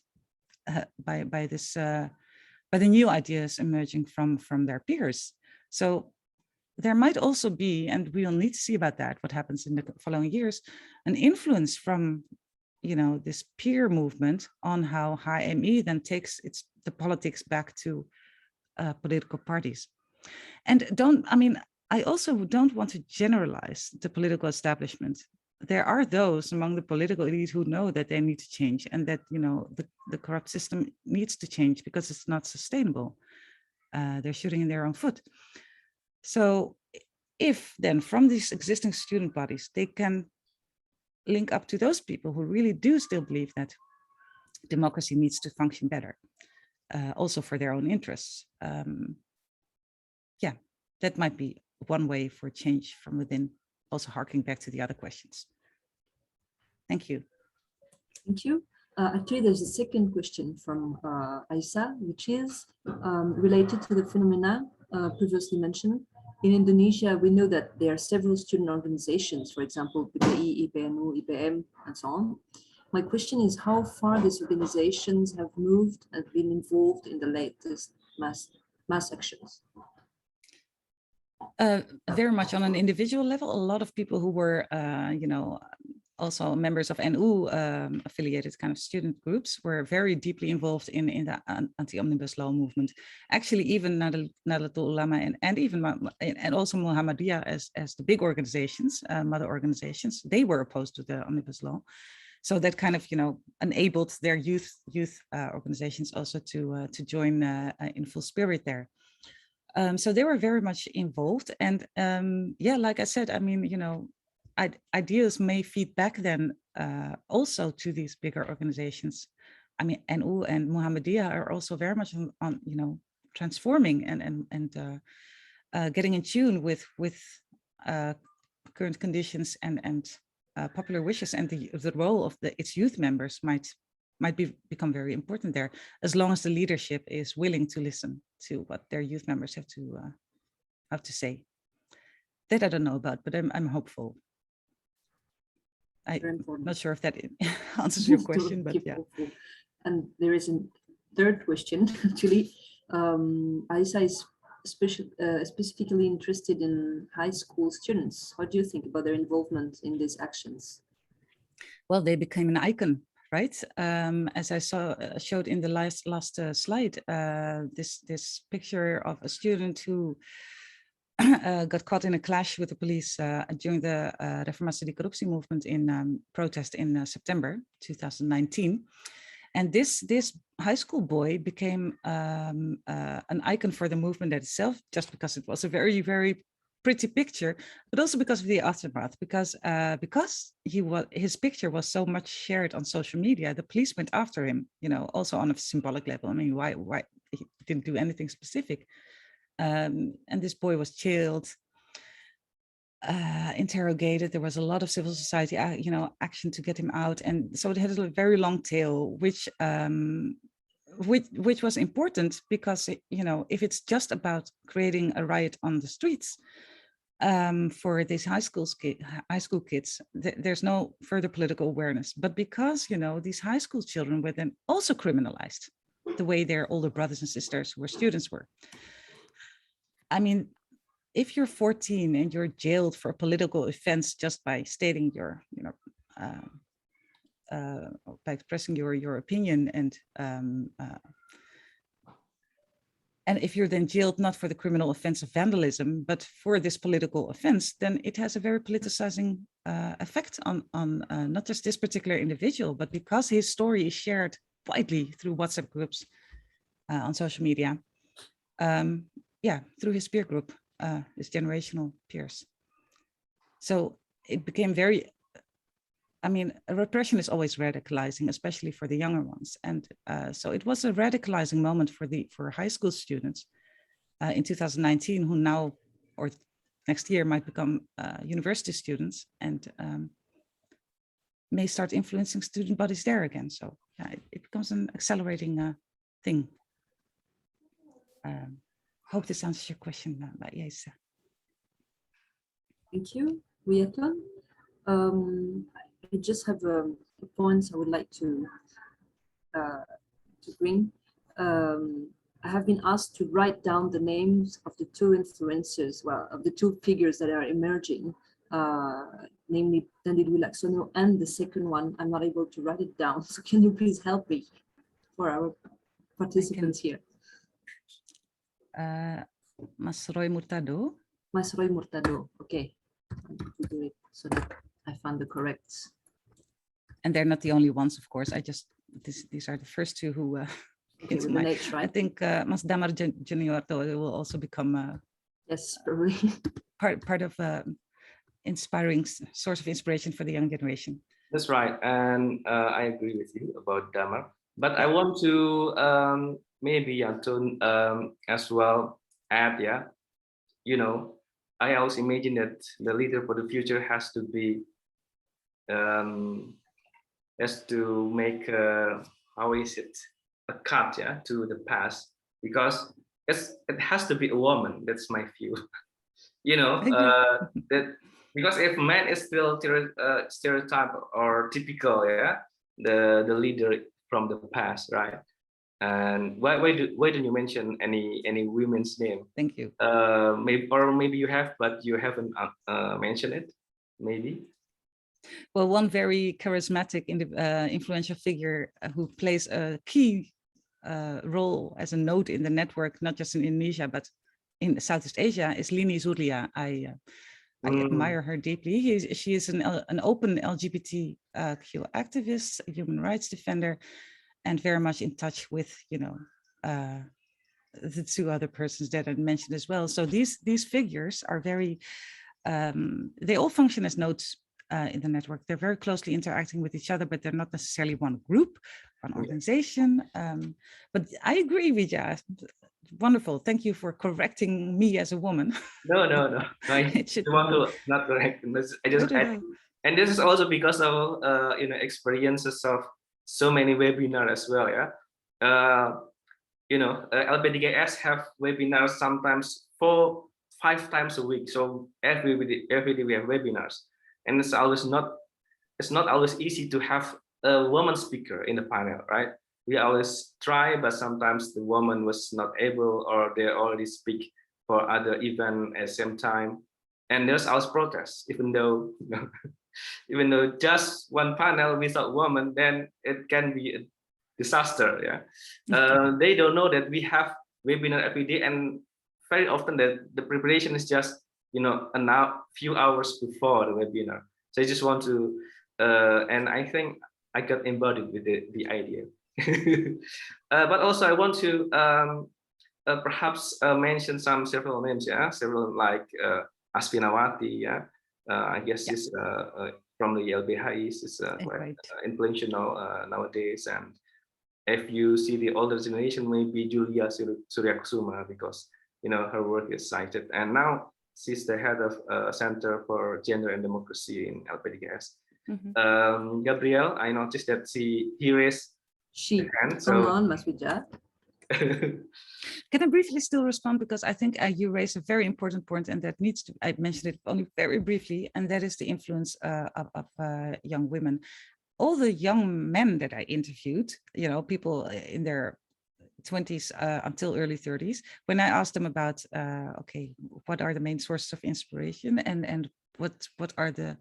by the new ideas emerging from their peers. So there might also be, and we will need to see about that, what happens in the following years, an influence from this peer movement on how HMI then takes the politics back to political parties. And I also don't want to generalize the political establishment. There are those among the political elite who know that they need to change, and that the corrupt system needs to change because it's not sustainable. They're shooting in their own foot. So if then from these existing student bodies, they can link up to those people who really do still believe that democracy needs to function better, also for their own interests. Yeah, that might be one way for change from within, also harking back to the other questions. Thank you. Thank you. Actually, there's a second question from Aisa, which is related to the phenomena previously mentioned. In Indonesia, we know that there are several student organizations, for example, PPI, IPNU, IPM, and so on. My question is how far these organizations have moved and been involved in the latest mass actions? Very much on an individual level. A lot of people who were, also members of NU affiliated kind of student groups were very deeply involved in the anti-Omnibus Law movement. Actually, even Nahdlatul Ulama and also Muhammadiyah as the big organizations, mother organizations, they were opposed to the Omnibus Law. So that kind of, enabled their youth organizations also to join in full spirit there. So they were very much involved. And yeah, like I said, ideas may feed back then also to these bigger organizations. NU and Muhammadiyah are also very much on transforming and getting in tune with current conditions and popular wishes, and the role of its youth members might become very important there, as long as the leadership is willing to listen to what their youth members have to say. That I don't know about, but I'm hopeful. I'm not sure if that answers your question, but yeah. And there is a third question, actually. Aisa is specifically interested in high school students. How do you think about their involvement in these actions? Well, they became an icon, right? As I showed in the last slide, this picture of a student who got caught in a clash with the police during the Reformasi di Korupsi movement in protest in September 2019. And this high school boy became an icon for the movement itself, just because it was a very, very pretty picture, but also because of the aftermath, because his picture was so much shared on social media, the police went after him, also on a symbolic level. Why he didn't do anything specific. And this boy was jailed, interrogated. There was a lot of civil society, action to get him out, and so it had a very long tail, which was important because if it's just about creating a riot on the streets for these high school kids, there's no further political awareness. But because these high school children were then also criminalized, the way their older brothers and sisters who were students were. if you're 14 and you're jailed for a political offense just by stating your, by expressing your opinion, and if you're then jailed not for the criminal offense of vandalism, but for this political offense, then it has a very politicizing effect on not just this particular individual, but because his story is shared widely through WhatsApp groups, on social media, through his peer group, his generational peers. So it became very, repression is always radicalizing, especially for the younger ones. And so it was a radicalizing moment for high school students in 2019, who now, or next year, might become university students and may start influencing student bodies there again. So it becomes an accelerating thing. Hope this answers your question, yes. Thank you, Wiyaton. I just have points I would like to bring. I have been asked to write down the names of the two influencers, of the two figures that are emerging, namely Dandit Wilaksono, and the second one, I'm not able to write it down. So can you please help me for our participants here? Mas Roy Murtado. Mas Roy Murtado, okay. I'm going to do it so that I found the correct. And they're not the only ones, of course. These are the first two who right? I think Mas Damar Juniorto will also become yes, probably part of inspiring source of inspiration for the young generation. That's right, and I agree with you about Damar. But I want to maybe Anton as well add, I always imagine that the leader for the future has to be has to make a cut to the past, because it has to be a woman. That's my view. That because if man is still stereotype or typical, the leader from the past, right? And why don't you mention any women's name? Thank you. Maybe you have, but you haven't mentioned it. Maybe. Well, one very charismatic, influential figure who plays a key role as a node in the network, not just in Indonesia, but in Southeast Asia, is Lini Zurlia. I admire her deeply. She is an open LGBTQ activist, a human rights defender, and very much in touch with, the two other persons that I mentioned as well. So these figures are very, they all function as nodes in the network. They're very closely interacting with each other, but they're not necessarily one group, one organization. But I agree, Vijay. Wonderful. Thank you for correcting me as a woman. No. I want to not correct. I just and this is also because of experiences of so many webinars as well. LPDGS have webinars sometimes 4-5 times a week. So every day we have webinars, and it's not always easy to have a woman speaker in the panel, right? We always try, but sometimes the woman was not able, or they already speak for other event at the same time. And there's always protests, even though just one panel without woman, then it can be a disaster. They don't know that we have webinar every day, and very often the preparation is just a few hours before the webinar. So I just want to, and I think I got embodied with the idea. But also I want to perhaps mention several names, several like Aspinawati, I guess is from the LBHI, is quite influential nowadays. And if you see the older generation, maybe Julia Suryakusuma, because her work is cited. And now she's the head of Center for Gender and Democracy in LPDGS. Gabrielle, I noticed that he raised hand. So come on, Mas Vijay. Can I briefly still respond, because I think you raised a very important point, and that needs to, I mentioned it only very briefly, and that is the influence of young women. All the young men that I interviewed, people in their 20s until early 30s. When I asked them about, okay, what are the main sources of inspiration and what are the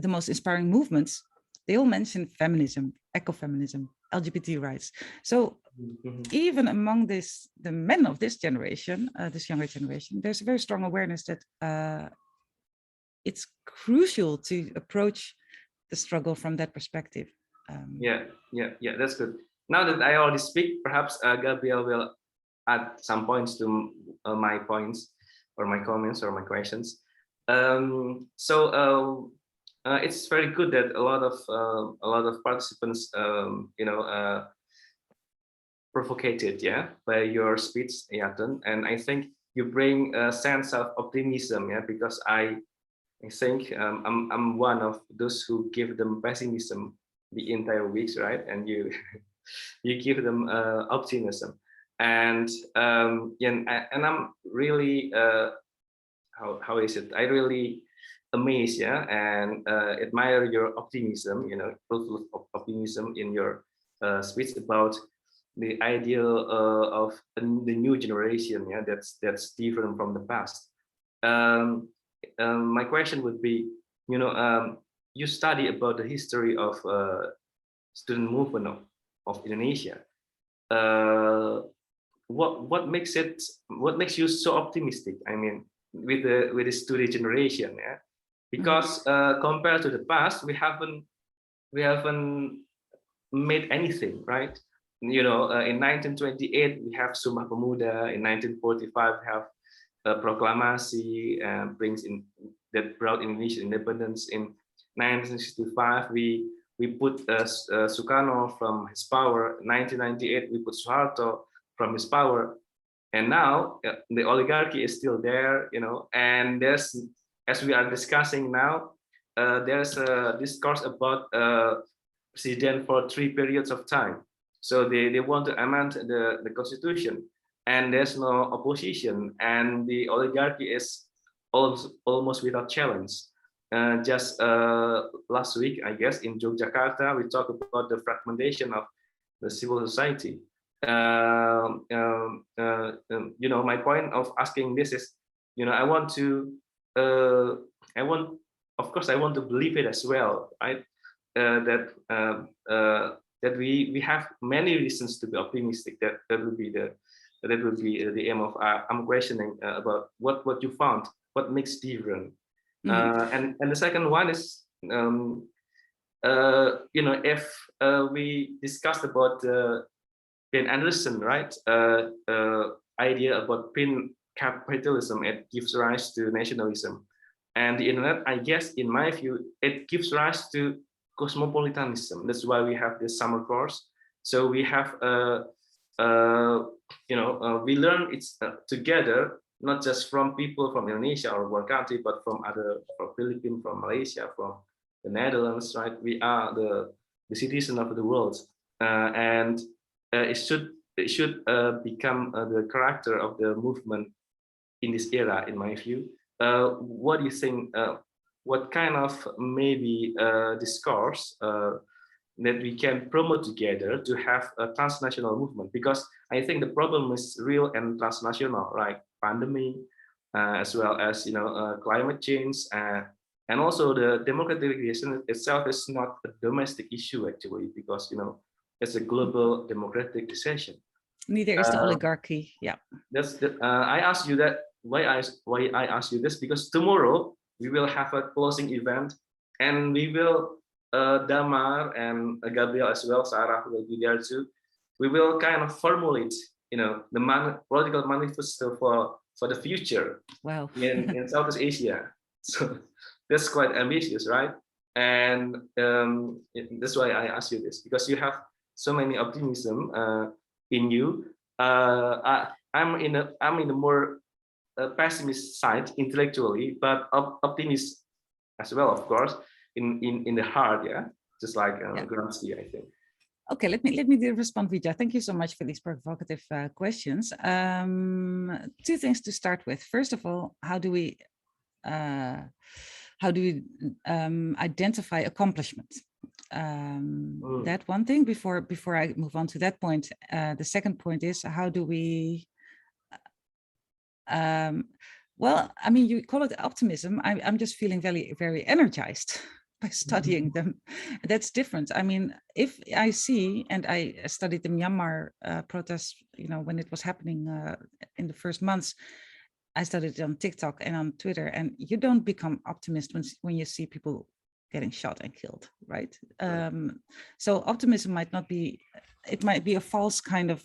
most inspiring movements, they all mentioned feminism, ecofeminism, LGBT rights. So even among the men of this generation, this younger generation, there's a very strong awareness that it's crucial to approach the struggle from that perspective. Yeah, that's good. Now that I already speak, perhaps Gabriel will add some points to my points or my comments or my questions. It's very good that a lot of participants, provocated, by your speech, Yaton, and I think you bring a sense of optimism, because I think I'm one of those who give them pessimism the entire weeks, right? And you you give them optimism, and I'm really how is it? I really amazed, and admire your optimism, full of optimism in your speech about the ideal of the new generation, that's different from the past. My question would be, you study about the history of student movement of Indonesia. What makes you so optimistic? I mean, with the student generation, because compared to the past, we haven't made anything, right? In 1928 we have Sumpah Pemuda. In 1945 we have Proklamasi that brought Indonesian independence. In 1965 we put Sukarno from his power. 1998 we put Suharto from his power, and now the oligarchy is still there, and there's, as we are discussing now, there's a discourse about president for 3 periods of time. So they want to amend the constitution, and there's no opposition, and the oligarchy is almost without challenge. Just last week, I guess, in Yogyakarta, we talked about the fragmentation of the civil society. My point of asking this is, I want to believe it as well, right? That we have many reasons to be optimistic. That would be the aim of I'm questioning about what you found, what makes different. And the second one is, if we discussed about Ben Anderson, right? Idea about pin capitalism, it gives rise to nationalism, and the internet, I guess, in my view, it gives rise to cosmopolitanism. That's why we have this summer course. So we have, we learn it together, not just from people from Indonesia or one country, but from Philippines, from Malaysia, from the Netherlands, right? We are the citizen of the world, and it should become the character of the movement in this era, in my view. What do you think? What kind of maybe discourse that we can promote together to have a transnational movement? Because I think the problem is real and transnational, right? Pandemic, as well as climate change, and also the democratization itself is not a domestic issue actually, because it's a global democratic decision. Neither is the oligarchy. Yeah. That's I asked you that. Why I ask you this? Because tomorrow we will have a closing event, and we will Damar and Gabriel as well, Sarah will be there too. We will kind of formulate, the political manifesto for the future. Wow. in Southeast Asia. So that's quite ambitious, right? And that's why I ask you this, because you have so many optimism in you. I'm in a more pessimist side intellectually, but optimist as well, of course, in the heart, just like Gramsci, I think. Okay, let me respond, Vijay. Thank you so much for these provocative questions. Two things to start with. First of all, how do we identify accomplishment? That one thing before I move on to that point. The second point is, how do we well, I mean, you call it optimism. I'm just feeling very, very energized by studying them. That's different. I mean, if I see, and I studied the Myanmar protests, you know, when it was happening in the first months, I studied it on TikTok and on Twitter, and you don't become optimist when you see people getting shot and killed, right? So optimism might not be, it might be a false kind of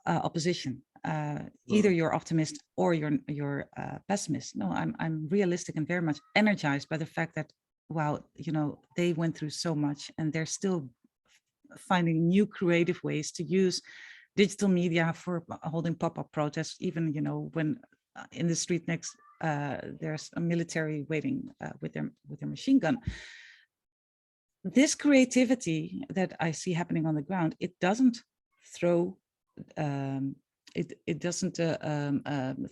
opposition. Either you're optimist or you're pessimist. No, I'm realistic and very much energized by the fact that, wow, you know, they went through so much and they're still finding new creative ways to use digital media for holding pop-up protests, even, you know, when in the street next there's a military waiting with their machine gun. This creativity that I see happening on the ground, it doesn't throw it doesn't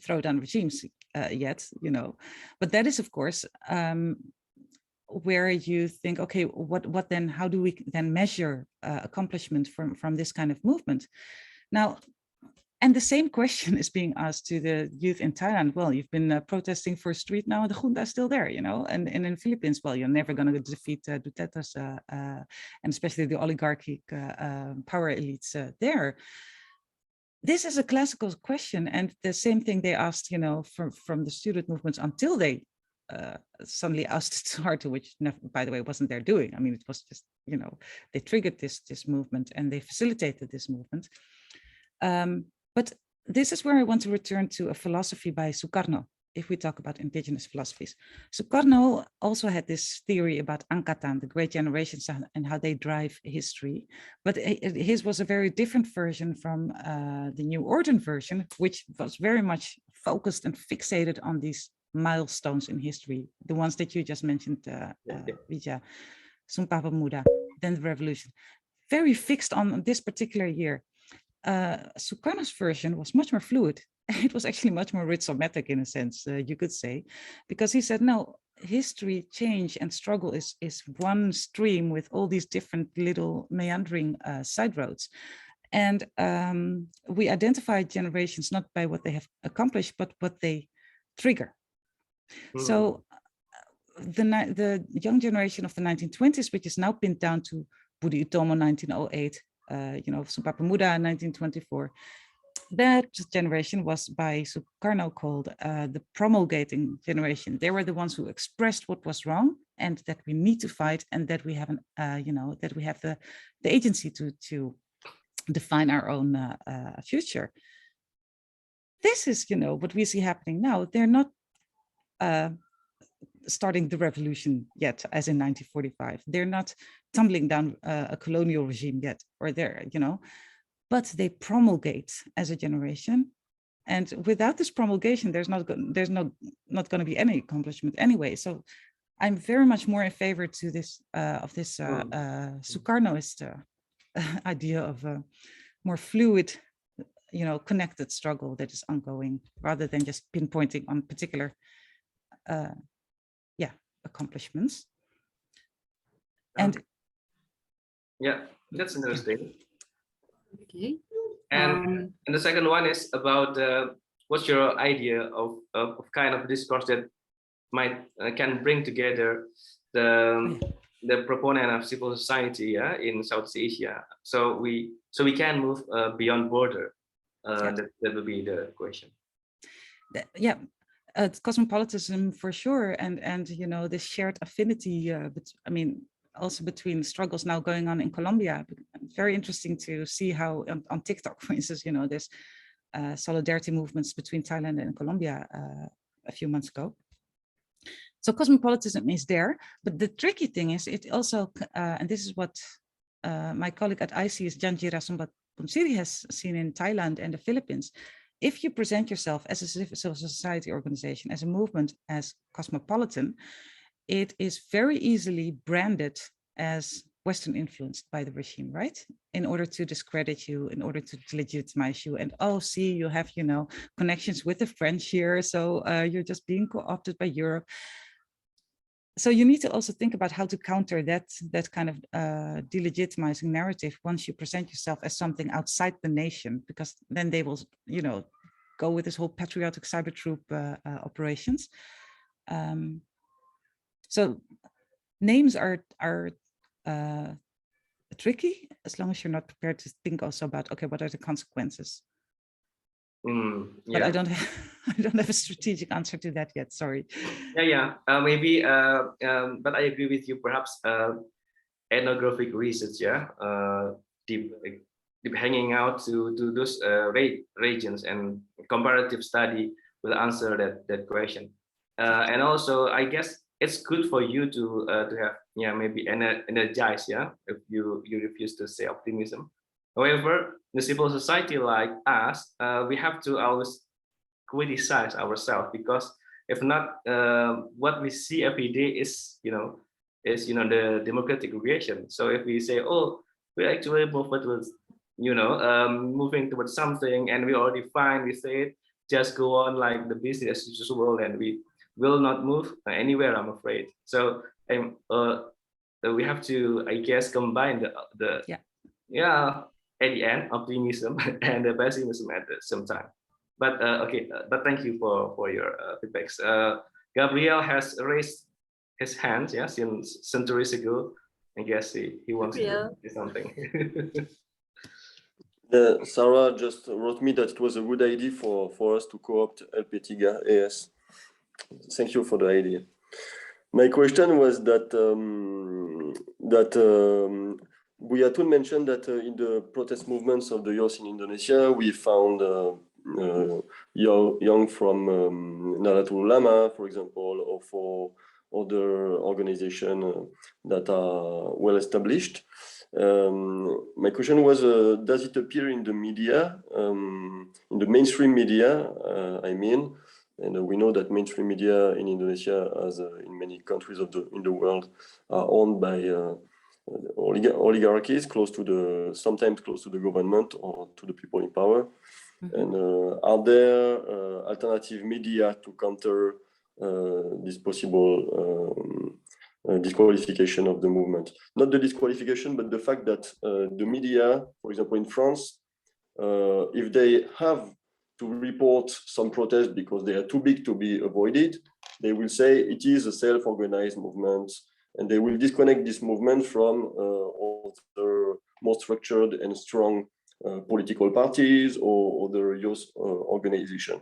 throw down regimes yet, you know, but that is, of course, where you think, okay, what then? How do we then measure accomplishment from this kind of movement? Now, and the same question is being asked to the youth in Thailand. Well, you've been protesting for a street now, and the junta is still there, you know. And in the Philippines, well, you're never going to defeat Duterte's and especially the oligarchic power elites there. This is a classical question, and the same thing they asked, you know, from the student movements until they suddenly ousted Suharto, which, never, by the way, wasn't their doing. I mean, it was just, you know, they triggered this movement and they facilitated this movement. But this is where I want to return to a philosophy by Sukarno, if we talk about indigenous philosophies. Sukarno also had this theory about Angkatan, the great generations, and how they drive history. But his was a very different version from the New Order version, which was very much focused and fixated on these milestones in history, the ones that you just mentioned, Vijay, Sumpah Pemuda, then the revolution, very fixed on this particular year. Sukarno's version was much more fluid. It was actually much more rhizomatic in a sense, you could say, because he said, no, history, change and struggle is one stream with all these different little meandering side roads. And we identify generations not by what they have accomplished, but what they trigger. So the young generation of the 1920s, which is now pinned down to Budi Utomo 1908, you know, Sumpah Pemuda 1924, that generation was by Sukarno called the promulgating generation. They were the ones who expressed what was wrong and that we need to fight, and that we have you know, that we have the agency to define our own future. This is, you know, what we see happening now. They're not starting the revolution yet, as in 1945. They're not tumbling down a colonial regime yet, or they're, you know, but they promulgate as a generation. And without this promulgation, there's not going to be any accomplishment anyway. So I'm very much more in favor to this of this Sukarnoist idea of a more fluid, you know, connected struggle that is ongoing, rather than just pinpointing on particular accomplishments. And yeah, that's interesting. Okay. And the second one is about what's your idea of kind of discourse that might can bring together the proponent of civil society in Southeast Asia, so we can move beyond border. That would be the question. Yeah. Cosmopolitanism for sure, and you know, this shared affinity, but I mean, also between struggles now going on in Colombia. Very interesting to see how on TikTok, for instance, you know, there's solidarity movements between Thailand and Colombia a few months ago. So cosmopolitanism is there, but the tricky thing is it also, and this is what my colleague at IC's Janjira Sumbat Punsiri has seen in Thailand and the Philippines. If you present yourself as a civil society organization, as a movement, as cosmopolitan, it is very easily branded as Western influenced by the regime, right? In order to discredit you, in order to legitimize you. And oh, see, you have, you know, connections with the French here. So you're just being co-opted by Europe. so you need to also think about how to counter that kind of delegitimizing narrative once you present yourself as something outside the nation, because then they will, you know, go with this whole patriotic cyber troop operations. So names are tricky as long as you're not prepared to think also about, okay, what are the consequences? Yeah. But I don't have a strategic answer to that yet. Sorry. Maybe. But I agree with you. Perhaps ethnographic research, deep hanging out to those regions, and comparative study will answer that question. And also, I guess it's good for you to have maybe energize, if you refuse to say optimism. However, the civil society like us, we have to always criticize ourselves, because if not, what we see every day is the democratic creation. So if we say, oh, we actually moving towards something, and we already fine, we say it, just go on like the business as usual, and we will not move anywhere, I'm afraid. So we have to, I guess, combine at the end, optimism and the pessimism at the same time. But okay, but thank you for your feedbacks. Gabriel has raised his hand, since centuries ago. I guess he wants to say something. Sarah just wrote me that it was a good idea for us to co-opt LPTIGA AS. Thank you for the idea. My question was that Buyatun mentioned that in the protest movements of the youth in Indonesia, we found young from Nahdlatul Ulama, for example, or for other organizations that are well established. My question was, does it appear in the media, in the mainstream media, I mean? And we know that mainstream media in Indonesia, as in many countries in the world, are owned by oligarchies sometimes close to the government or to the people in power. And are there alternative media to counter this possible disqualification of the movement? Not the disqualification, but the fact that the media, for example, in France, if they have to report some protest because they are too big to be avoided, they will say it is a self-organized movement, and they will disconnect this movement from other more structured and strong political parties or other youth organization.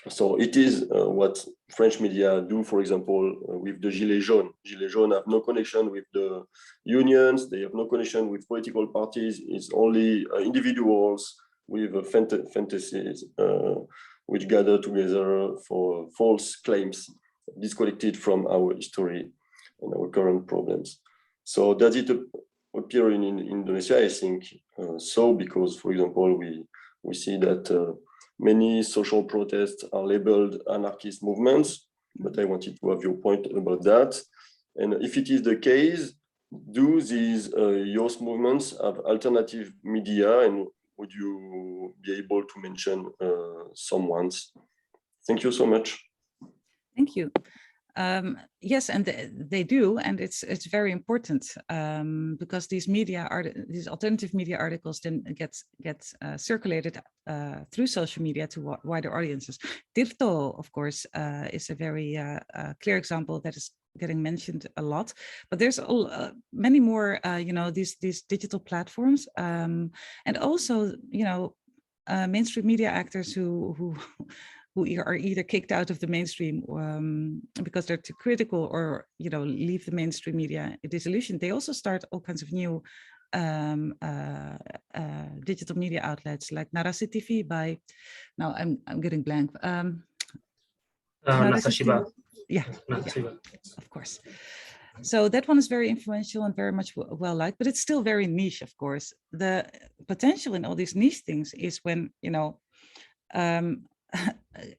So it is what French media do, for example, with the Gilets jaunes. Gilets jaunes have no connection with the unions, they have no connection with political parties, it's only individuals with fantasies which gather together for false claims disconnected from our history and our current problems. So does it appear in Indonesia? I think so, because, for example, we see that many social protests are labeled anarchist movements, but I wanted to have your point about that. And if it is the case, do these youth movements have alternative media, and would you be able to mention some ones? Thank you so much. Thank you. Yes, and they do, and it's very important because these alternative media articles then get circulated through social media to wider audiences. Tirto, of course, is a very clear example that is getting mentioned a lot, but there's many more, these digital platforms, and also, mainstream media actors who are either kicked out of the mainstream because they're too critical, or leave the mainstream media disillusioned. They also start all kinds of new digital media outlets like Narasi TV by, now I'm getting blank. Nasashiba. Yeah, of course. So that one is very influential and very much well liked, but it's still very niche, of course. The potential in all these niche things is when,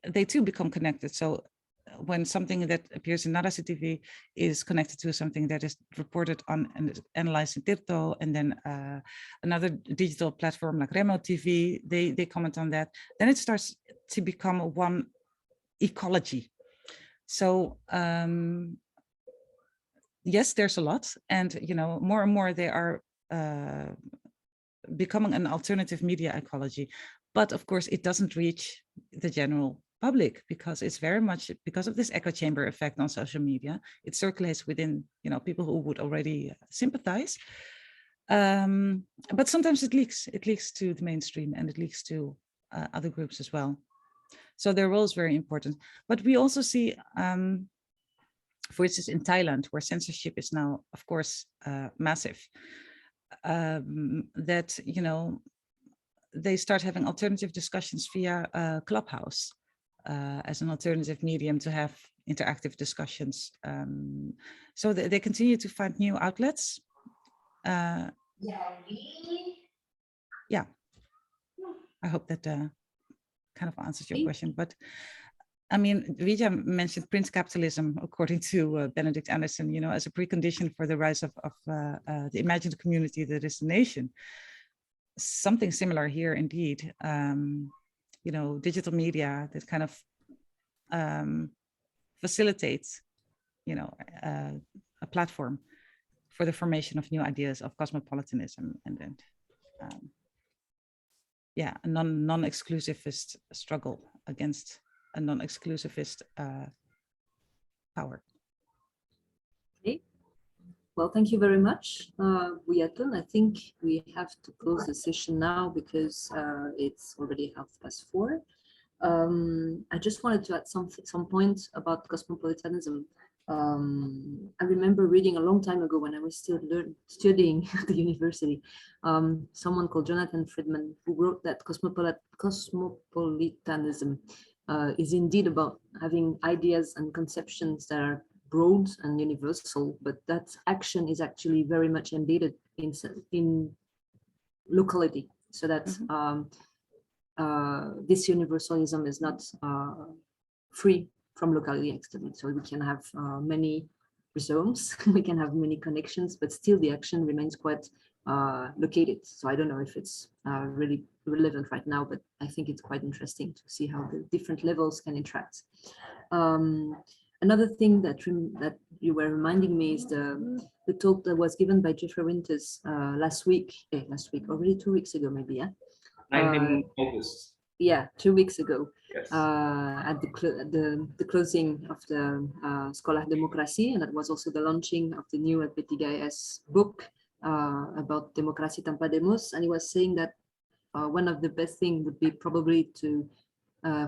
they too become connected. So when something that appears in Narasi TV is connected to something that is reported on and analyzed in Tirto, and then another digital platform like Remo TV, they comment on that, then it starts to become one ecology. So yes, there's a lot, and more and more they are becoming an alternative media ecology, but of course it doesn't reach the general public because it's very much because of this echo chamber effect on social media. It circulates within people who would already sympathize, but sometimes it leaks to the mainstream, and it leaks to other groups as well. So their role is very important. But we also see, for instance, in Thailand, where censorship is now, of course, massive, that they start having alternative discussions via Clubhouse as an alternative medium to have interactive discussions. So they continue to find new outlets. Yeah, I hope that kind of answers your question. But I mean, Rija mentioned Prince capitalism, according to Benedict Anderson, as a precondition for the rise of the imagined community that is the nation. Something similar here, indeed. Digital media that kind of facilitates, a platform for the formation of new ideas of cosmopolitanism and yeah, a non-exclusivist struggle against a non-exclusivist power. Okay. Well, thank you very much, Buyatun. I think we have to close the session now because it's already 4:30. I just wanted to add some points about cosmopolitanism. I remember reading a long time ago when I was still studying at the university, someone called Jonathan Friedman, who wrote that cosmopolitanism is indeed about having ideas and conceptions that are broad and universal, but that action is actually very much embedded in locality, so that this universalism is not free from locality externally. So we can have many rhizomes, we can have many connections, but still the action remains quite located. So I don't know if it's really relevant right now, but I think it's quite interesting to see how the different levels can interact. Another thing that you were reminding me is the talk that was given by Jeffrey Winters last week, already 2 weeks ago, maybe, yeah? 19 August. Yeah, 2 weeks ago, yes. At the closing of the Sekolah Demokrasi, and that was also the launching of the new LP3S book about Demokrasi Tanpa Demos. And he was saying that one of the best things would be probably to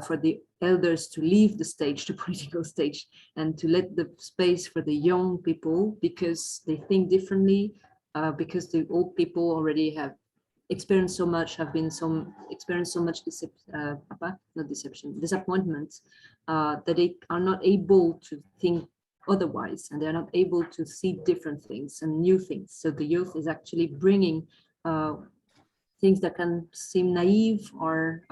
for the elders to leave the stage, the political stage, and to let the space for the young people, because they think differently, because the old people already have experienced so much, experienced so much disappointment, that they are not able to think otherwise, and they're not able to see different things and new things. So the youth is actually bringing things that can seem naive or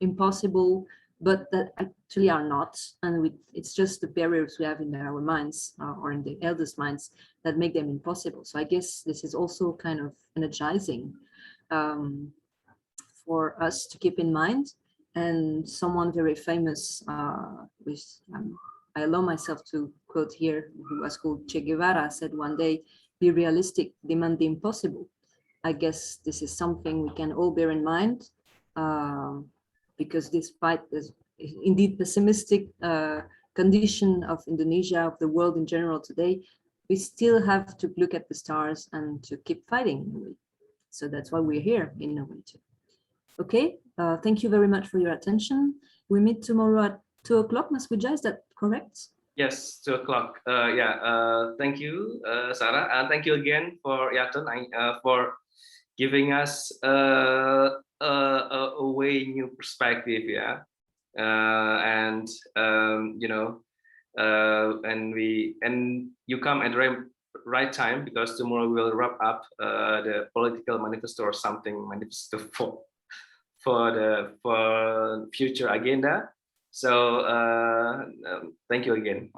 impossible, but that actually are not. And it's just the barriers we have in our minds or in the elders' minds that make them impossible. So I guess this is also kind of energizing for us to keep in mind. And someone very famous, which I allow myself to quote here, who was called Che Guevara, said one day, "Be realistic, demand the impossible." I guess this is something we can all bear in mind, because despite this indeed pessimistic condition of Indonesia, of the world in general today, we still have to look at the stars and to keep fighting in a way. So that's why we're here in a way too. Okay, thank you very much for your attention. We meet tomorrow at 2 o'clock, Maswija, is that correct? Yes, 2 o'clock. Thank you, Sarah. And thank you again for Yatun for giving us a way new perspective, yeah. And you come at the right time, because tomorrow we'll wrap up the political manifesto or something manifesto for future agenda. So thank you again.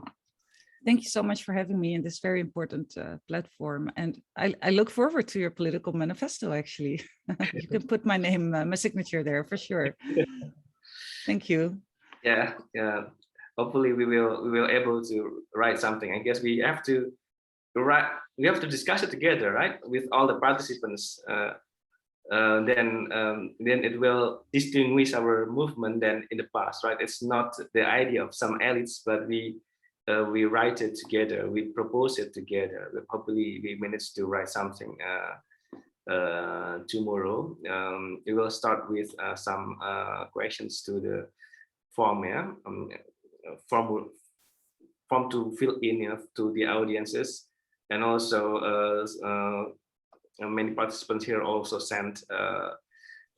Thank you so much for having me in this very important platform. And I look forward to your political manifesto, actually. You can put my name, my signature there for sure. Thank you. Yeah. Hopefully we will able to write something. I guess we have to right, we have to discuss it together, right, with all the participants. Then it will distinguish our movement than in the past, right? It's not the idea of some elites, but we write it together, we propose it together. Hopefully we manage to write something tomorrow. We will start with some questions to the form, yeah, form to fill in to the audiences, and also many participants here also sent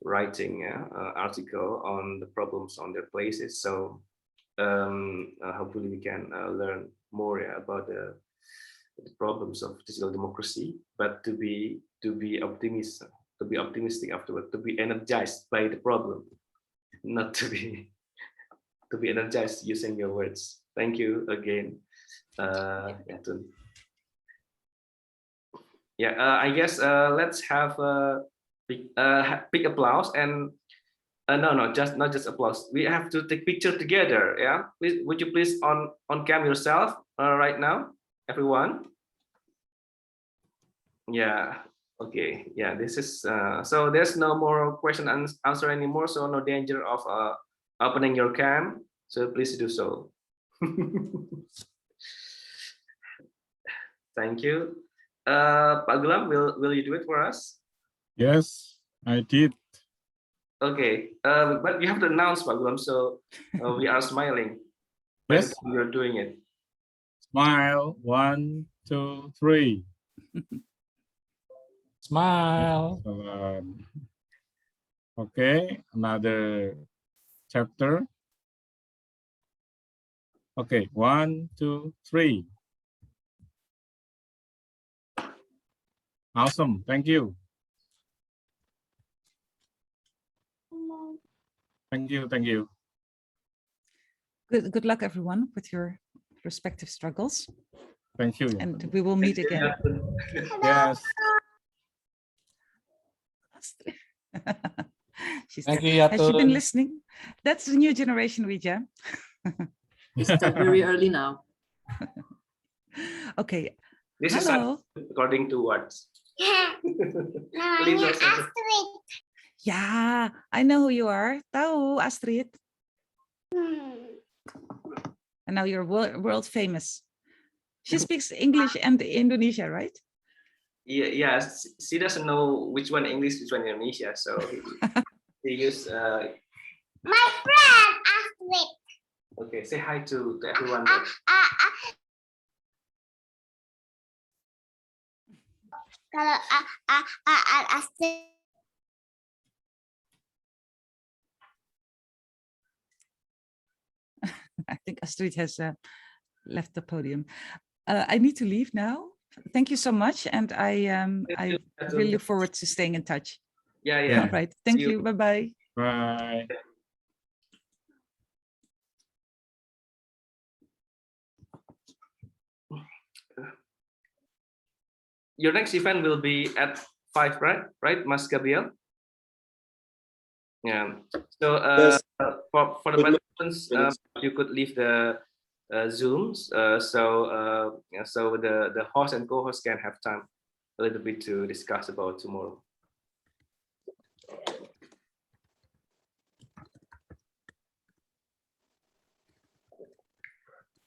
writing article on the problems on their places. So hopefully we can learn more about the problems of digital democracy, but to be optimistic afterward, to be energized by the problem, not to be energized using your words. Thank you again, Yatun. Yeah, I guess let's have a big applause, and no, just not just applause. We have to take picture together. Yeah, please, would you please on cam yourself right now, everyone? Yeah. Okay. Yeah. This is so. There's no more question and answer anymore. So no danger of opening your cam. So please do so. Thank you. Pak Gulam, will you do it for us? Yes, I did. Okay, but you have to announce, Pak Gulam, so we are smiling when Yes. you're doing it. Smile. 1, 2, 3. Smile. Okay, another chapter. Okay, 1, 2, 3. Awesome, thank you. Thank you, thank you. Good luck, everyone, with your respective struggles. Thank you. And we will meet again. Yes. Has she been listening? That's the new generation, Rija. It's still very early now. Okay. This Hello. is according to what? Namanya Astrid. Yeah, I know who you are. Tahu, Astrid. And now you're world famous. She speaks English and Indonesia, right? Yeah, yeah. She doesn't know which one English, which one Indonesia. So he used. My friend Astrid. Okay, say hi to everyone. Kalau Astrid. I think Astrid has left the podium. I need to leave now. Thank you so much, and I really look forward to staying in touch. Yeah, yeah. All right. Thank you. Bye bye. Bye. Your next event will be at 5, right? Right, Mas Gabriel? Yeah. So Yes. for the participants, you could leave the Zooms, so the host and co-host can have time a little bit to discuss about tomorrow.